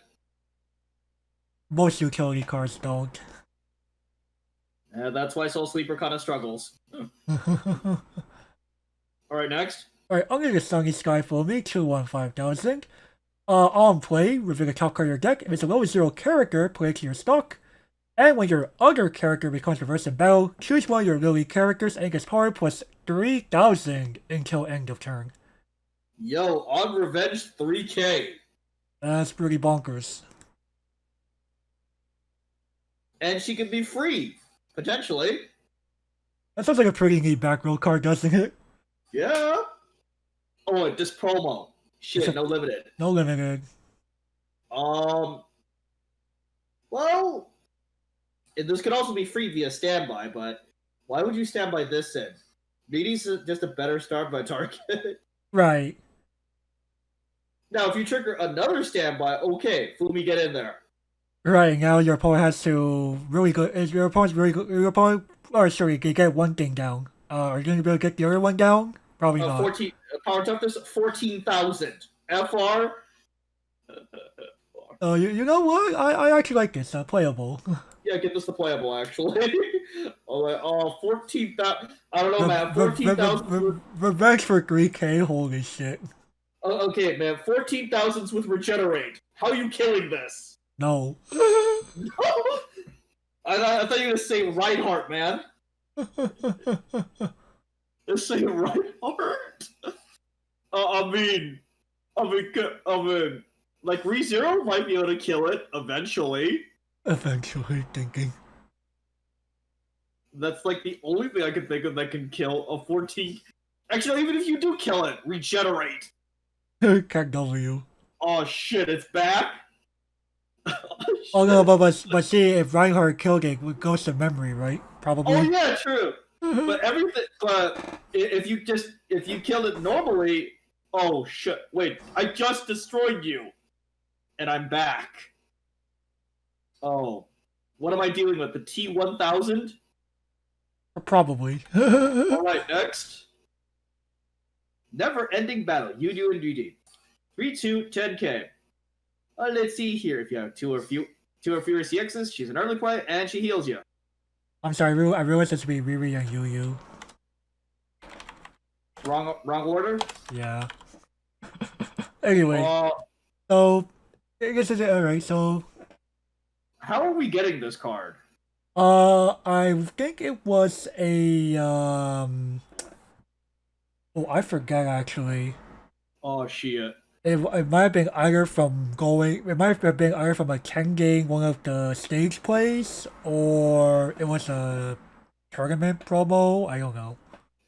Most utility cards don't. That's why Soul Sleeper kind of struggles. Alright, next. Alright, under the Sunny Sky for me, 2-1-5,000. On play, reveal the top card of your deck. If it's a low 0 character, play it to your stock. And when your other character becomes reversed in battle, choose one of your Lily characters and it gets power plus 3,000 until end of turn. Yo, on Revenge 3K. That's pretty bonkers. And she can be free, potentially. That sounds like a pretty neat back row card, doesn't it? Yeah. Oh, wait, this promo. Shit, no limited. No limited. Well, this could also be free via standby, but why would you standby this in? Needy's just a better start by target. Right. Now, if you trigger another standby, okay, Fumi, get in there. Right, now your opponent has to really good. Is your opponent's really good? Your opponent, or sorry, you get one thing down. Are you gonna be able to get the other one down? Probably not. 14 power toughness 14,000. FR. You know what? I actually like this. Playable. Yeah, get this to playable actually. 14,000. I don't know, man. 14,000. Revenge for 3K. Holy shit. Okay, man. 14,000s with regenerate. How are you killing this? No. I thought you were gonna say Reinhardt, man. Let's say Reinhardt. I mean, like ReZero might be able to kill it eventually. Eventually thinking. That's like the only thing I can think of that can kill a 14. Actually, even if you do kill it, regenerate. Can't W. Oh shit, it's back. Oh no, but see, if Reinhardt killed it, it goes to memory, right? Probably. Oh yeah, true. But if you killed it normally, oh shit! Wait, I just destroyed you, and I'm back. Oh, what am I dealing with? The T-1000? Probably. All right, next. Never-ending battle. You do and DD. 3-2, 10K. Let's see here. If you have two or fewer CXs, she's an early play, and she heals you. I'm sorry, I realized this would be Riri and Yu. Wrong order? Yeah. Anyway, so I guess it's alright. So, how are we getting this card? I think it was a Oh, I forget actually. Oh shit. It might have been either from going. It might have been either from attending one of the stage plays, or it was a tournament promo. I don't know.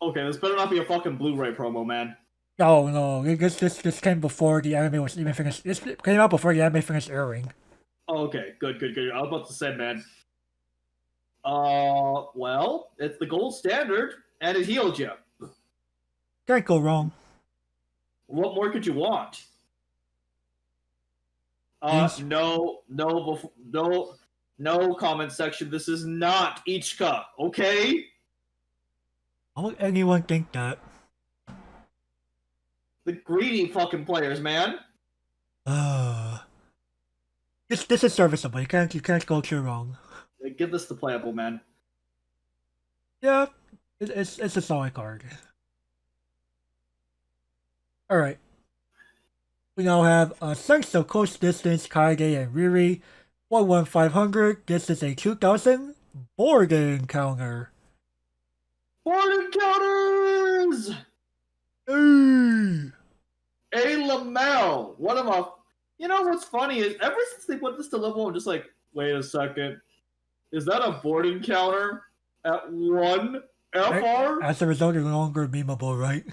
Okay, this better not be a fucking Blu-ray promo, man. No, this came before the anime was even finished. This came out before the anime finished airing. Oh, okay, good. I was about to say, man. Well, it's the gold standard, and it healed you. Can't go wrong. What more could you want? No comment section. This is not Ichika, okay? How would anyone think that? The greedy fucking players, man. This is serviceable. You can't go too wrong. Give this to playable, man. Yeah, it's a solid card. Alright. We now have thanks to close distance, Kaige and Riri. 11500. This is a 2000 board encounter. Board encounters! Hey! A Lamel. What am I? You know what's funny is ever since they put this to level, I'm just like, wait a second. Is that a board encounter at 1 FR? As a result, you're no longer memeable, right?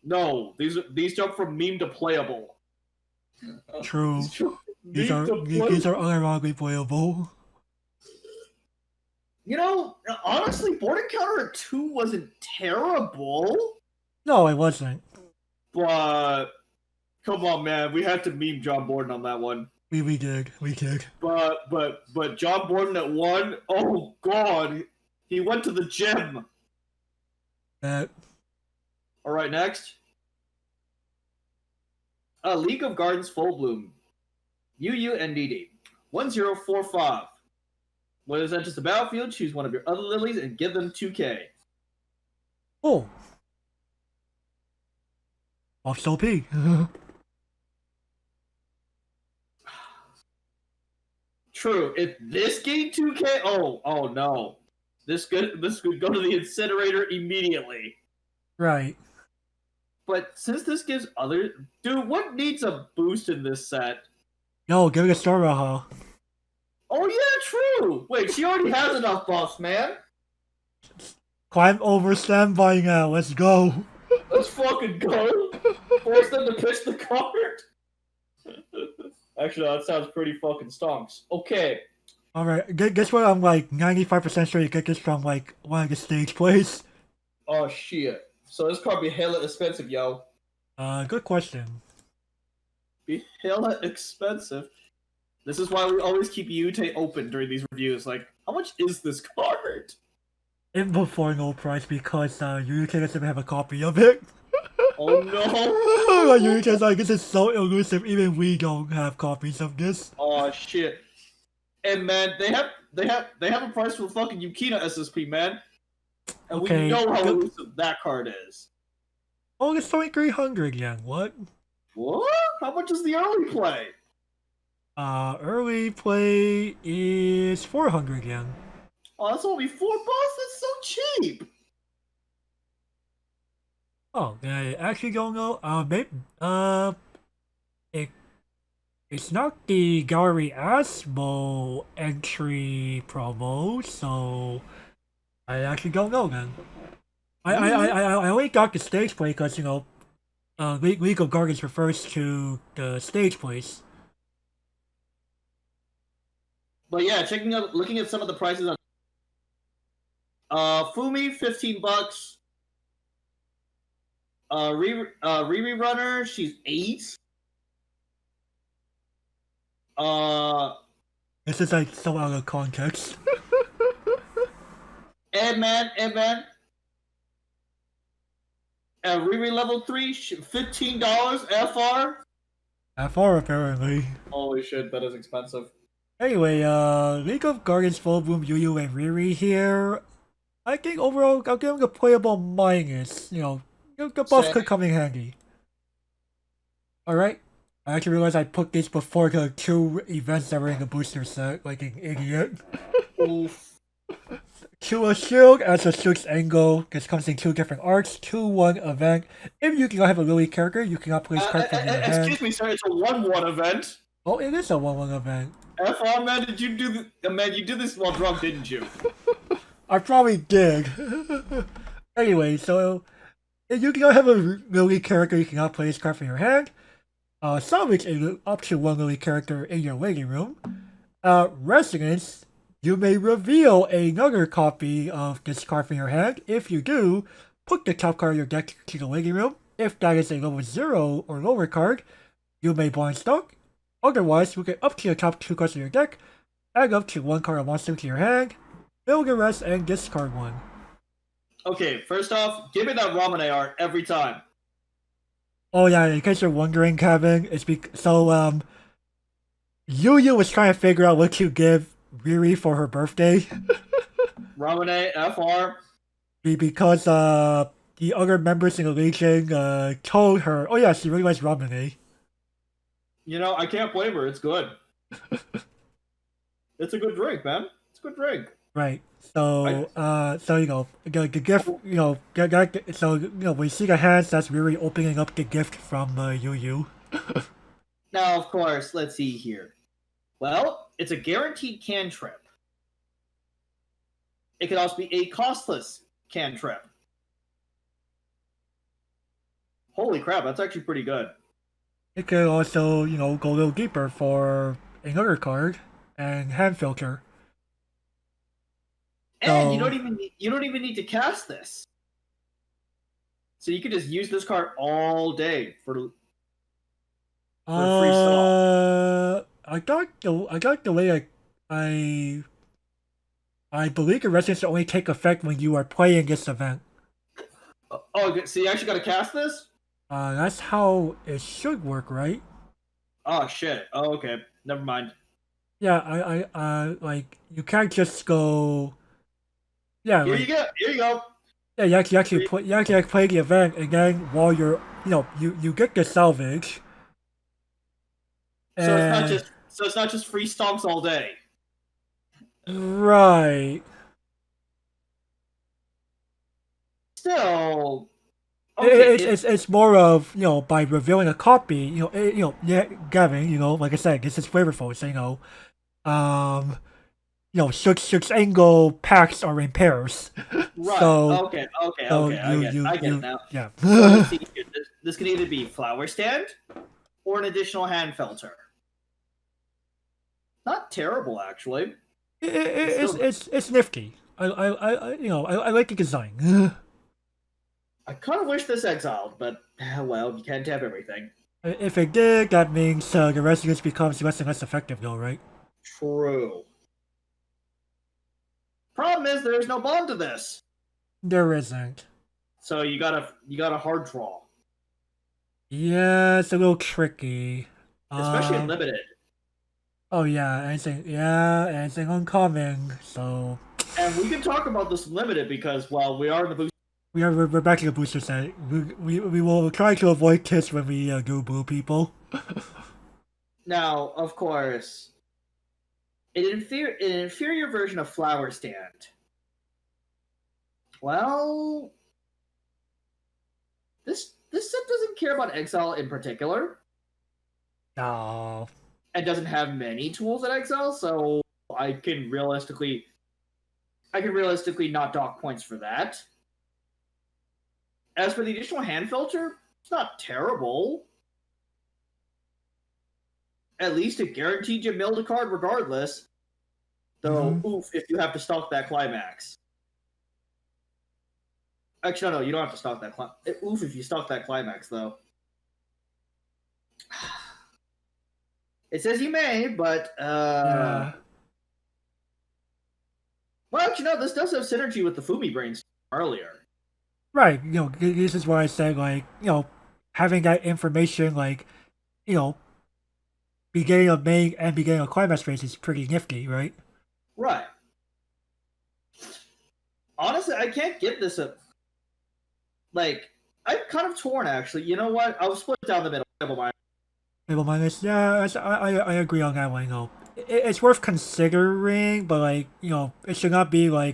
No, these jump from meme to playable. True. These are unironically playable. You know, honestly, board encounter at 2 wasn't terrible. No, it wasn't. But come on, man, we had to meme John Borden on that one. We did. But John Borden at 1, oh god, he went to the gym. All right, next. League of Gardens Full Bloom. UU and DD. 1045. When it enters the battlefield, choose one of your other lilies and give them 2K. Oh. Off OP. True. If this gained 2K, oh no. This could go to the incinerator immediately. Right. But since this gives other... Dude, what needs a boost in this set? Yo, give it a Sora, huh? Oh yeah, true! Wait, she already has enough buffs, man! Climb over standby now, let's go! Let's fucking go! Force them to pitch the card! Actually, that sounds pretty fucking stonks. Okay. Alright, guess what? I'm like 95% sure you get this from like one of the stage plays. Oh shit. So this card be hella expensive, yo. Good question. Be hella expensive. This is why we always keep Yute open during these reviews. Like, how much is this card? Info for no price because UK doesn't have a copy of it. Oh no! UK's like, this is so elusive, even we don't have copies of this. Oh shit. And man, they have a price for fucking Yukina SSP, man. And Okay, we know how elusive that card is. Oh, it's only 300 yen, what? What? How much is the early play? Early play is 400 yen. Oh, that's only $4? That's so cheap! Oh, I actually don't know. Maybe, it's not the Gallery Asmo entry promo, so I actually don't know then. I only got the stage play because, you know, League of Guardians refers to the stage plays. But yeah, looking at some of the prices on Fumi, $15. Riri Runner, she's $8. This is like so out of context. Edman. Riri level 3, $15 FR. FR apparently. Holy shit, that is expensive. Anyway, League of Guardians Full Bloom Yu and Riri here. I think overall I'll give them a playable minus. You know, the buffs could come in handy. Alright. I actually realized I put these before the 2 events that were in the booster set, like an idiot. Oof. To a shield as a shield's angle. This comes in 2 different arcs. 2-1 event. If you cannot have a Lily character, you cannot place cards from your hand. Excuse me, sir, it's a 1-1 event. Oh, it is a 1-1 event. FR, man, did you do this? Man, you did this while drunk, didn't you? I probably did. Anyway, so if you cannot have a Lily character, you cannot play this card from your hand. Salvage up to 1 Lily character in your waiting room. Resonance, you may reveal another copy of this card from your hand. If you do, put the top card of your deck to the waiting room. If that is a level 0 or lower card, you may blind stock. Otherwise, you get up to the top 2 cards of your deck, add up to 1 card of monster to your hand, build the rest, and discard 1. Okay, first off, give me that Ramune art every time. Oh yeah, in case you're wondering, Kevin, it's so Yu was trying to figure out what to give Riri for her birthday. Ramune, FR. Because the other members in the Legion told her, oh yeah, she really likes Ramune. You know, I can't blame her. It's good. It's a good drink, man. It's a good drink. Right. So, so you know, the gift, you know, so you know, when you see the hands, that's really opening up the gift from Yu. Now, of course, let's see here. Well, it's a guaranteed cantrip. It could also be a costless cantrip. Holy crap, that's actually pretty good. It could also, you know, go a little deeper for another card and hand filter. And you don't even need to cast this. So you could just use this card all day for free stuff. I got the way I believe the resonance only take effect when you are playing this event. Oh, so you actually got to cast this? That's how it should work, right? Oh shit. Oh, okay. Never mind. Yeah, I like you can't just go. Yeah. Here like, you go. Yeah, you actually play the event, and then while you're, you know, you get the salvage. So it's not just free stomps all day. Right. Still. Okay, it's more of, you know, by revealing a copy, you know, yeah, Gavin, you know, like I said, this is flavorful, so, you know, six angle packs are in pairs. Right. So, okay. so I get it now. Yeah. So let's see here. This could either be flower stand or an additional hand filter. Not terrible, actually. It's nifty. I like the design. I kind of wish this exiled, but well, you can't have everything. If it did, that means the resonance becomes less and less effective, though, right? True. Problem is, there's no bond to this, There isn't. so you gotta hard draw, Yeah, it's a little tricky. especially in limited. Oh yeah, anything uncommon. So And we can talk about this limited because while we are in the boost. we're back to the booster set. We will try to avoid tips when we do blue people. Now, of course, an inferior version of Flower Stand. Well, this set doesn't care about Exile in particular, No. and doesn't have many tools at Exile, so I can realistically not dock points for that. As for the additional hand filter, it's not terrible. At least it guaranteed you milled a card regardless. Though, oof, if you have to stalk that climax. Actually, no, you don't have to stalk that climax. Oof, if you stalk that climax, though. It says you may, but, Yeah. Well, actually, no, this does have synergy with the Fumi Brains earlier. Right. This is why I said having that information beginning of main and beginning of climax phase is pretty nifty, right? Right. Honestly, I can't give this a. I'm kind of torn, actually. You know what? I'll split down the middle. Label minus, yeah, I agree on that one. It's worth considering, but it should not be one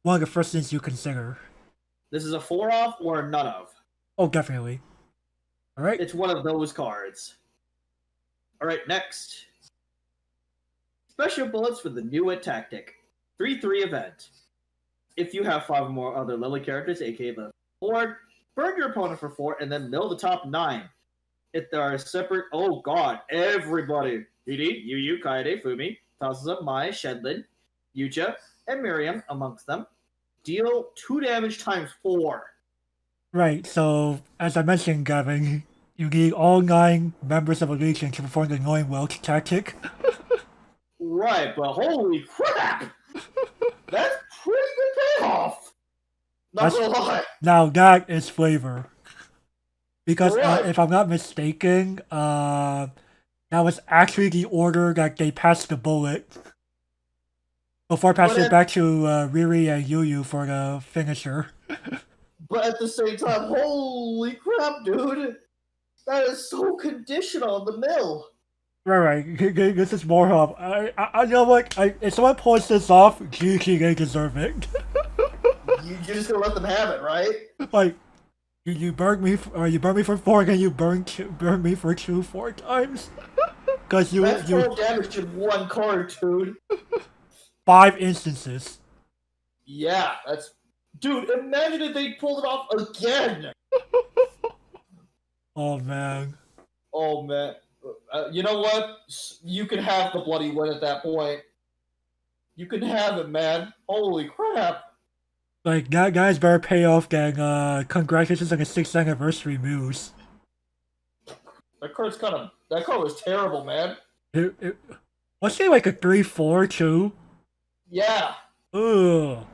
of the first things you consider. This is a 4-off or a none of. Oh, definitely. All right. It's one of those cards. All right, next. Special bullets for the new tactic. 3/3 event. If you have 5 or more other Lily characters, aka the board, burn your opponent for 4 and then mill the top 9. If there are separate, oh god, everybody. Riri, Yu, Kaede, Fumi, tosses up Mai, Shedlin, Yucha, and Miriam amongst them. Deal 2 damage times 4. Right, so as I mentioned, Gavin, you need all 9 members of a legion to perform the annoying Welch tactic. Right, but holy crap! That's pretty good payoff! Not gonna lie. Now that is flavor. Because Right. If I'm not mistaken, that was actually the order that they passed the bullet. Before passing it back to Riri and Yu for the finisher. But at the same time, holy crap, dude! That is so conditional on the mill. Right. This is more of I know what. If someone pulls this off, GG, they deserve it. You're just gonna let them have it, right? You burned me. You burned me for 4, and you burned me for 2 4 times. Cause That's 12 damage in 1 card, dude. 5 instances. Yeah, that's. Dude, imagine if they pulled it off again. Oh man. Oh man. You know what? You can have the bloody win at that point. You can have it, man. Holy crap. That guy's better pay off than congratulations on the 6th anniversary moves. That card was terrible, man. Was it like a 3/4 too? Yeah. Ugh.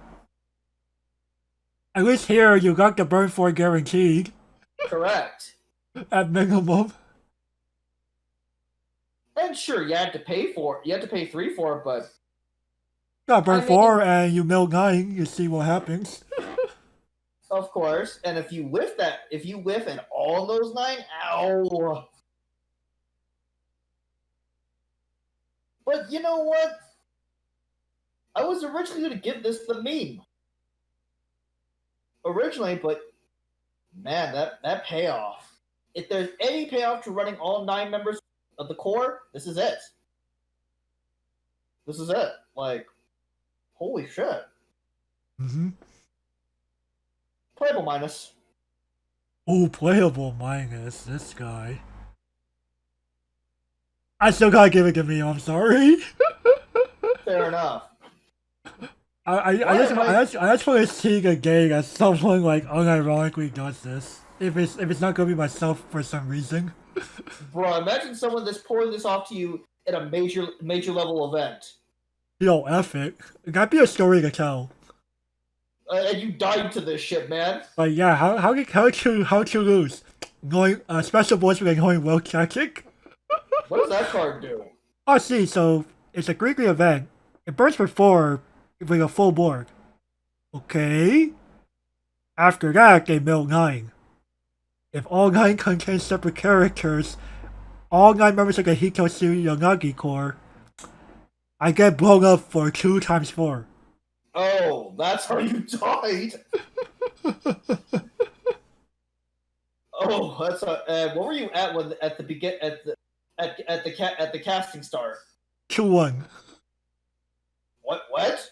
At least here you got the burn 4 guaranteed. Correct. At minimum. And sure, you had to pay 3 for it, but Got burn 4 and you mill 9, you see what happens. of course. And if you whiff and all those 9, ow. But you know what? I was originally going to give this the meme. Originally, but man, that payoff. If there's any payoff to running all 9 members of the core, this is it. This is it. Holy shit. Mm-hmm. Playable minus. Ooh, playable minus, this guy. I still gotta give it to me, I'm sorry. Fair enough. I just want to see the game as someone unironically does this. If it's not gonna be myself for some reason. Bro, imagine someone that's pouring this off to you at a major level event. Yo, F it. It gotta be a story to tell. And you died to this shit, man. But yeah, how to lose? Going special boys for going well tactic. What does that card do? Oh, see, so it's a weekly event. It burns for 4 with a full board. Okay. After that, they mill 9. If all 9 contain separate characters, all 9 members of the Hitotsu Yanagi Corps, I get blown up for 2 times 4. Oh, that's how you died. Oh, that's what were you at when at the begin at the casting start? 2-1. What?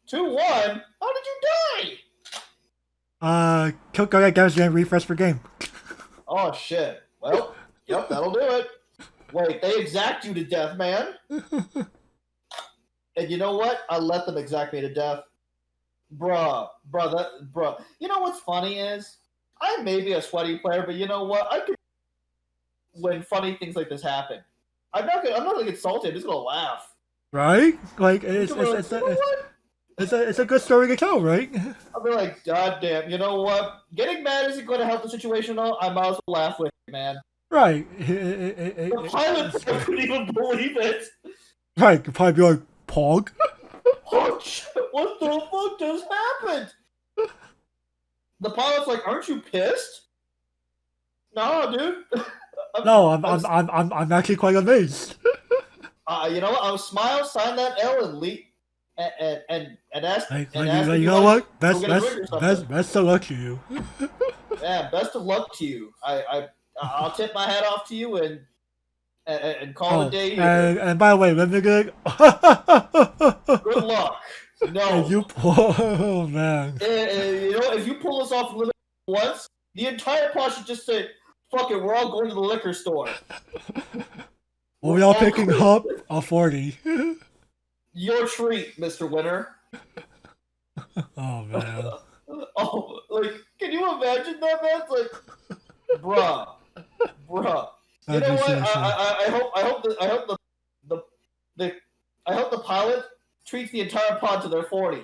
2-1? How did you die? Took out that damage and refresh per game. Oh shit. Well, yep, that'll do it. Wait, they exact you to death, man. And you know what? I let them exact me to death. Bruh. You know what's funny is, I may be a sweaty player, but you know what? I could when funny things like this happen. I'm not gonna get salty, I'm just gonna laugh. Right? Like, it's a good story to tell, right? I'll be like, God damn, you know what? Getting mad isn't going to help the situation, though. I might as well laugh with you, man. Right. The pilot couldn't even believe it. Right, could probably be like, Pog? Oh, shit, what the fuck just happened? The pilot's like, aren't you pissed? No, dude. I'm actually quite amazed. You know what? I'll smile, sign that L, and leave. And ask. You know what? Best of luck to you. Yeah, best of luck to you. I'll tip my hat off to you and call it a day. And by the way, let me get. Good luck. No. Oh man. You know, if you pull this off once, the entire plot should just say, "Fuck it, we're all going to the liquor store." We're all picking up a 40. Your treat, Mr. Winner. Oh man. Oh, like, can you imagine that, man? It's like, bruh. You know what? I hope the pilot treats the entire pod to their 40.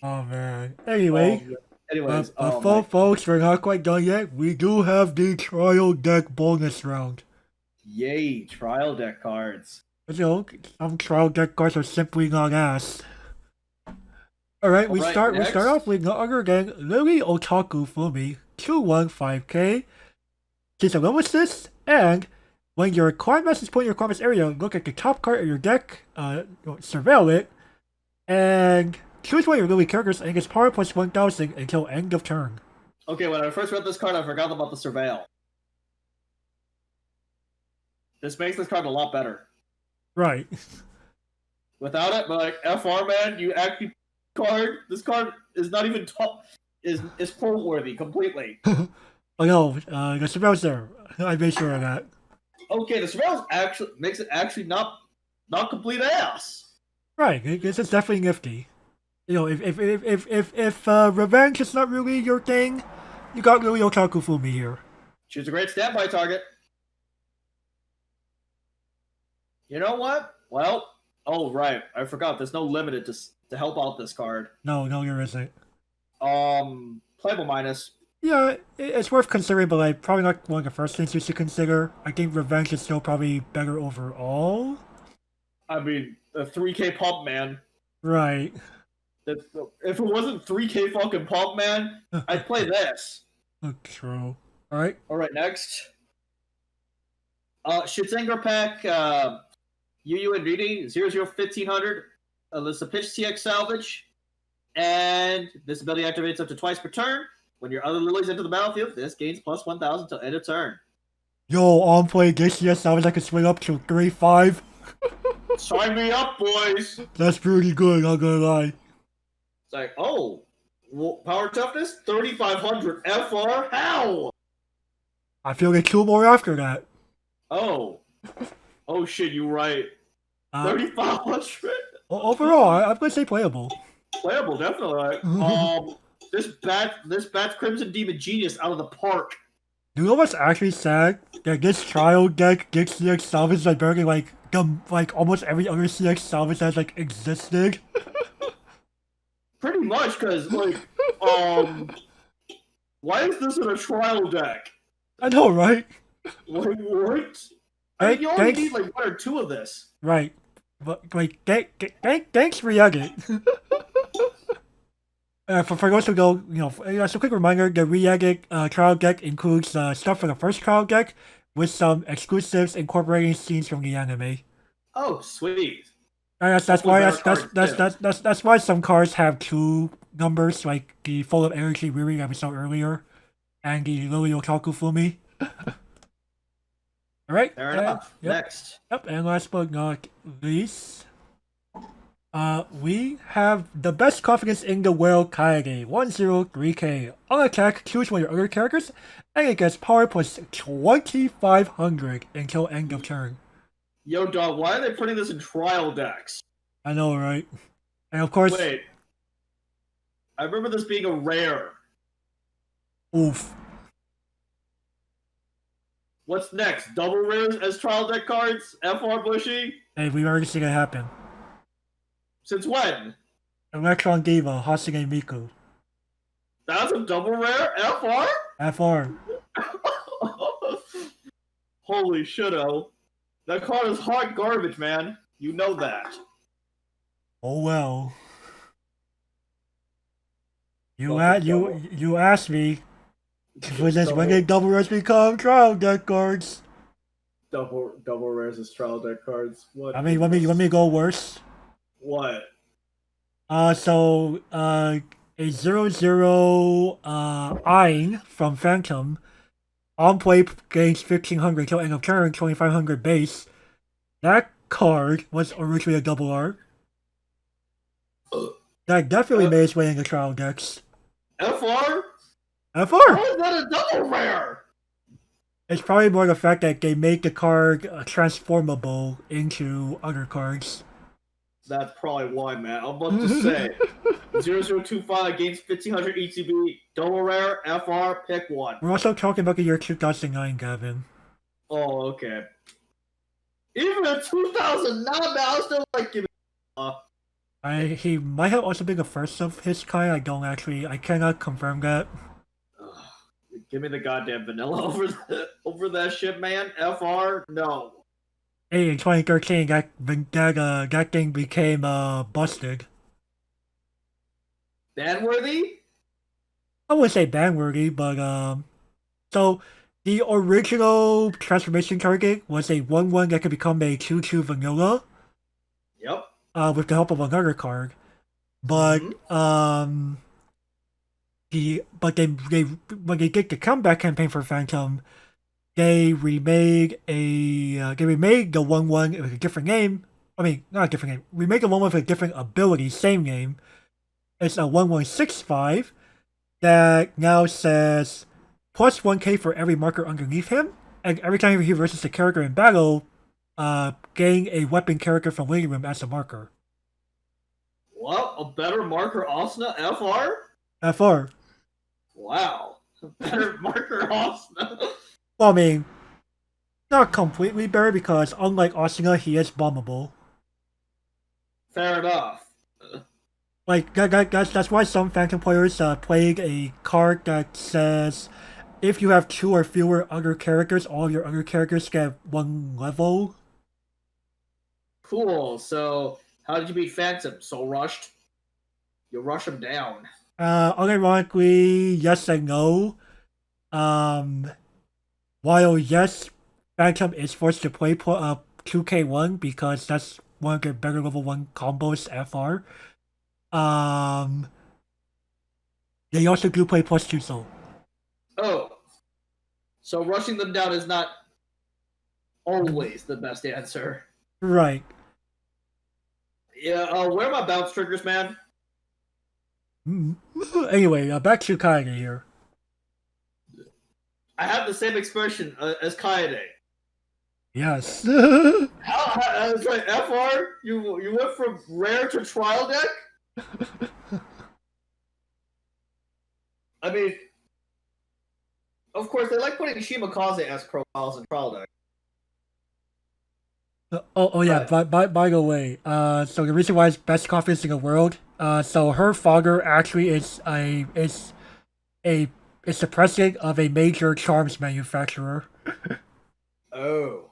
Oh man. Anyway. Anyways, folks, we're not quite done yet. We do have the trial deck bonus round. Yay, trial deck cards. You know, some trial deck cards are simply not asked. Alright, we start off with no other than Riri Otaku Fumi 215K. She's a level assist, and when your card message point in your combat area, look at the top card of your deck, surveil it, and choose one of your Riri characters and it gets power plus 1000 until end of turn. Okay, when I first read this card, I forgot about the surveil. This makes this card a lot better. Right. Without it, but like FR man, you actually this card is not even top is quote worthy completely. Oh no, the surveil's there. I made sure of that. Okay, the surveil actually makes it actually not complete ass. Right, this is definitely nifty. You know, if revenge is not really your thing, you got Riri Otaku Fumi here. She's a great standby target. You know what? Well, oh right, I forgot. There's no limited to help out this card. No, there isn't. Playable minus. Yeah, it's worth considering, but like probably not one of the first things you should consider. I think revenge is still probably better overall. I mean, a 3K pump man. Right. If it wasn't 3K fucking pump man, I'd play this. True. All right, next. Shitzinger pack. Yu and Riri 001500. Alyssa Pitch CX Salvage. And this ability activates up to twice per turn. When your other lilies enter the battlefield, this gains plus 1000 till end of turn. Yo, on play this CX Salvage, I can swing up to 3-5. Sign me up, boys! That's pretty good, not gonna lie. It's like, oh, well, power toughness 3500 FR. How? I feel like 2 more after that. Oh shit, you right. 3500. Overall, I'm gonna say playable. Playable, definitely. This Bat's Crimson Demon Genius out of the park. You know what's actually sad? That this trial deck gets CX salvage like barely like almost every other CX salvage that's like existed. Pretty much, because why is this in a trial deck? I know, right? Like what? I mean, you only Thanks. need like 1 or 2 of this. Right. But like, thanks Reagit. For those who go, so quick reminder: the Reagit trial deck includes stuff for the first trial deck with some exclusives incorporating scenes from the anime. Oh, sweet. And that's Hopefully why better cards, too. that's why some cards have 2 numbers, like the Full of Energy Riri that we saw earlier, and the Lily Otaku Fumi. All right. Fair enough. Yep. Next. Yep. And last but not least, we have the best confidence in the world Kaede 103K. On attack, choose one of your other characters, and it gets power plus 2500 until end of turn. Yo, dog, why are they putting this in trial decks? I know, right? And of course, Wait. I remember this being a rare. oof. What's next? Double rares as trial deck cards? FR Bushy? Hey, we've already seen it happen. Since when? Electron Diva, Hasune Miku. That's a double rare? FR? FR. Holy shit-o. That card is hot garbage, man. You know that. Oh well. You Double. asked me when did double rares become trial deck cards? Double rares as trial deck cards. What? I mean, let me go worse. What? A 0/0 Ein from Phantom on play gains 1500 till end of turn, 2500 base. That card was originally a double R. That definitely made its way into trial decks. FR? FR! How is that a double rare? It's probably more the fact that they make the card transformable into other cards. That's probably why, man. I'm about to say 0025 gains 1500 ETB, double rare, FR, pick one. We're also talking about the year 2009, Gavin. Oh, okay. Even in 2009, man, I was still like, give me. He might have also been the first of his kind. I cannot confirm that. Give me the goddamn vanilla over that shit, man. FR, no. Hey, in 2013, that thing became busted. Banworthy? I wouldn't say banworthy, but so the original transformation target was a 1/1 that could become a 2/2 vanilla. Yep. With the help of another card, but they when they did the comeback campaign for Phantom, they remade the 1/1 with a different name. I mean, not a different name. Remade the one with a different ability, same name. It's a 1165 that now says plus 1k for every marker underneath him, and every time he versus a character in battle, gain a weapon character from waiting room as a marker. Well, a better marker Asuna FR? FR. Wow. A better marker Asuna. Well, I mean, not completely better because unlike Asuna, he is bombable. Fair enough. Like that's why some Phantom players played a card that says if you have 2 or fewer other characters, all your other characters get 1 level. Cool. So, how did you beat Phantom? So rushed? You rush him down. Unironically, yes and no. While yes, Phantom is forced to play 2k1 because that's one of their better level 1 combos FR. They also do play plus 2 soul. Oh. So rushing them down is not always the best answer. Right. Yeah, where are my bounce triggers, man? Anyway, back to Kaede here. I have the same expression as Kaede. Yes. How it's like FR? You went from rare to trial deck? I mean, Of course, they like putting Shimakaze as profiles in trial deck. Oh yeah. But By the way, so the reason why it's best coffees in the world, so her father actually is a it's the president of a major charms manufacturer. oh.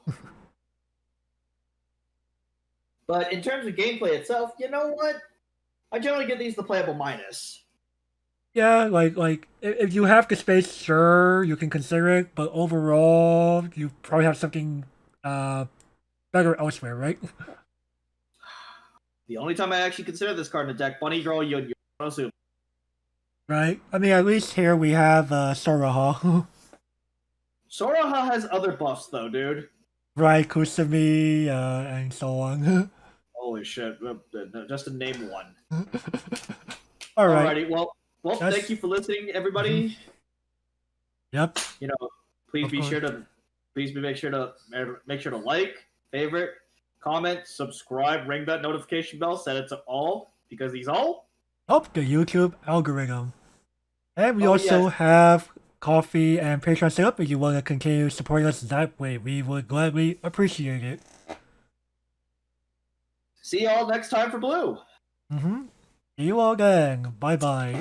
But in terms of gameplay itself, you know what? I generally give these the playable minus. Yeah, if you have the space, sure, you can consider it, but overall, you probably have something better elsewhere, right? The only time I actually consider this card in the deck, Bunny Girl Yonosuke. Right? I mean, at least here we have Soraha. Soraha has other buffs though, dude. Right, Kusumi, and so on. Holy shit! Just to name one. Alright. Alrighty, well, thank you for listening, everybody. Mhm. Yep. You know, please Of be course. sure to make sure to like, favorite, comment, subscribe, ring that notification bell, set it to all because these all. Help the YouTube algorithm. And we Oh, also yes. have coffee and Patreon set up if you want to continue supporting us that way. We would gladly appreciate it. See y'all next time for Blue. See you all then. Bye bye.